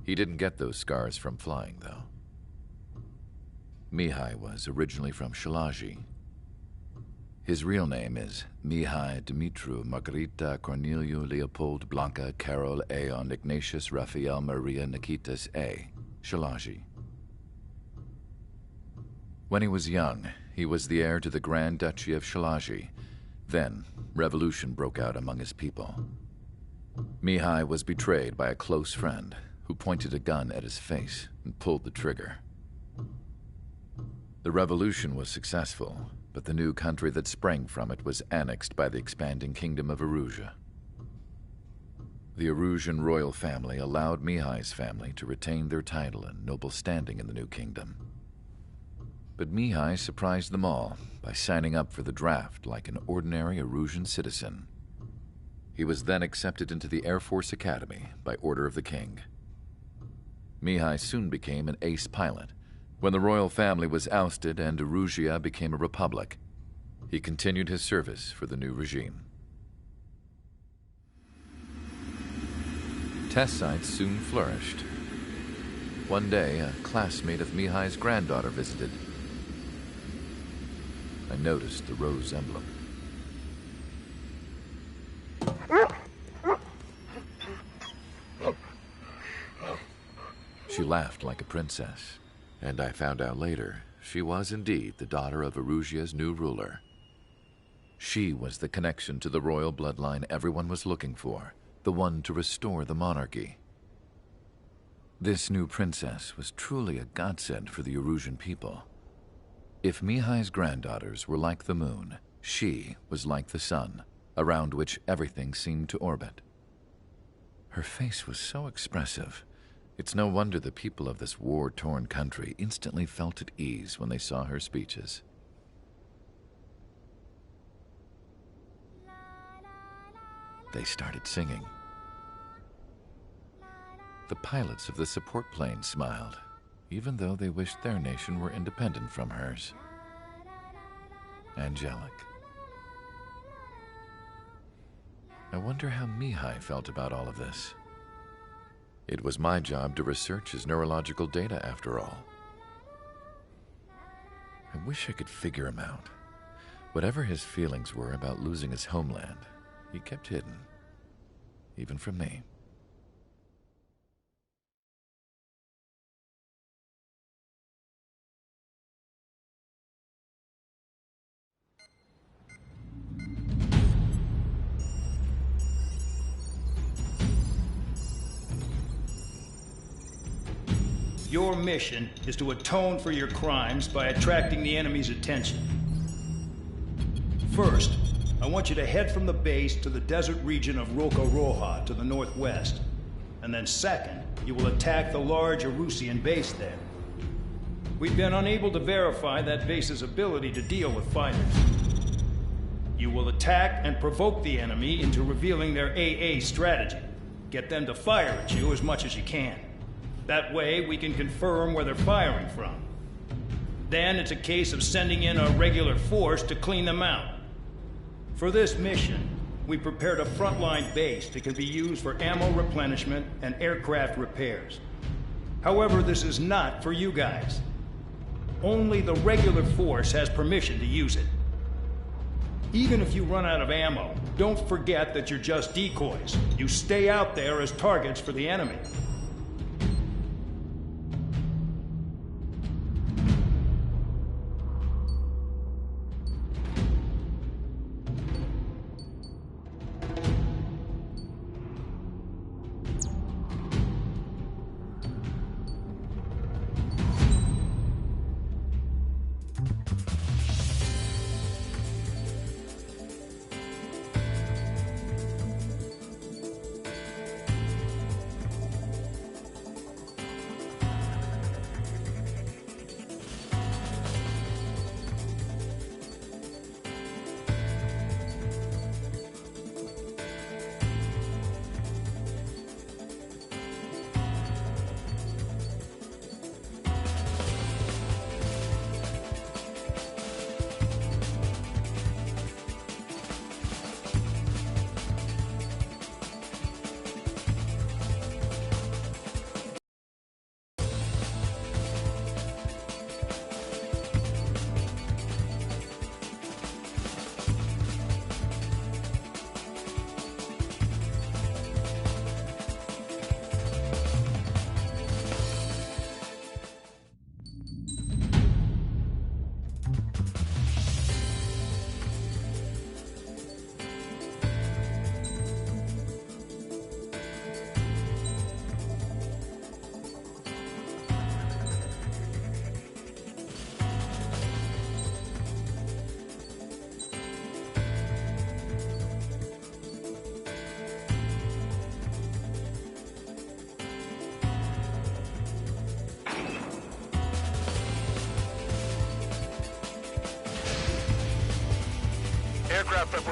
He didn't get those scars from flying, though. Mihai was originally from Shalaji. His real name is Mihai Dumitru Margarita Corneliu Leopold Blanca Carol Aeon Ignatius Raphael Maria Nikitas A. Shalaji. When he was young, he was the heir to the Grand Duchy of Shalaji. Then, revolution broke out among his people. Mihai was betrayed by a close friend who pointed a gun at his face and pulled the trigger. The revolution was successful, but the new country that sprang from it was annexed by the expanding kingdom of Erusia. The Erusian royal family allowed Mihai's family to retain their title and noble standing in the new kingdom. But Mihai surprised them all by signing up for the draft like an ordinary Erusian citizen. He was then accepted into the Air Force Academy by order of the king. Mihai soon became an ace pilot. When the royal family was ousted and Erusia became a republic, he continued his service for the new regime. Test sites soon flourished. One day, a classmate of Mihai's granddaughter visited. I noticed the rose emblem. She laughed like a princess, and I found out later she was indeed the daughter of Erusia's new ruler. She was the connection to the royal bloodline everyone was looking for, the one to restore the monarchy. This new princess was truly a godsend for the Erusian people. If Mihai's granddaughters were like the moon, she was like the sun, around which everything seemed to orbit. Her face was so expressive. It's no wonder the people of this war-torn country instantly felt at ease when they saw her speeches. They started singing. The pilots of the support plane smiled, even though they wished their nation were independent from hers. Angelic. I wonder how Mihai felt about all of this. It was my job to research his neurological data, after all. I wish I could figure him out. Whatever his feelings were about losing his homeland, he kept hidden, even from me. Your mission is to atone for your crimes by attracting the enemy's attention. First, I want you to head from the base to the desert region of Roca-Roja to the northwest. And then second, you will attack the large Erusian base there. We've been unable to verify that base's ability to deal with fighters. You will attack and provoke the enemy into revealing their AA strategy. Get them to fire at you as much as you can. That way, we can confirm where they're firing from. Then it's a case of sending in a regular force to clean them out. For this mission, we prepared a frontline base that can be used for ammo replenishment and aircraft repairs. However, this is not for you guys. Only the regular force has permission to use it. Even if you run out of ammo, don't forget that you're just decoys. You stay out there as targets for the enemy.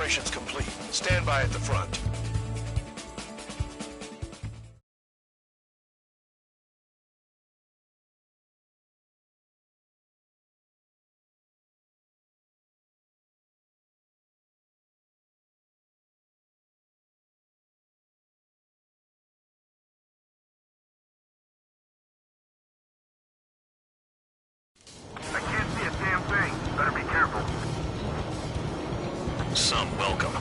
Preparations complete. Stand by at the front. I can't see a damn thing. Better be careful. Some welcome.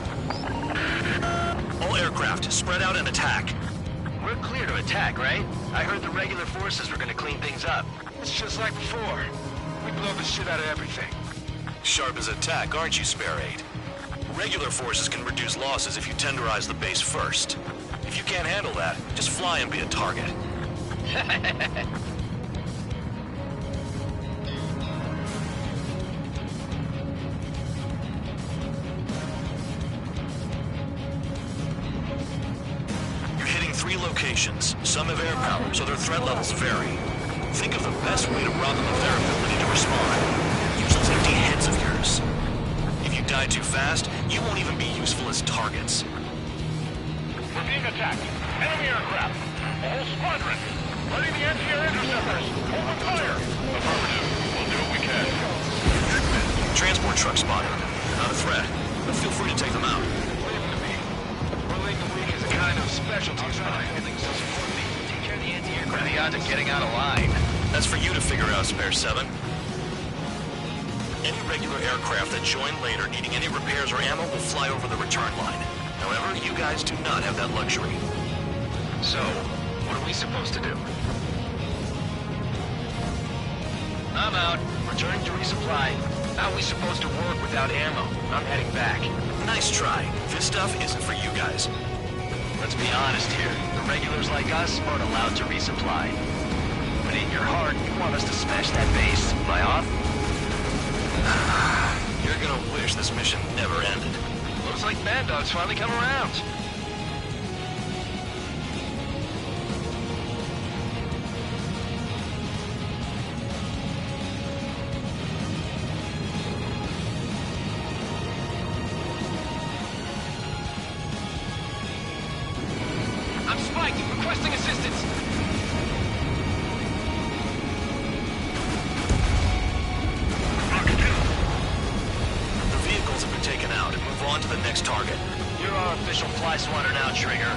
All aircraft, spread out and attack. We're clear to attack, right? I heard the regular forces were gonna clean things up. It's just like before. We blow the shit out of everything. Sharp as a tack, aren't you, Spare 8? Regular forces can reduce losses if you tenderize the base first. If you can't handle that, just fly and be a target. You're hitting 3 locations. Some have air power, so their threat levels vary. Think of the best way to rob them of their ability to respond. Use those empty heads of yours. If you die too fast, you won't even be useful as targets. We're being attacked. Enemy aircraft. A whole squadron. Ready the anti-air interceptors. Open fire. Affirmative. We'll do what we can. Transport truck spotted. Not a threat, but feel free to take them out. Leave them to me. We're late the week is a kind of specialty spy. Everything's so supporting. Take care of the anti-aircraft. What are the odds of getting out alive? That's for you to figure out, Spare 7. Any regular aircraft that join later needing any repairs or ammo will fly over the return line. However, you guys do not have that luxury. So, what are we supposed to do? I'm out. Returning to resupply. How are we supposed to work without ammo? I'm heading back. Nice try. This stuff isn't for you guys. Let's be honest here. The regulars like us aren't allowed to resupply. But in your heart, you want us to smash that base. Am I off? You're gonna wish this mission never ended. Looks like Bad Dog's finally come around. I'm Spike, requesting assistance. The vehicles have been taken out. Move on to the next target. You're our official fly swatter now, Trigger.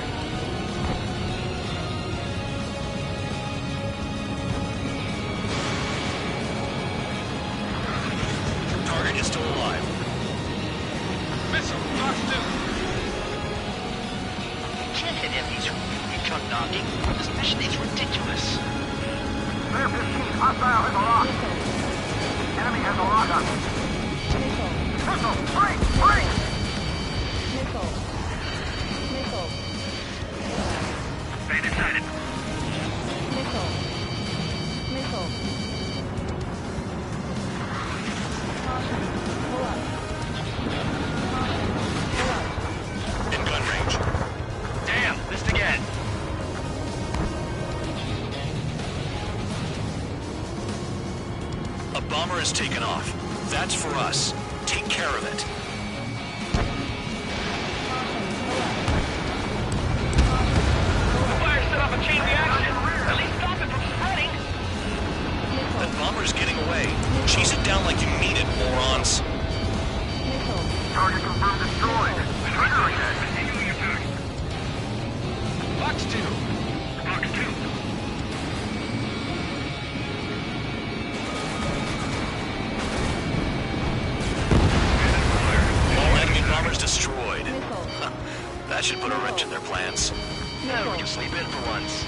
Target is still alive. Missile, Fox 2. Can't hit him, he's come knocking. This mission is ridiculous. Spare 15, hostile has a lock. Enemy has a lock on me. Missile, break, break! Missile. Missile. Stay decided. Missile. Missile. Caution. Pull up. Caution. Pull up. In gun range. Damn, missed again. A bomber is taken off. That's for us. Take care of it. The fire set off a chain reaction. At least stop it from spreading. That bomber's getting away. Chase it down like you mean it, morons. Target confirmed destroyed. Trigger ahead. Continuing attack. Fox 2. Fox 2. All enemy bombers destroyed. That should put a wrench in their plans. Now we can sleep in for once.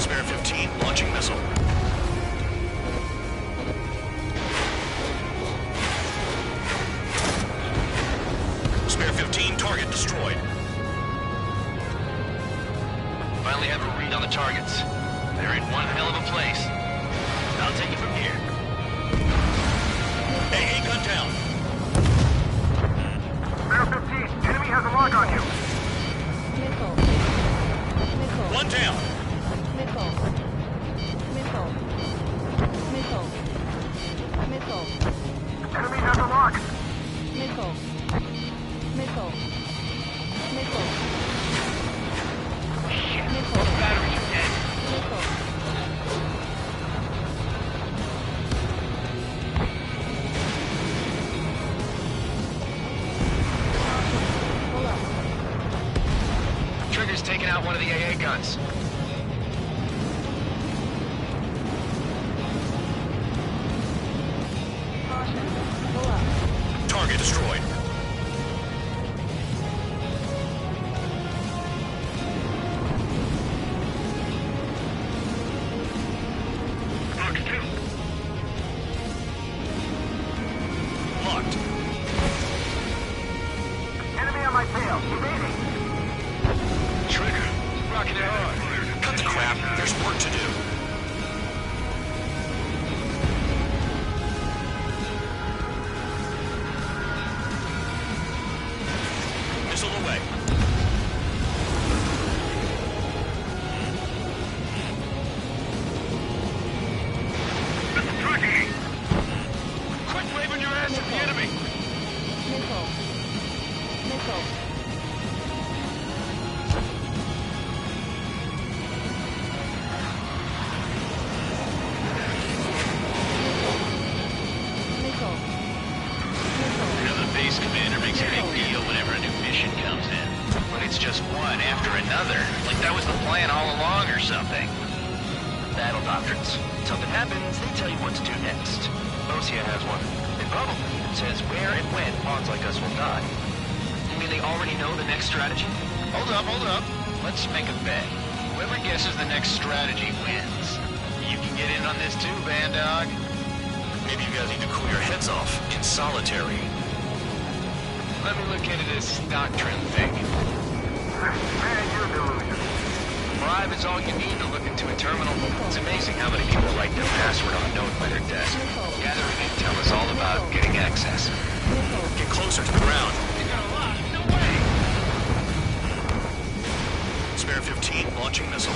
Spare 15, launching missile. Spare 15, target destroyed. Finally have a read on the targets. They're in one hell of a place. I'll take it from here. AA gun down. Spare 15, enemy has a lock on you. Missile. Missile. One down. Missile. Missile. Missile. Missile. Enemy has a lock. just taken out one of the AA guns. Target destroyed. Locked. Enemy on my tail. Evading. Trigger. Rocking it hard. Cut the crap. There's work to do. Missile away. Tracking. Quit waving your ass at the enemy. Missile. Missile. Missile. Missile. You know, the base commander makes a big deal whenever a new mission comes in. But it's just one after another. Like that was the plan all along or something. Battle doctrines. Something happens, they tell you what to do next. Osia has one. It probably says where and when pawns like us will die. You mean they already know the next strategy? Hold up. Let's make a bet. Whoever guesses the next strategy wins. You can get in on this too, Band Dog. Maybe you guys need to cool your heads off in solitary. Let me look into this doctrine thing. Man, you're delusional. Bribe is all you need to look into a terminal. It's amazing how many people write their password on a note by their desk. Gathering intel is all about getting access. Get closer to the ground. You got a lot. No way! Spare 15 launching missile.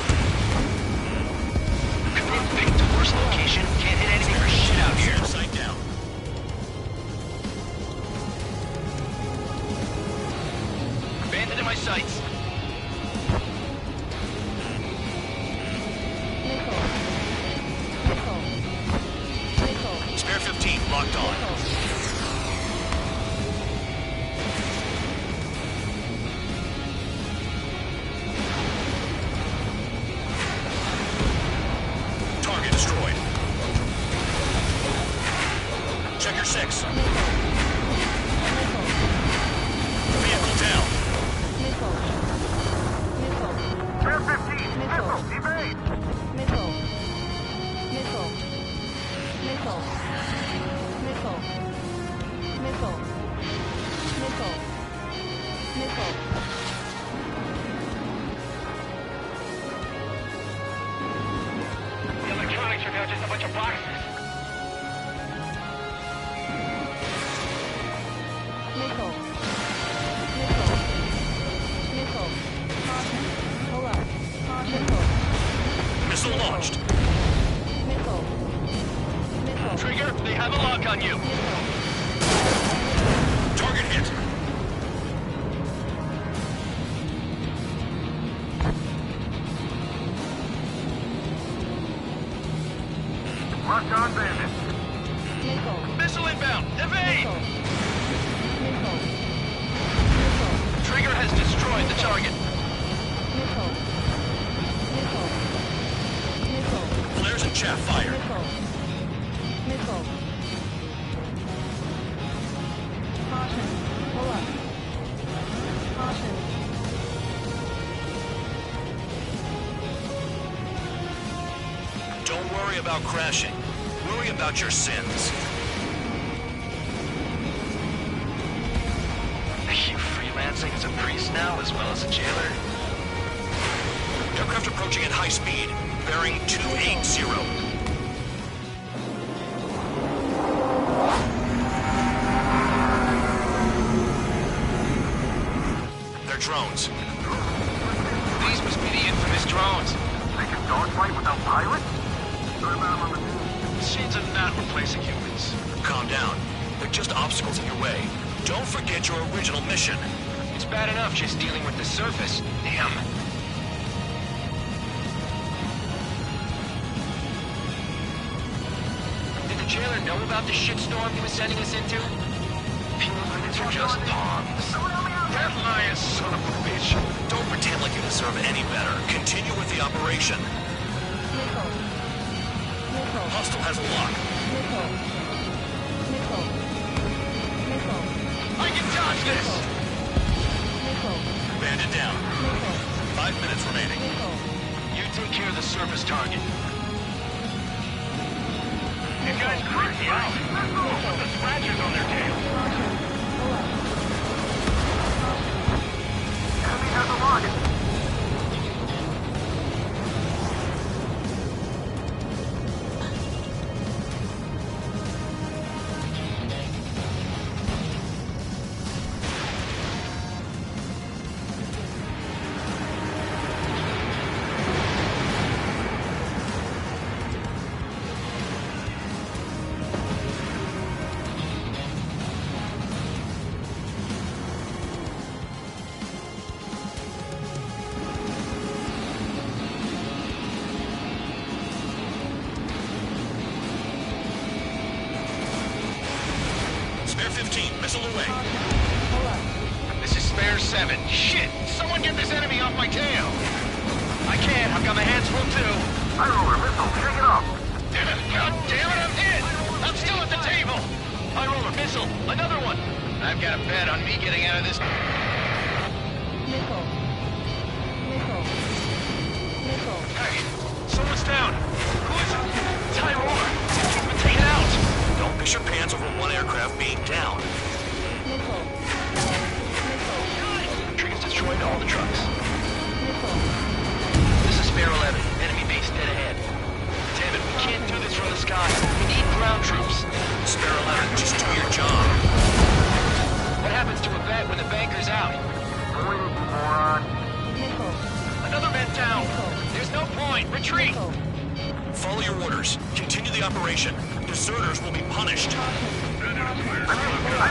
Commit pick to worst location. Can't hit anything for shit out here. Sight down. Bandit in my sights. Missile. Missile. Missile. Spare 15 locked on. Target destroyed. Check your 6. Vehicle down. Missile. Missile. Spare 15. Missile. Evade. Missile. Missile. Missile. Missile. Missile. Missile. Missile. The electronics are now just a bunch of boxes. Missile. Missile. Missile. Caution. Pull up. Missile. Missile launched. Missile. Missile. Trigger, they have a lock on you. Target hit. Locked on bandit. Missile. Missile inbound. Evade! Missile. Missile. Trigger has destroyed the target. Missile. Missile. Missile. Flares and chaff fire. Missile. Missile. Caution. Pull up. Caution. Don't worry about crashing. Worry about your sins. Are you freelancing as a priest now as well as a jailer? Aircraft approaching at high speed. Bearing 280. They're drones. These must be the infamous drones. They can dogfight without pilots? What about them on the news? Machines are not replacing humans. Calm down. They're just obstacles in your way. Don't forget your original mission. It's bad enough just dealing with the surface. Damn. Did the jailer know about the shitstorm he was sending us into? Fuel limits are just pawns. That lying son of a bitch. Don't pretend like you deserve any better. Continue with the operation. Nickel. Nickel. Hostile has a lock. Nickel. Nickel. Nickel. I can dodge this! Nickel. Bandit down. Nickel. 5 minutes remaining. Nickel. You take care of the surface target. These guys creep me out. What's with the scratches on their tails? Enemy has a lock. Spare 15, missile away. This is Spare 7. Shit! Someone get this enemy off my tail! I can't. I've got my hands full too. High roller missile, shake it off. God damn it, I'm hit! I'm still at the table! High roller missile, another one! I've got a bet on me getting out of this. Nickel. Nickel. Nickel. Hey, someone's down! Who is it? It's High roller! He's been taken out! Don't piss your pants over one aircraft being down. Nickel. Nickel. Trigger's destroyed all the trucks. Nickel. This is Spare 11. Enemy base dead ahead. Damn it, we can't do this from the sky. We need ground troops. Spare 11, just do your job. What happens to a vet when the banker's out? Wait, moron. Nickel. Another man down! There's no point! Retreat! Nickel. Follow your orders. Continue the operation. Deserters will be punished. I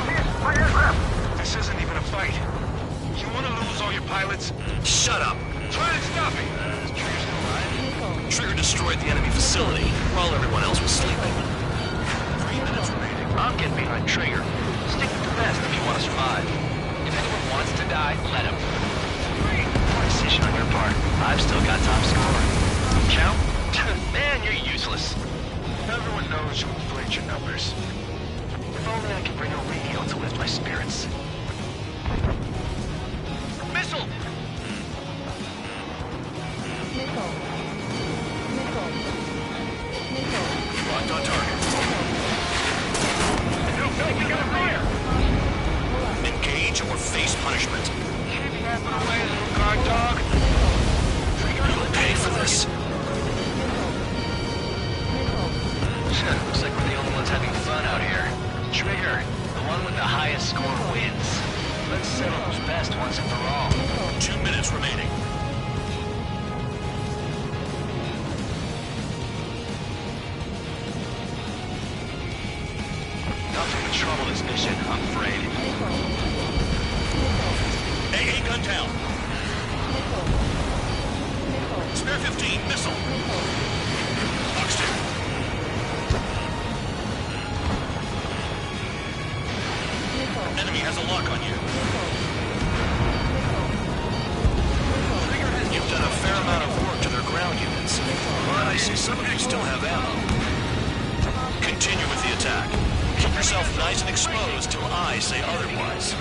missed my aircraft. This isn't even a fight. You want to lose all your pilots? Shut up. Try and stop me! Nickel. Trigger destroyed the enemy facility while everyone else was sleeping. 3 minutes remaining. I'm getting behind Trigger. Stick with the best if you want to survive. If anyone wants to die, let him. Decision on your part. I've still got top score. Count? Man, you're useless. Everyone knows you inflate your numbers. If only I could bring a radio to lift my spirits. Missile! Nickel. Nickel. Nickel. Locked on target. We got a fire! Engage or face punishment. Keep yapping away, little guard dog. You'll pay for this. Looks like we're the only ones having fun out here. Trigger, the one with the highest score wins. Let's settle who's best once and for all. 2 minutes remaining. Nothing but trouble this mission, I'm afraid. AA gun down. Spare 15, missile. Boxed in. Enemy has a lock on you. You've done a fair amount of work to their ground units. But I see some of you still have ammo. Continue with the attack. Keep yourself nice and exposed till I say otherwise.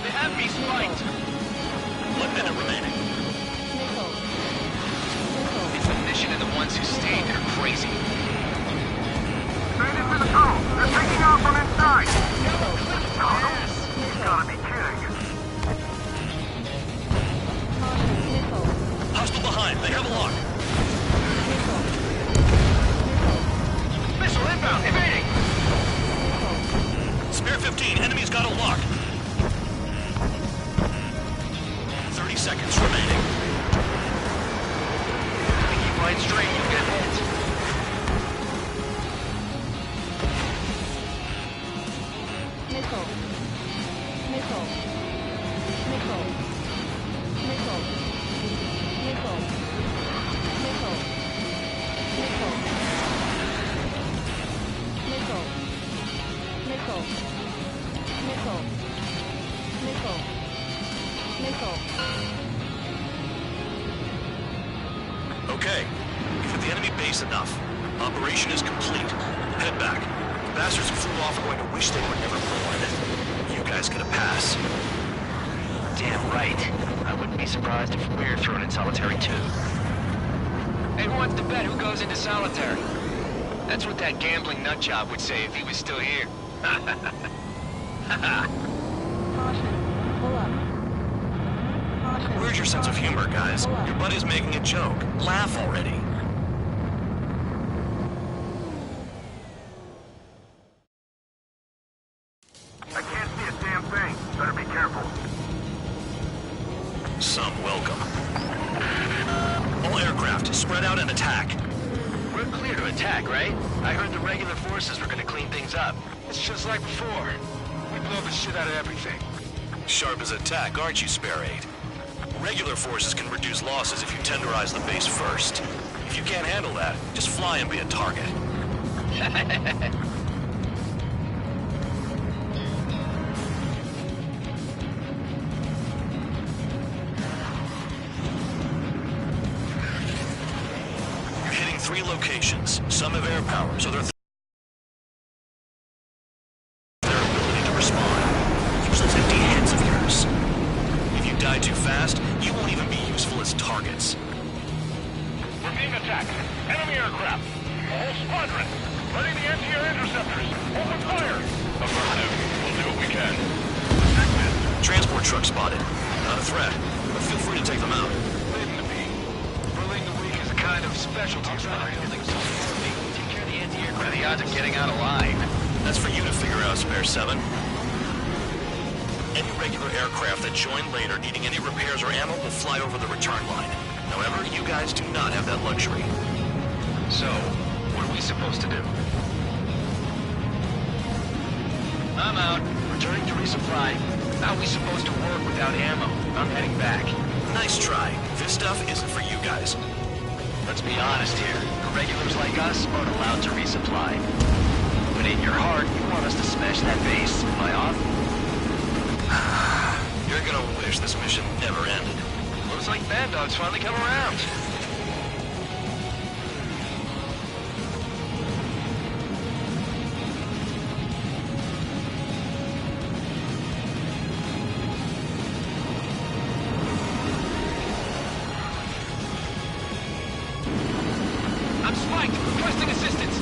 They have me spiked. 1 minute remaining. It's the mission and the ones who stayed that are crazy. Bandits in the tunnel. They're taking off from inside. You gotta be kidding. Hostile behind. They have a lock. Missile inbound, evading! Spare 15. Enemy's got a lock. 30 seconds remaining. If you keep line straight, you'll get hit. Nickel. Nickel. Nickel. Nickel. Nickel. Okay. You've hit the enemy base enough. Operation is complete. Head back. The bastards who flew off are going to wish they were never born. You guys get a pass. Damn right. I wouldn't be surprised if we're thrown in solitary too. Hey, who wants to bet who goes into solitary? That's what that gambling nutjob would say if he was still here. Caution. Pull up. Caution. Where's your sense of humor, guys? Your buddy's making a joke. Laugh already. I can't see a damn thing. Better be careful. Some welcome. All aircraft, spread out and attack. We're clear to attack, right? I heard the regular forces were gonna clean things up. It's just like before. We blow the shit out of everything. Sharp as a tack, aren't you, Spare 8? Regular forces can reduce losses if you tenderize the base first. If you can't handle that, just fly and be a target. You're hitting 3 locations. Some have air power, so they're their ability to respond. Use those empty hands of yours. If you die too fast, you won't even be useful as targets. We're being attacked. Enemy aircraft. A whole squadron. Ready the anti-air interceptors. Open fire. Affirmative. We'll do what we can. Transport truck spotted. Not a threat, but feel free to take them out. Leaving the beat. Bullying the weak is a kind of specialty. Take care of the anti-aircraft. What are the odds of getting out alive? That's for you to figure out, Spare 7. Any regular aircraft that join later needing any repairs or ammo will fly over the return line. However, you guys do not have that luxury. So, what are we supposed to do? I'm out. Returning to resupply. How are we supposed to work without ammo? I'm heading back. Nice try. This stuff isn't for you guys. Let's be honest here. The regulars like us aren't allowed to resupply. But in your heart, you want us to smash that base. Am I off? You're gonna wish this mission never ended. Looks like Bad Dog's finally come around. I'm spiked! Requesting assistance!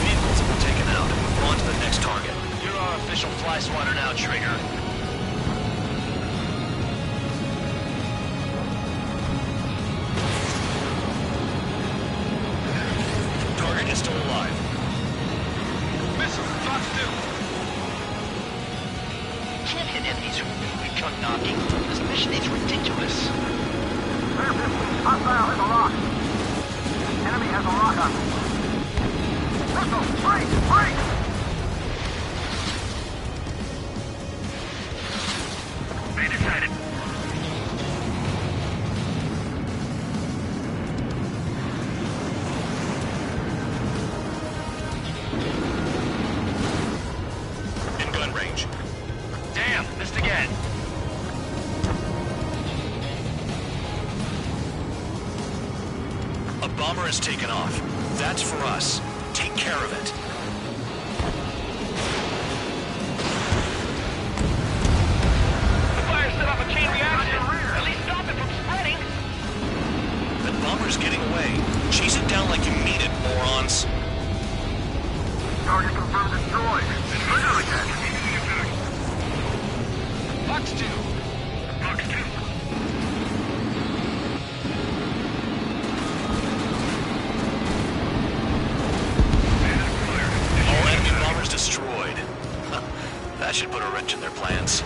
Vehicles have been taken out. Move on to the next target. You're our official fly swatter now, Trigger. Target is still alive. Missile, Fox 2! Can't hit enemies who come knocking. This mission is ridiculous. Clear 15. Hostile has a lock. Enemy has a lock on. Missile, break! Break! They decided. In gun range. Damn, missed again. A bomber has taken off. That's for us. Take care of it. The fire set off a chain reaction. At least stop it from spreading. That bomber's getting away. Chase it down like you mean it, morons. Target confirmed destroyed. Trigger attack. Fox 2. Fox 2. All enemy bombers destroyed. That should put a wrench in their plans.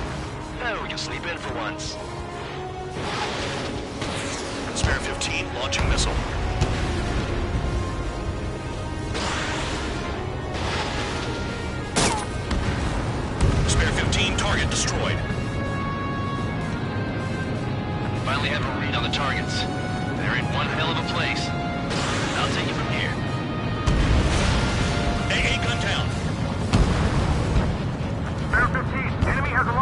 Oh, we can sleep in for once. Spare 15, launching missile. Spare 15, target destroyed. Finally have a read on the targets. They're in one hell of a place. I'll take it from here. AA gun down. Spare 15. Enemy has a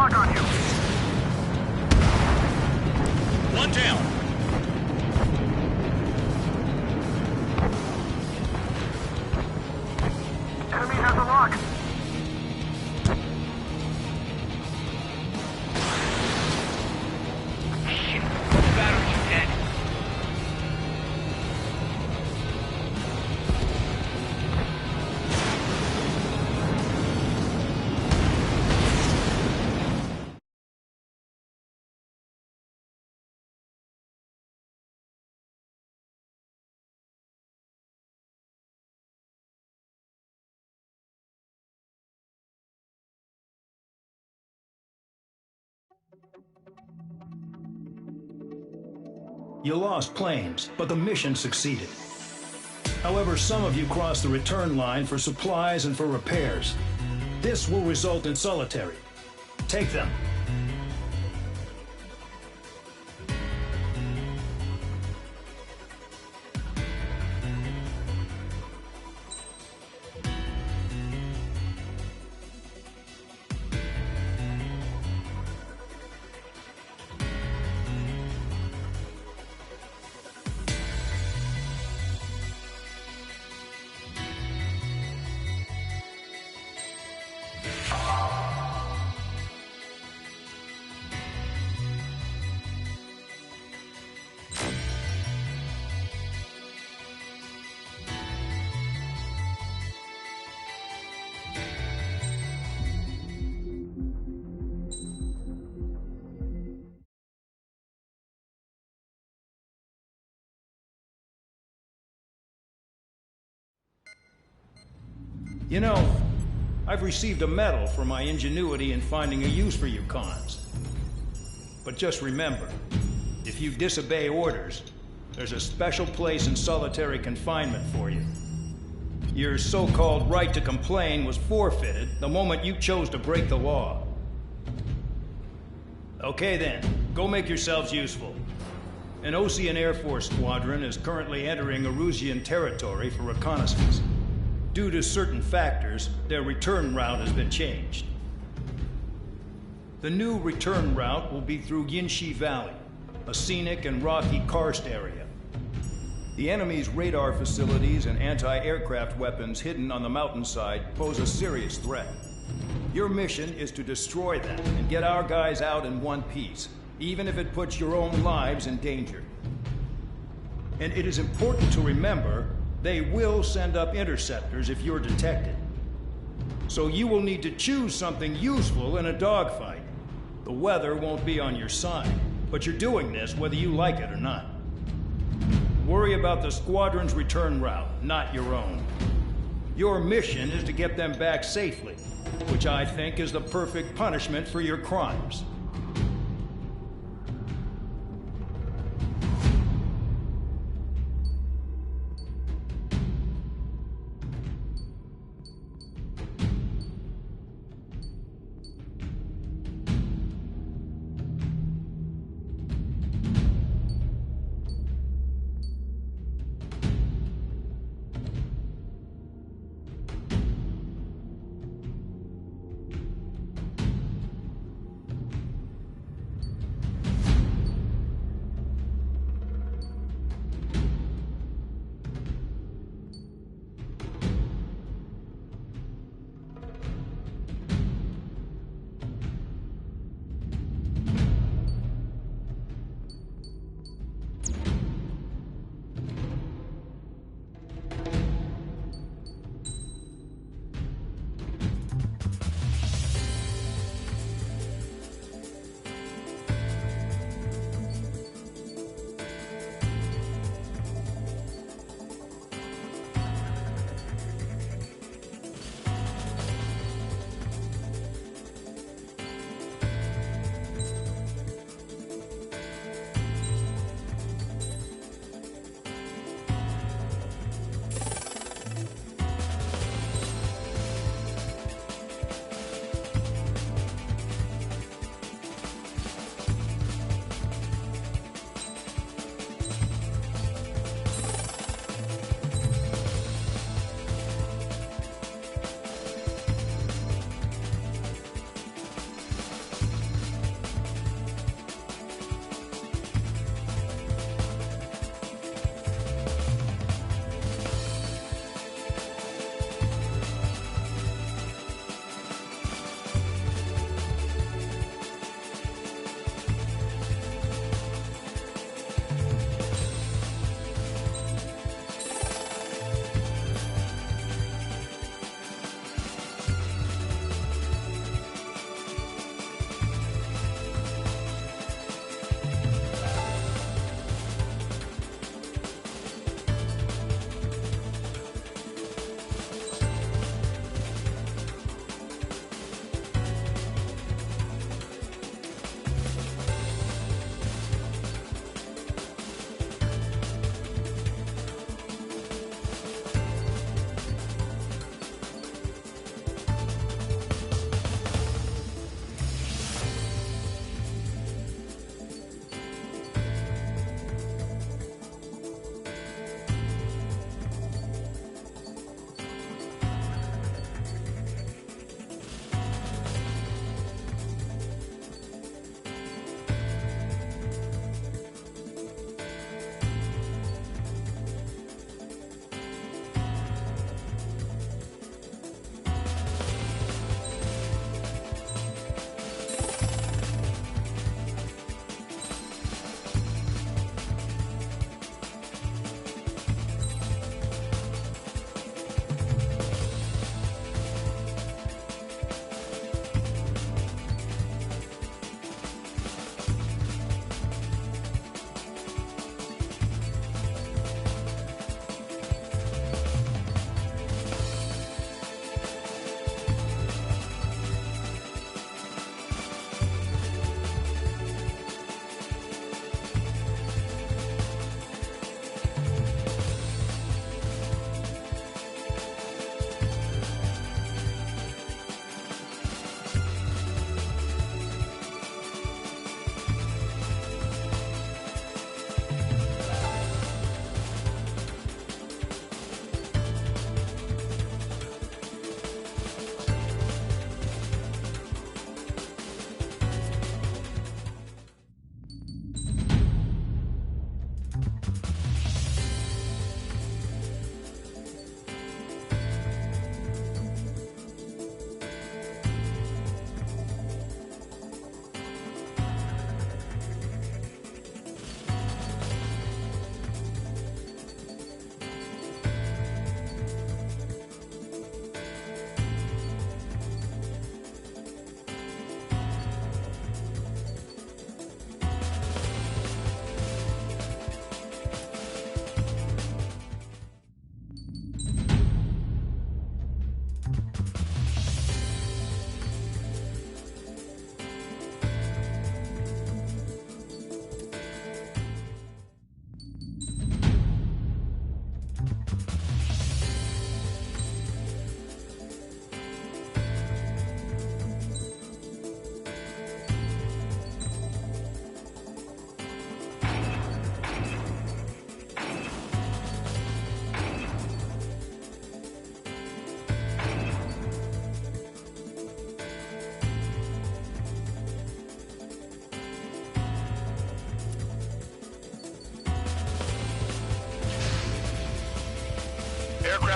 You lost planes, but the mission succeeded. However, some of you crossed the return line for supplies and for repairs. This will result in solitary. Take them. You know, I've received a medal for my ingenuity in finding a use for you cons. But just remember, if you disobey orders, there's a special place in solitary confinement for you. Your so-called right to complain was forfeited the moment you chose to break the law. Okay then, go make yourselves useful. An Ocean Air Force squadron is currently entering Erusian territory for reconnaissance. Due to certain factors, their return route has been changed. The new return route will be through Yinshi Valley, a scenic and rocky karst area. The enemy's radar facilities and anti-aircraft weapons hidden on the mountainside pose a serious threat. Your mission is to destroy them and get our guys out in one piece, even if it puts your own lives in danger. And it is important to remember they will send up interceptors if you're detected. So you will need to choose something useful in a dogfight. The weather won't be on your side, but you're doing this whether you like it or not. Worry about the squadron's return route, not your own. Your mission is to get them back safely, which I think is the perfect punishment for your crimes.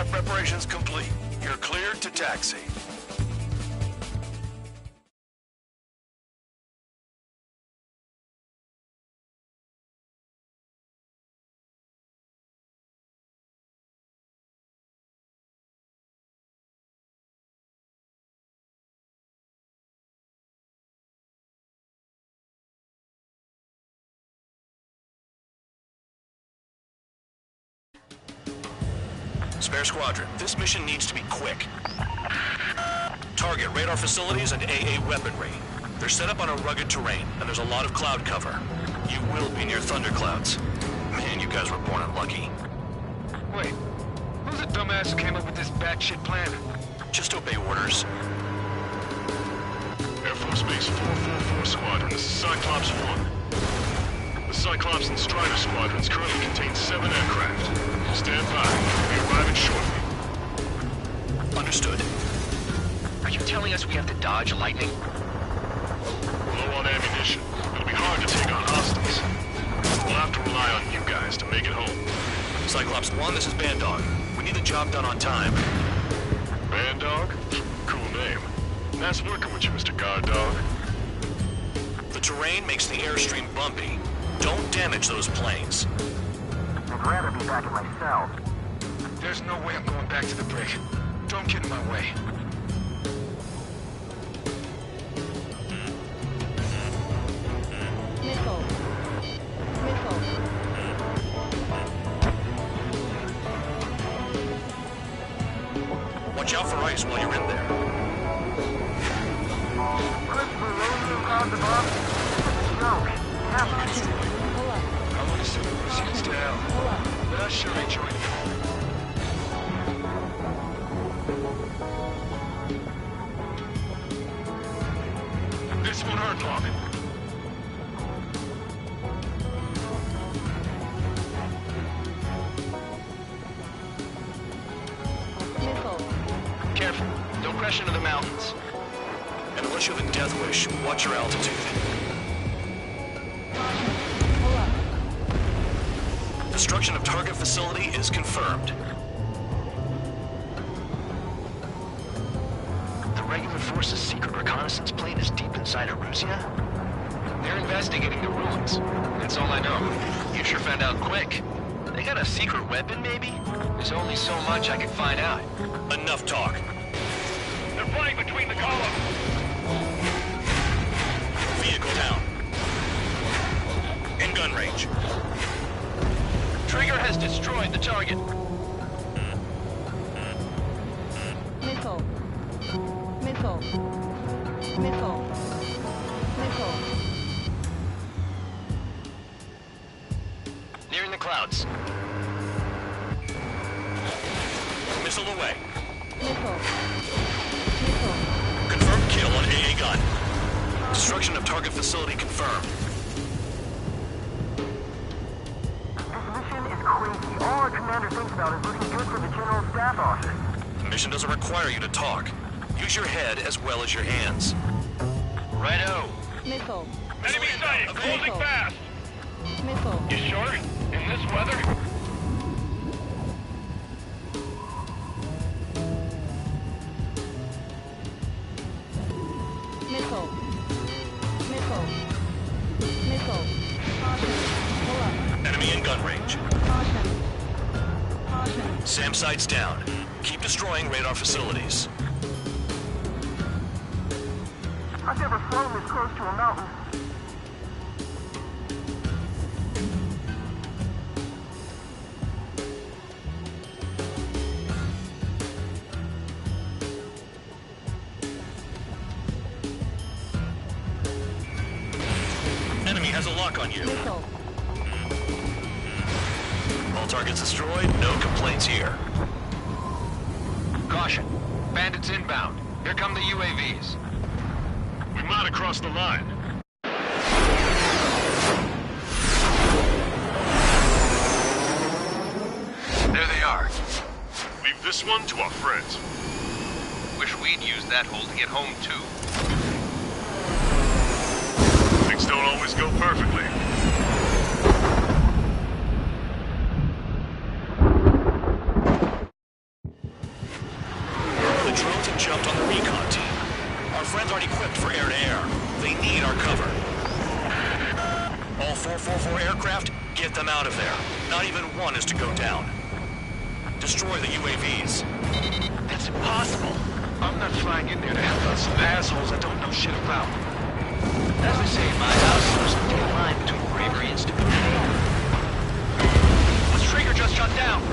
Takeoff preparations complete. You're cleared to taxi. Spare Squadron, this mission needs to be quick. Target radar facilities and AA weaponry. They're set up on a rugged terrain, and there's a lot of cloud cover. You will be near thunderclouds. Man, you guys were born unlucky. Wait, who's the dumbass who came up with this batshit plan? Just obey orders. Air Force Base 444 Squadron, this is Cyclops 1. The Cyclops and Strider Squadrons currently contain 7 aircraft. Stand by. We'll be arriving shortly. Understood. Are you telling us we have to dodge lightning? We're low on ammunition. It'll be hard to take on hostiles. We'll have to rely on you guys to make it home. Cyclops 1, this is Bandog. We need the job done on time. Bandog? Cool name. Nice working with you, Mr. Guard Dog. The terrain makes the airstream bumpy. Don't damage those planes. I'd rather be back at my cell. There's no way I'm going back to the brig. Don't get in my way. Missile. Missile. Watch out for ice while you're in there. Christopher, loading you across the bomb? Joke. I want to send the Russians to hell. But I sure enjoyed it. This won't hurt long. Missile. Careful. Don't crash into the mountains. And unless you have a death wish, watch your altitude. Destruction of target facility is confirmed. The regular force's secret reconnaissance plane is deep inside Erusea? They're investigating the ruins. That's all I know. You sure found out quick. They got a secret weapon, maybe? There's only so much I can find out. Enough talk. They're fighting between the columns. Vehicle down. In gun range. Trigger has destroyed the target. Missile. Missile. Missile. Missile. Nearing the clouds. Missile away. Missile. Missile. Confirmed kill on AA gun. Destruction of target facility confirmed. Crazy. All our commander thinks about is looking good for the General Staff Office. The mission doesn't require you to talk. Use your head as well as your hands. Righto. Missile. Enemy sighted. Closing fast. Missile. You sure? In this weather? Missile. Missile. Missile. Caution. Pull up. Enemy in gun range. Caution. Caution. SAM sights down. Keep destroying radar facilities. I've never flown this close to a mountain. Enemy has a lock on you. Missile. All targets destroyed, no complaints here. Caution. Bandits inbound. Here come the UAVs. We might have crossed the line. There they are. Leave this one to our friends. Wish we'd used that hole to get home, too. Things don't always go perfectly. friends aren't equipped for air-to-air. They need our cover. All 444 aircraft, get them out of there. Not even one is to go down. Destroy the UAVs. That's impossible. I'm not flying in there to help out some assholes I don't know shit about. As they say in my house, there's a thin line between bravery and stupidity. This trigger just shut down.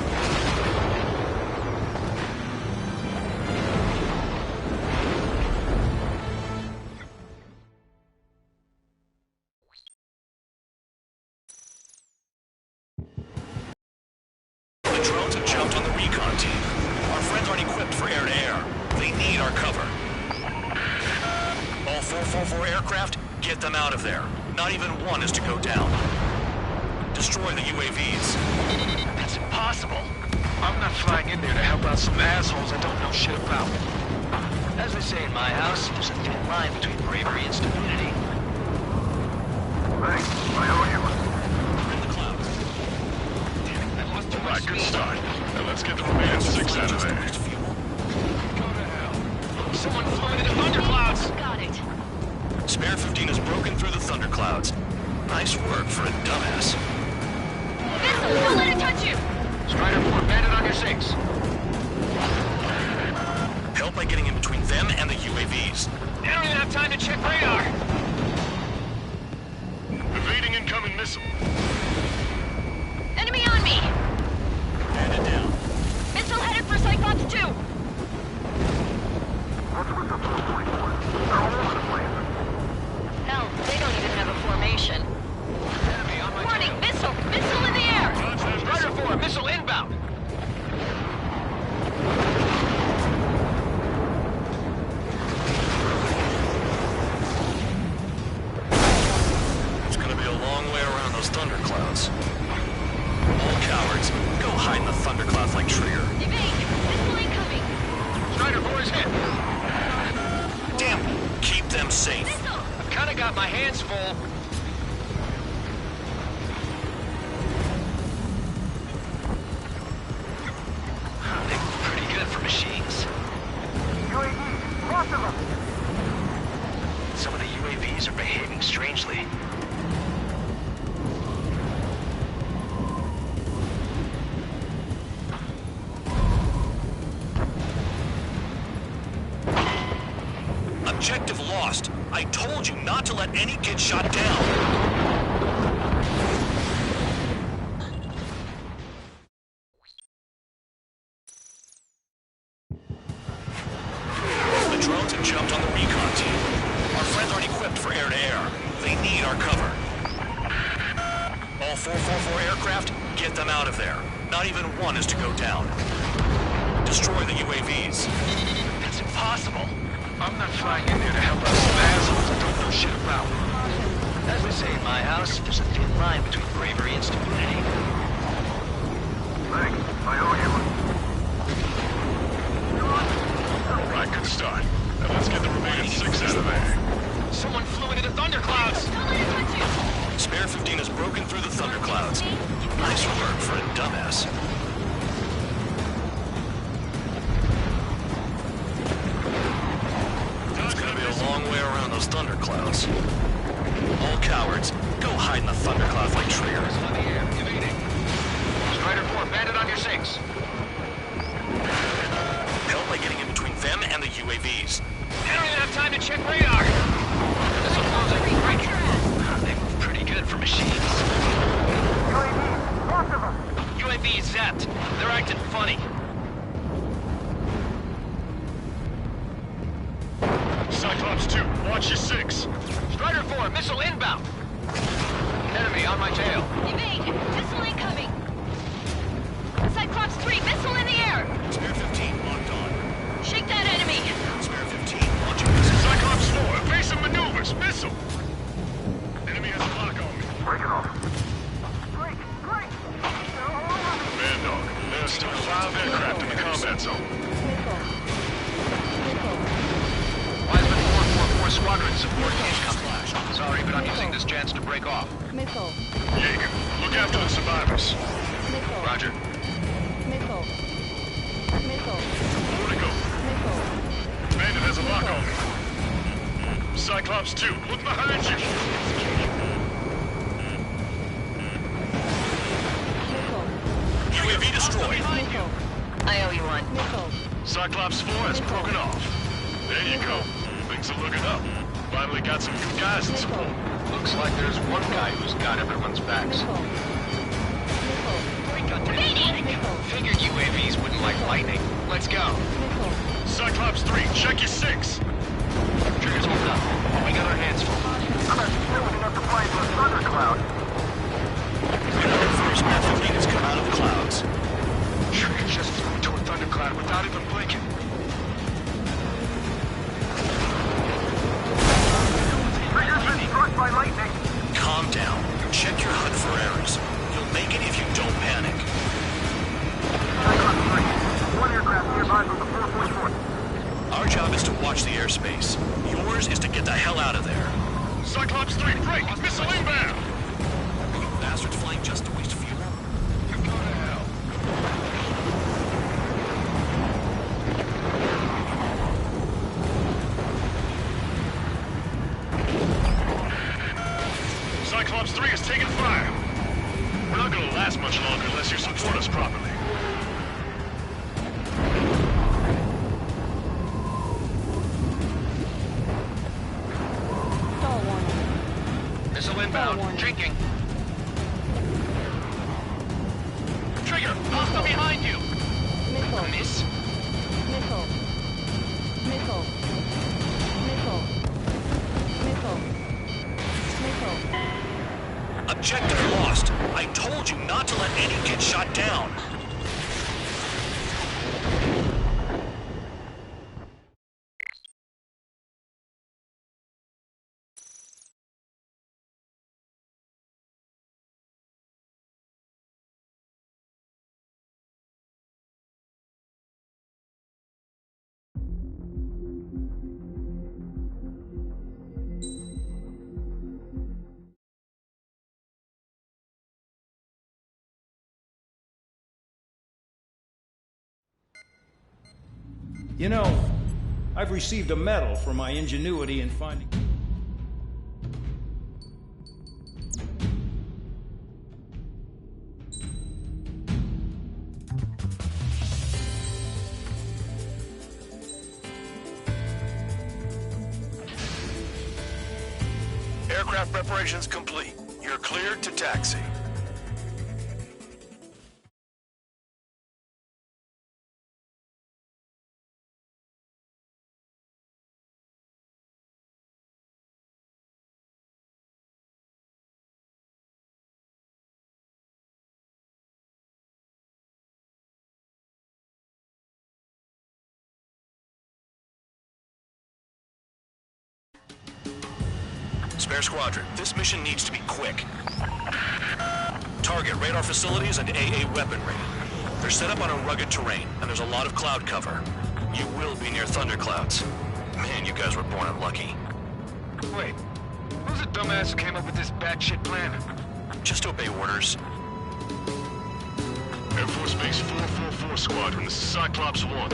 The drones have jumped on the recon team. Our friends aren't equipped for air-to-air. They need our cover. All 444 aircraft, get them out of there. Not even one is to go down. Destroy the UAVs. That's impossible. I'm not flying in there to help out some assholes I don't know shit about. As they say in my house, there's a thin line between bravery and stupidity. Thanks. I owe you. Alright, good start. Now let's get the remaining 6 out of there. Someone flew into the thunderclouds! Got it. Spare 15 has broken through the thunderclouds. Nice work for a dumbass. Missile, don't let it touch you! Strider 4, bandit on your 6. Help by getting in between them and the UAVs. They don't even have time to check radar! Evading incoming missile. Enemy on me! Bandit down. Missile headed for Cyclops 2! What's with the 444? They're all over the place. Hell, they don't even have a formation. Enemy on my Warning, tail. missile! Missile in the air! Strider 4, missile inbound! It's gonna be a long way around those thunderclouds. All cowards, go hide in the thunderclouds like Trigger. Evade! Missile incoming! Strider 4 is hit! Damn, keep them safe. Missile! I've kinda got my hands full. They move pretty good for machines. UAVs, lots of them. Some of the UAVs are behaving strangely. Objective lost. I told you not to let any get shot down. The drones have jumped on the recon team. Our friends aren't equipped for air-to-air. They need our cover. All 444 aircraft, get them out of there. Not even one is to go down. Destroy the UAVs. That's impossible. I'm not flying in there to help out some assholes I don't know shit about. As they say in my house, there's a thin line between bravery and stupidity. Thanks. I owe you. Alright, good start. Now let's get the remaining 6 out of there. Someone flew into the thunderclouds! Don't let it touch you! Spare 15 has broken through the thunderclouds. Nice work for a dumbass. It's gonna be a long way around those thunderclouds. All cowards, go hide in the thunderclouds like Trigger. On the air, evading. Strider 4, bandit on your 6. Help by getting in between them and the UAVs. They don't even have time to check radar! Missile closing, right. They move pretty good for machines. UAVs, lots of them. UAV zapped. They're acting funny. Cyclops 2, watch your 6. Strider 4, missile inbound. Enemy on my tail. Evade! Missile incoming! Cyclops 3, missile in the air! Spare 15 locked on. Shake that enemy! Spare 15 launching missile. Cyclops 4, evasive maneuvers, missile. Enemy has a lock on me. Break it off. Break! Break! They're all over me. Man dog, there are still 5 aircraft in the combat zone. Wiseman 444 squadron support incoming. Sorry, but I'm using this chance to break off. Missile. Jaeger, look after the survivors. Missile. Roger. Missile. Missile. Over to go. Missile. Bandit has a lock on me. Cyclops 2, look behind you! UAV destroyed. I owe you one. Cyclops 4 has broken off. There you go. Things are looking up. Finally got some good guys in support. Looks like there's one guy who's got everyone's backs. Figured UAVs wouldn't like lightning. Let's go. Cyclops 3, check your 6. Trigger's holding up. We got our hands full. I'm not stupid enough to fly into a thundercloud. First Spare 15 has come out of the clouds. Trigger just flew into a thundercloud without even blinking. Trigger's been struck by lightning. Calm down. Check your HUD for errors. You'll make it if you don't panic. One aircraft nearby from the 444th. Our job is to watch the airspace. Yours is to get the hell out of there. Cyclops 3, break! Missile inbound! You bastards flying just to waste fuel? You go to hell. Cyclops 3 is taking fire. We're not gonna last much longer unless you support us properly. Missile inbound. Drinking. Trigger, hostile behind you. Miss. Objective lost. I told you not to let any get shot down. You know, I've received a medal for my ingenuity in finding... Aircraft preparations complete. You're cleared to taxi. Spare Squadron, this mission needs to be quick. Target radar facilities and AA weaponry. They're set up on a rugged terrain, and there's a lot of cloud cover. You will be near thunderclouds. Man, you guys were born unlucky. Wait, who's the dumbass who came up with this batshit plan? Just obey orders. Air Force Base 444 Squadron, this is Cyclops 1.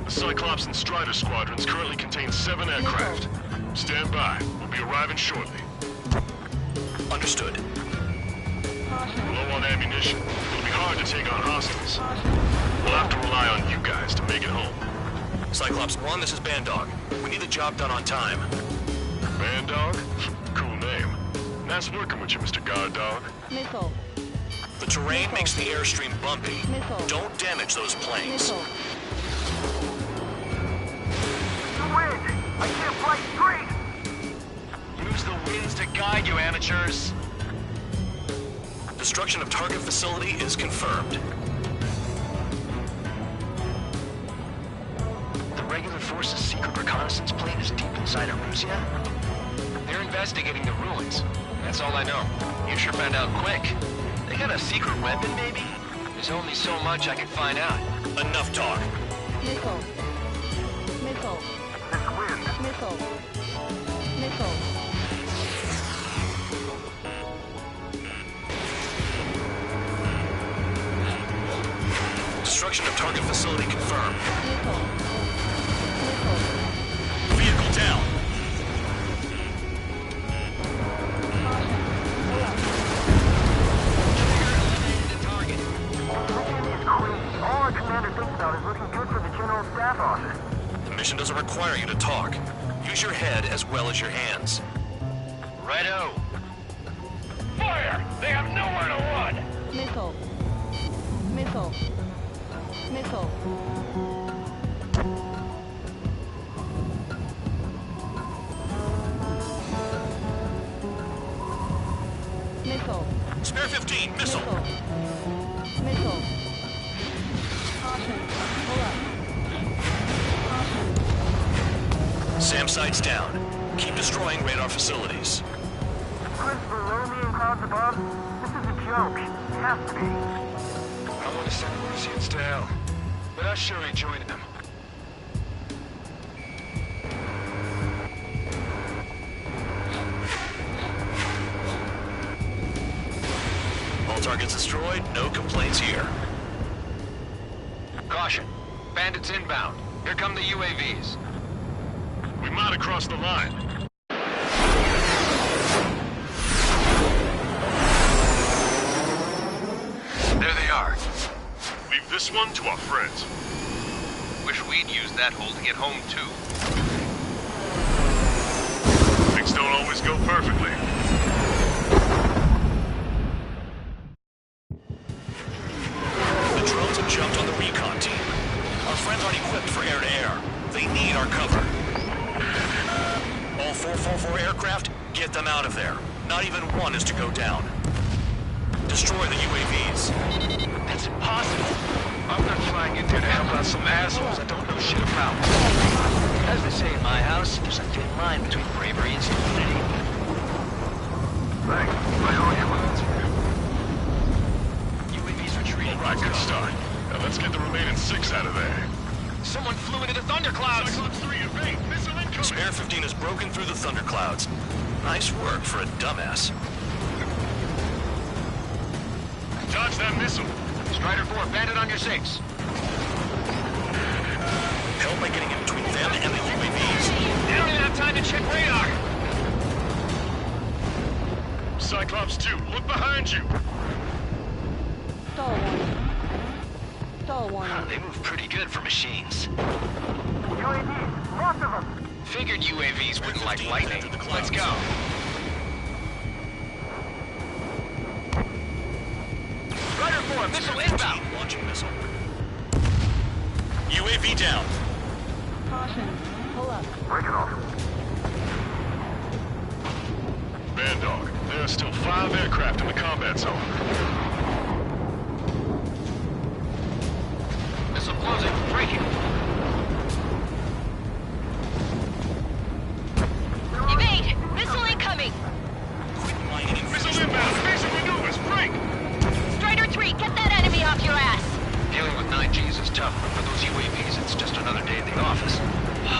The Cyclops and Strider Squadrons currently contain 7 aircraft. Stand by. We'll be arriving shortly. Understood. We're low on ammunition. It'll be hard to take on hostiles. We'll have to rely on you guys to make it home. Cyclops 1, this is Bandog. We need the job done on time. Bandog? Cool name. Nice working with you, Mr. Guard Dog. Missile. The terrain makes the airstream bumpy. Missile. Don't damage those planes. Missile. Wind! I can't fly straight! Use the winds to guide you, amateurs. Destruction of target facility is confirmed. The regular force's secret reconnaissance plane is deep inside Aruzia? They're investigating the ruins. That's all I know. You sure found out quick. They got a secret weapon, maybe? There's only so much I can find out. Enough talk. Missile. Missile. Missile. Missile. Destruction of target facility confirmed. Missile. Missile. Vehicle down. require you to talk. Use your head as well as your hands. Righto. Fire! They have nowhere to run! Missile. Missile. Missile. Missile. Spare 15, missile. Missile. Caution. Pull up. SAM sights down. Keep destroying radar facilities. Chris, below me and clouds above? This is a joke. It has to be. I want to send Russians to hell, but I sure ain't joining them. All targets destroyed, no complaints here. Caution. Bandits inbound. Here come the UAVs. We might have crossed the line. There they are. Leave this one to our friends. Wish we'd used that hole to get home, too. Things don't always go perfectly. The drones have jumped on the recon team. Our friends aren't equipped for air-to-air. They need our cover. All 444 aircraft, get them out of there. Not even one is to go down. Destroy the UAVs. That's impossible. I'm not flying in there to help out some assholes I don't know shit about. As they say in my house, there's a thin line between bravery and stupidity. Thanks. I owe you one. UAVs retreating. All right, good start. Now let's get the remaining 6 out of there. Someone flew into the thunderclouds. Cyclops 3 evade. Missile incoming. Spare 15 has broken through the thunderclouds. Nice work for a dumbass. Dodge that missile. Strider 4, bandit on your 6. Help by getting in between them and the UAVs. They don't even have time to check radar. Cyclops 2, look behind you. Stall warning. Stall warning. They move pretty good for machines. UAVs, lots of them. Figured UAVs wouldn't like lightning. Let's go. Strider 4, missile inbound. Launching missile. UAV down. Caution. Pull up. Break it off. Bad dog. There are still 5 aircraft in the combat zone. Missile closing. Breaking. Evade! Missile incoming! Missile inbound. Basic maneuvers. Break. Strider 3, get that enemy off your ass! Dealing with 9Gs is tough, but for those UAVs, it's just another day at the office.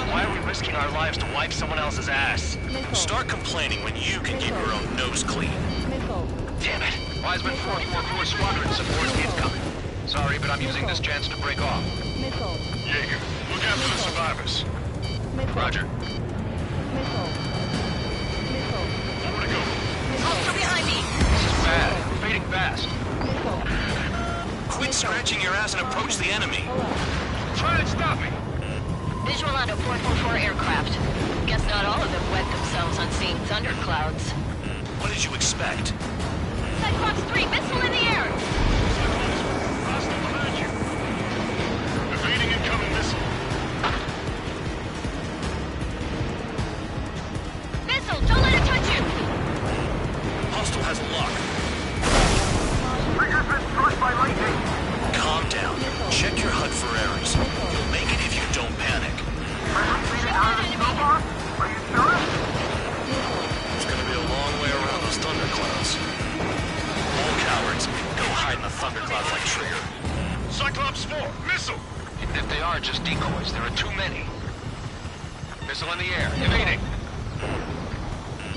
Why are we risking our lives to wipe someone else's ass? Missile. Start complaining when you can keep your own nose clean. Missile. Damn it. Wiseman 444 Squadron support incoming. Sorry, but I'm using this chance to break off. Missile. Jaeger, look after the survivors. Missile. Roger. Missile. Missile. Nowhere to go. Ultra behind me! This is bad. We're fading fast. Missile. Quit scratching your ass and approach the enemy. Pull up. Try and stop me. Visual on a 444 aircraft. Guess not all of them wet themselves on seeing thunderclouds. What did you expect? Cyclops 3, missile in the air! Hostile behind you. Evading incoming missile. Missile, don't let it touch you! Hostile has lock. Trigger's been struck by lightning. Calm down. Check your HUD for errors. You'll make it if you don't panic. Are you sure? It's gonna be a long way around those thunderclouds. All cowards, go hide in the thunderclouds like Trigger. Cyclops 4, missile. Even if they are just decoys, there are too many. Missile in the air. Evading.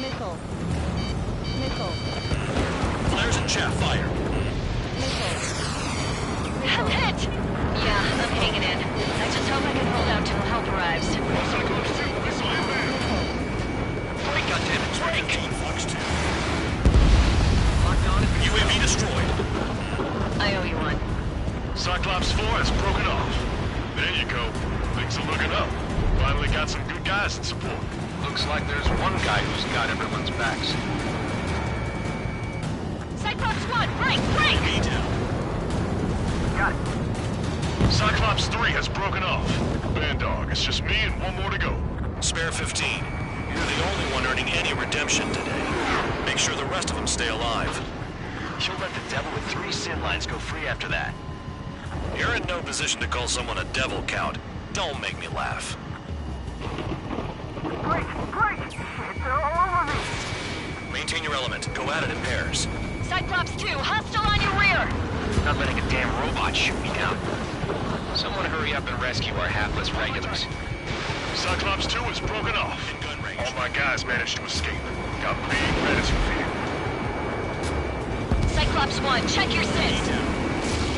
Missile. Missile. Flares and chaff fire. Missile. I'm hit! Yeah, I'm hanging in. I just hope I can hold out till help arrives. Cyclops 2, missile inbound. Break, goddammit. Break! Fox 2. Locked on. UAV destroyed. I owe you one. Cyclops 4 has broken off. There you go. Things are looking up. Finally got some good guys in support. Looks like there's one guy who's got everyone's backs. Cyclops 1, break! Got it. Cyclops 3 has broken off. Bandog, it's just me and one more to go. Spare 15. You're the only one earning any redemption today. Make sure the rest of them stay alive. You'll let the devil with 3 sin lines go free after that. You're in no position to call someone a devil, Count. Don't make me laugh. Break! They're all over me! Maintain your element. Go at it in pairs. Cyclops 2, hostile on your rear! Not letting a damn robot shoot me down. Someone hurry up and rescue our hapless regulars. Cyclops 2 is broken off. In gun range. All my guys managed to escape. Got big credits for feeding. Cyclops 1, check your sys.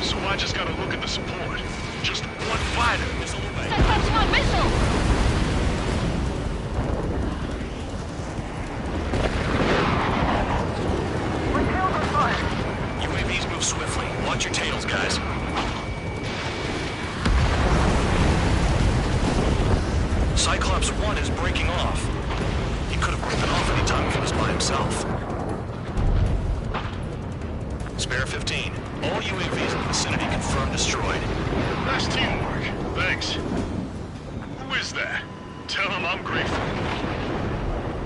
So I just gotta look at the support. Just one fighter. Cyclops 1, missile! UAVs move swiftly. Watch your tails, guys. Cyclops 1 is breaking off. He could have broken off any time if he was by himself. Spare 15. All UAVs in the vicinity confirmed destroyed. Nice teamwork. Thanks. Who is that? Tell him I'm grateful.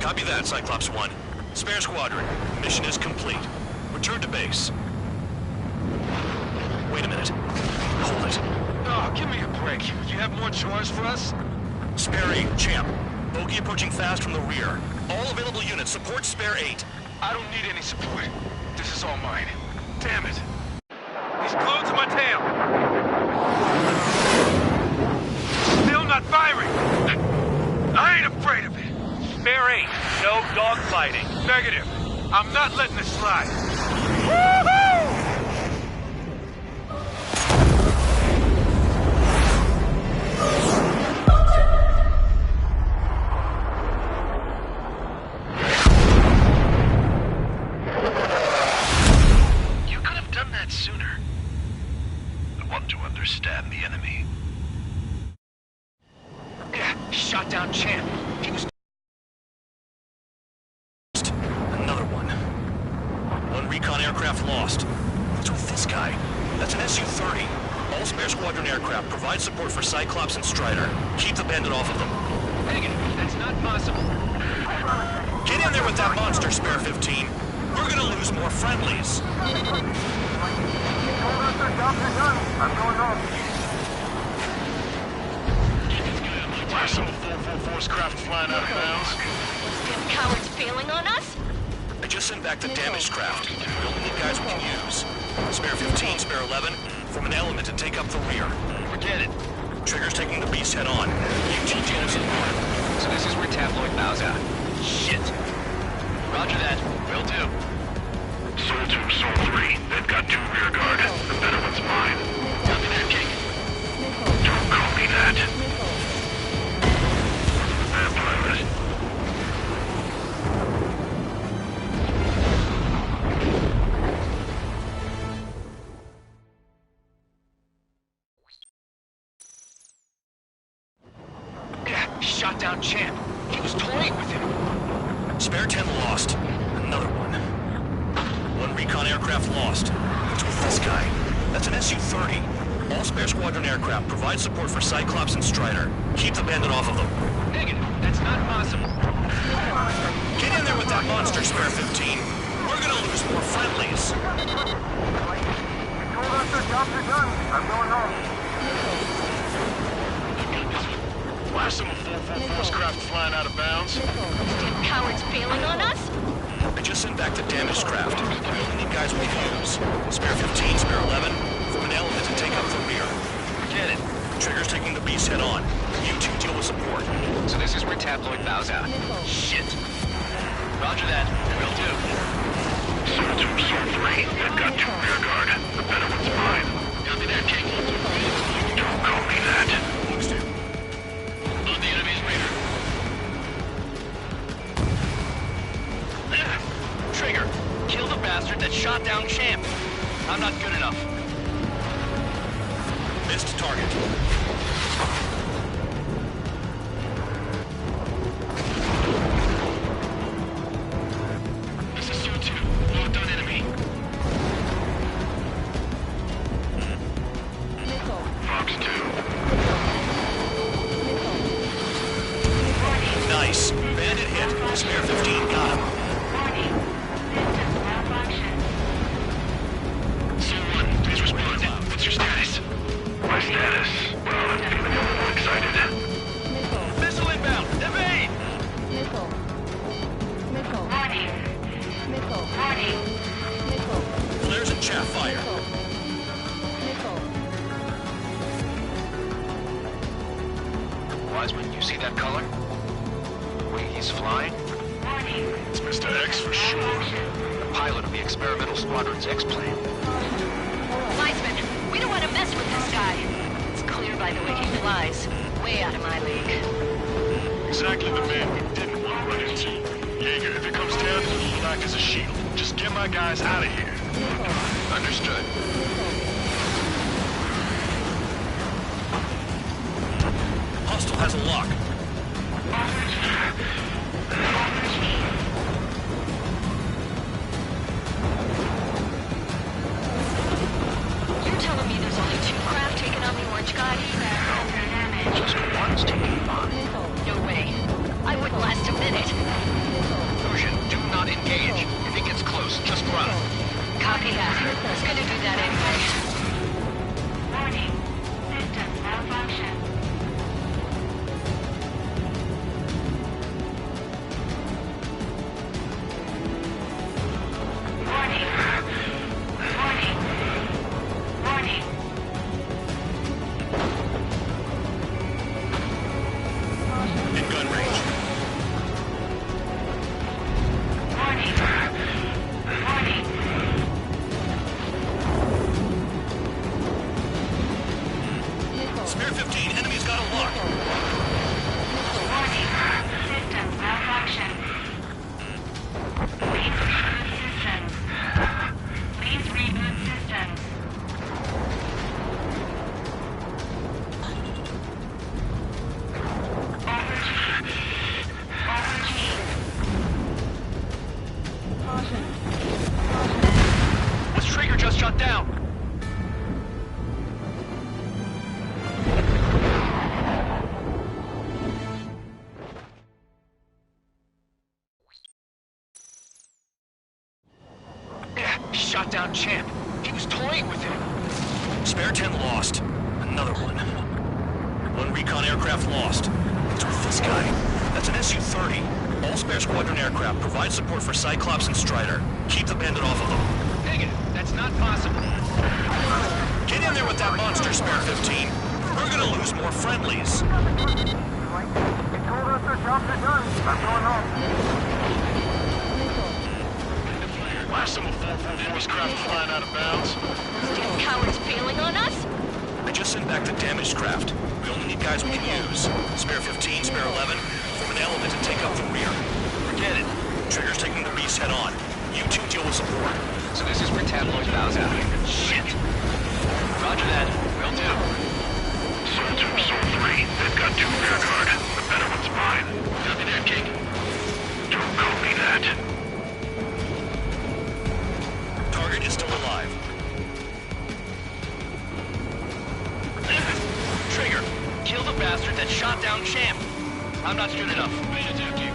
Copy that, Cyclops 1. Spare squadron. Mission is complete. Return to base. Wait a minute. Hold it. Oh, give me a break. You have more chores for us? Spare 8, Champ. Bogey approaching fast from the rear. All available units support Spare 8. I don't need any support. This is all mine. Damn it. He's glued to my tail. Still not firing. I ain't afraid of it. Spare 8. No dogfighting. Negative. I'm not letting this slide. Woohoo! You could have done that sooner. I want to understand the enemy. Yeah, shot down Champ. He was... Another one. One recon aircraft lost. What's with this guy? That's an Su-30. All spare squadron aircraft provide support for Cyclops and Strider. Keep the bandit off of them. Negative. That's not possible. Get in there with that monster, Spare 15. We're gonna lose more friendlies. Why some 444's craft flying out of bounds? Them cowards bailing on us? I just sent back the damaged craft. We only need guys we can use. Spare 15, Spare 11, form an element and take up the rear. Forget it. Trigger's taking the beast head on. You two Janus in one. So this is where Tabloid bows out. Shit. Roger that. Will do. Soul 2, Soul 3. They've got 2 rear guard. The better one's mine. Copy that, King. Don't call me that. Pilot. Yeah, shot down Champ. He was toying with him. Spare 10 lost. Another one. One recon aircraft lost. What's with this guy? That's an Su-30. All spare squadron aircraft provide support for Cyclops and Strider. Keep the bandit off of them. Negative. That's not possible. Get in there with that monster, Spare 15. We're gonna lose more friendlies. You told us their jobs are done. I'm going home. Why some 444's craft flying out of bounds? Them cowards bailing on us? I just sent back the damaged craft. We only need guys we can use. Spare 15, Spare 11, form an element and take up the rear. Forget it. Trigger's taking the beast head on. You two deal with support. So this is where Tabloid bows out. Shit. Roger that. Will do. Soul 2, Soul 3. They've got 2 rear guard. The better one's mine. Copy that, King. Don't call me that. On the enemy's radar. Trigger, kill the bastard that shot down Champ. I'm not good enough. Missed target. Bandit hit. Spare 15 got him. C1, please respond. What's your status? My status? Well, I'm feeling a little excited. Missile inbound! Evade! Missile. Missile. Warning. Missile. Warning. Missile. Flares and chaff fire. Missile. Wiseman, you see that color? The way he's flying? It's Mr. X for sure. The pilot of the experimental squadron's X-plane. Wiseman, we don't want to mess with this guy. It's clear by the way he flies. Way out of my league. Exactly the man we didn't want to run into. Jaeger, if it comes down to it, black as a shield. Just get my guys out of here. Understood. Hostile has a lock. You're telling me there's only 2 craft taking on the orange guy? Just one's taking him on. No way. I wouldn't last a minute. Persian, do not engage. If he gets close, just run. Copy that. I was gonna do that anyway. Warning. System malfunction. Warning. Warning. Warning. In gun range. Warning. Warning. Spare 15, enemy's got a lock. Warning. System malfunction. Please reboot systems. Please reboot systems. This trigger just shut down. Yeah, shot down Champ. He was toying with him. Spare 10 lost. Another one. 1 recon aircraft lost. What's with this guy? That's an Su-30. All spare squadron aircraft provide support for Cyclops and Strider. Keep the bandit off of them. Negative. That's not possible. Get in there with that monster, Spare 15. We're gonna lose more friendlies. They told us their jobs are done. I'm going home. Last time a 444's craft flying out of bounds. Damn cowards bailing on us? I just sent back the damaged craft. We only need guys we can use. Spare 15, Spare 11, form an element and take up the rear. Forget it. Trigger's taking the beast head on. You two deal with support. So this is where Tabloid bows out. Shit. Roger that. Will do. Soul 2, Soul 3. They've got 2 rear guard. The better one's mine. Copy that, King. Don't call me that. Target is still alive. Trigger, kill the bastard that shot down Champ. I'm not sure enough. Beta 2, King.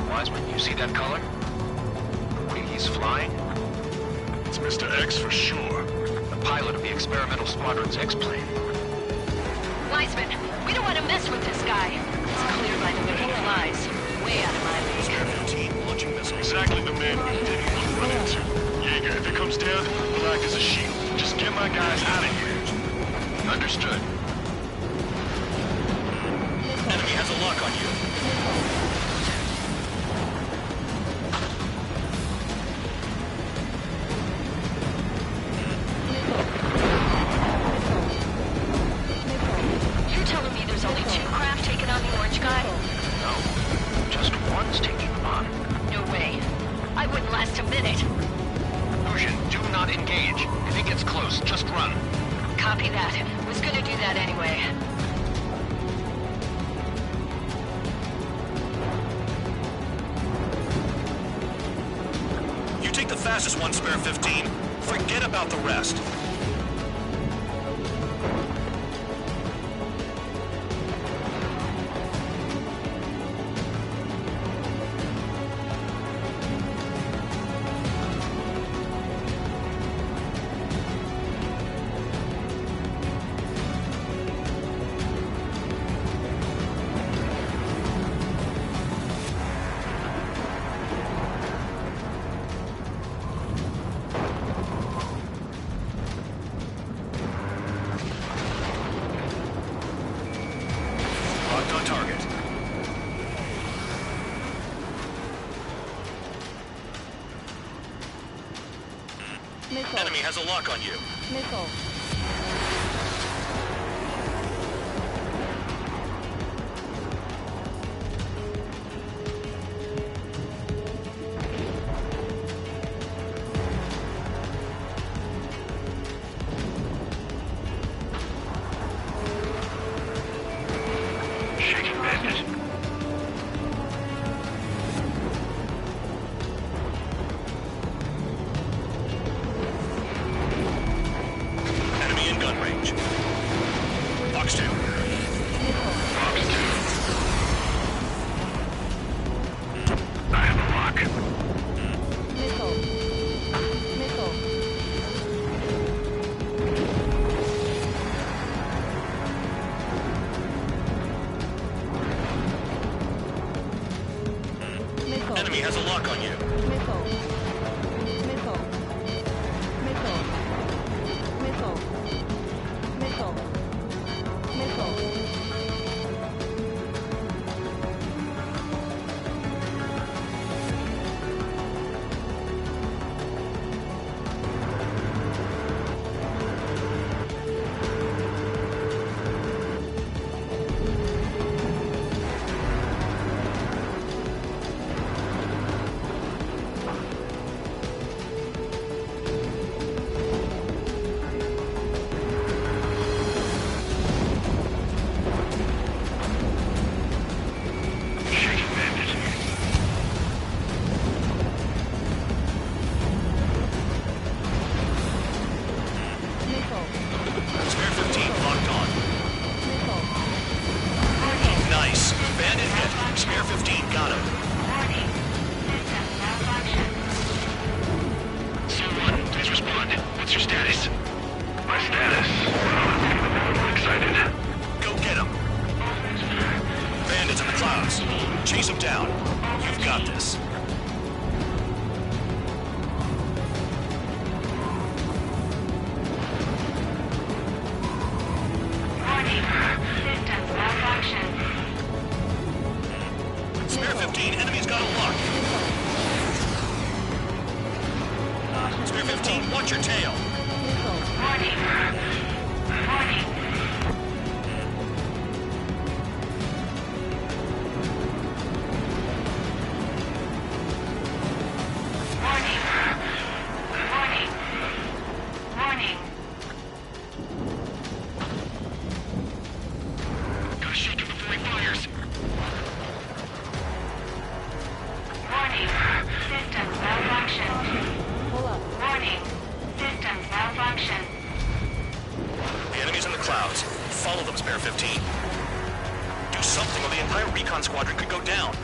Wiseman, you see that color? The way he's flying? It's Mr. X for sure. The pilot of the experimental squadron's X-plane. Wiseman, we don't want to mess with this guy. It's clear by the way he flies. Way out of my league. Spare 15, launching missile. Exactly the man we didn't want to run into. Jaeger, if it comes down, black as a shield. Just get my guys out of here. Understood. lock on you. You're telling me there's only 2 craft taking on the orange guy? No, just one's taking them on. No way. I wouldn't last a minute. Lucian, do not engage. If he gets close, just run. Copy that. Was gonna do that anyway. You take the fastest one, spare 15. Forget about the rest. Locked on target. Missile. Enemy has a lock on you. Missile. Shaking bandit. Enemy in gun range. Box 2. Box 2. I have a lock. Missile. Missile. Missile. Enemy has a lock on you. Missile. Missile. Missile. Missile. Missile. Missile. Shaking bandit. Missile. Spare 15 locked on. Missile. Nice. Bandit hit. Spare 15 got him. C1, please respond. What's your status? My status. I'm excited. Go get him. Bandits in the clouds. Chase them down. You've got this. Spare 15, enemy's got a lock. Spare 15, watch your tail. Gotta shake him before he fires. Pull up. The enemy's in the clouds. Follow them, spare 15. Do something or the entire recon squadron could go down.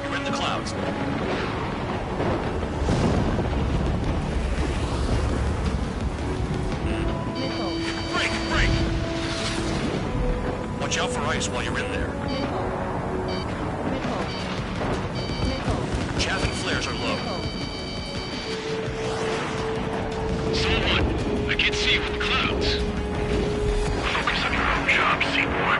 You're in the clouds. Missile. Break! Break! Watch out for ice while you're in there. Chaff and flares are low. Someone, I can't see you with the clouds. Focus on your own job, Seymour.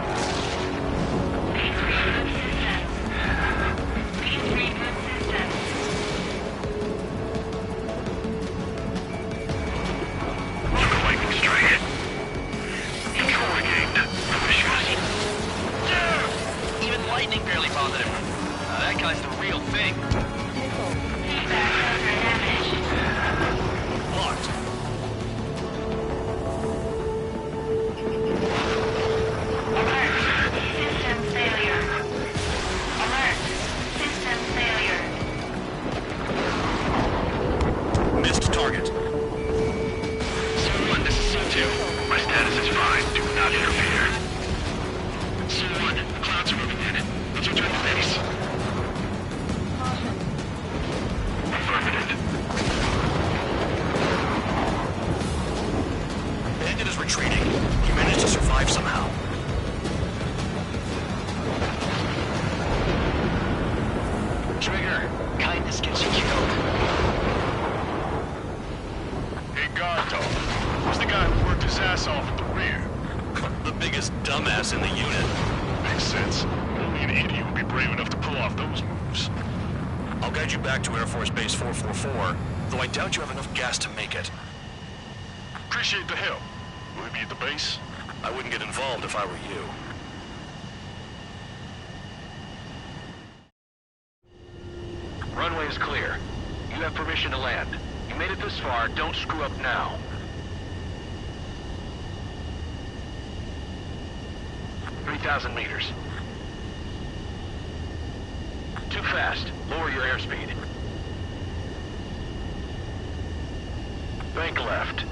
Lightning barely bothered him. That guy's the real thing. Locked. Alert. System failure. Alert. System failure. Missed target. So-1, this is So-2. My status is fine. Do not interfere. So-1, the clouds are moving in. Let's return to base. Affirmative. Bandit is retreating. He managed to survive somehow. Trigger, kindness gets you killed. Hey, guard dog. Who's the guy who worked his ass off at the rear? The biggest dumbass in the unit. Makes sense. Only an idiot would be brave enough to pull off those moves. I'll guide you back to Air Force Base 444, though I doubt you have enough gas to make it. Appreciate the help. Will he be at the base? I wouldn't get involved if I were you. Runway is clear. You have permission to land. You made it this far, don't screw up now. "3,000 meters. Too fast. Lower your airspeed. Bank left.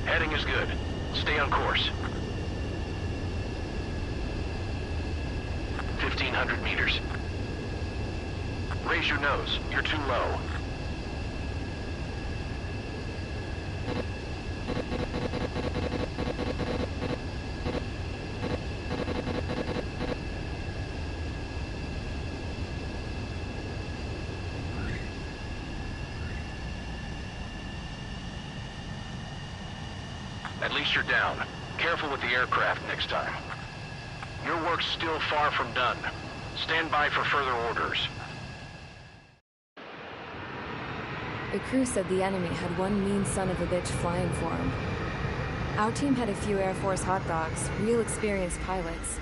Heading is good. Stay on course. 1,500 meters. Raise your nose. You're too low. At least you're down. Careful with the aircraft next time. Your work's still far from done. Stand by for further orders. The crew said the enemy had one mean son of a bitch flying for him. Our team had a few Air Force hot dogs, real experienced pilots.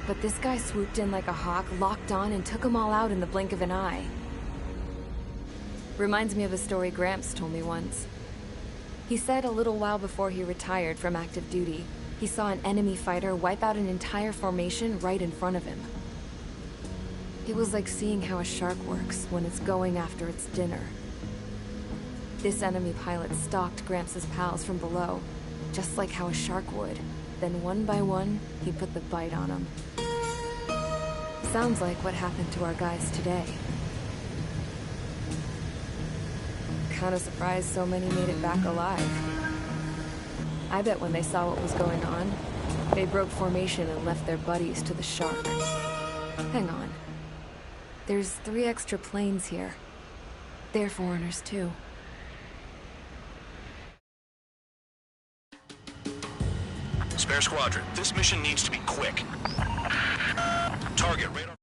But this guy swooped in like a hawk, locked on, and took them all out in the blink of an eye. Reminds me of a story Gramps told me once. He said a little while before he retired from active duty, he saw an enemy fighter wipe out an entire formation right in front of him. It was like seeing how a shark works when it's going after its dinner. This enemy pilot stalked Gramps' pals from below, just like how a shark would. Then one by one, he put the bite on them. Sounds like what happened to our guys today. Kinda surprised so many made it back alive. I bet when they saw what was going on, they broke formation and left their buddies to the shark. Hang on. There's 3 extra planes here. They're foreigners too. Spare squadron, this mission needs to be quick. Target radar.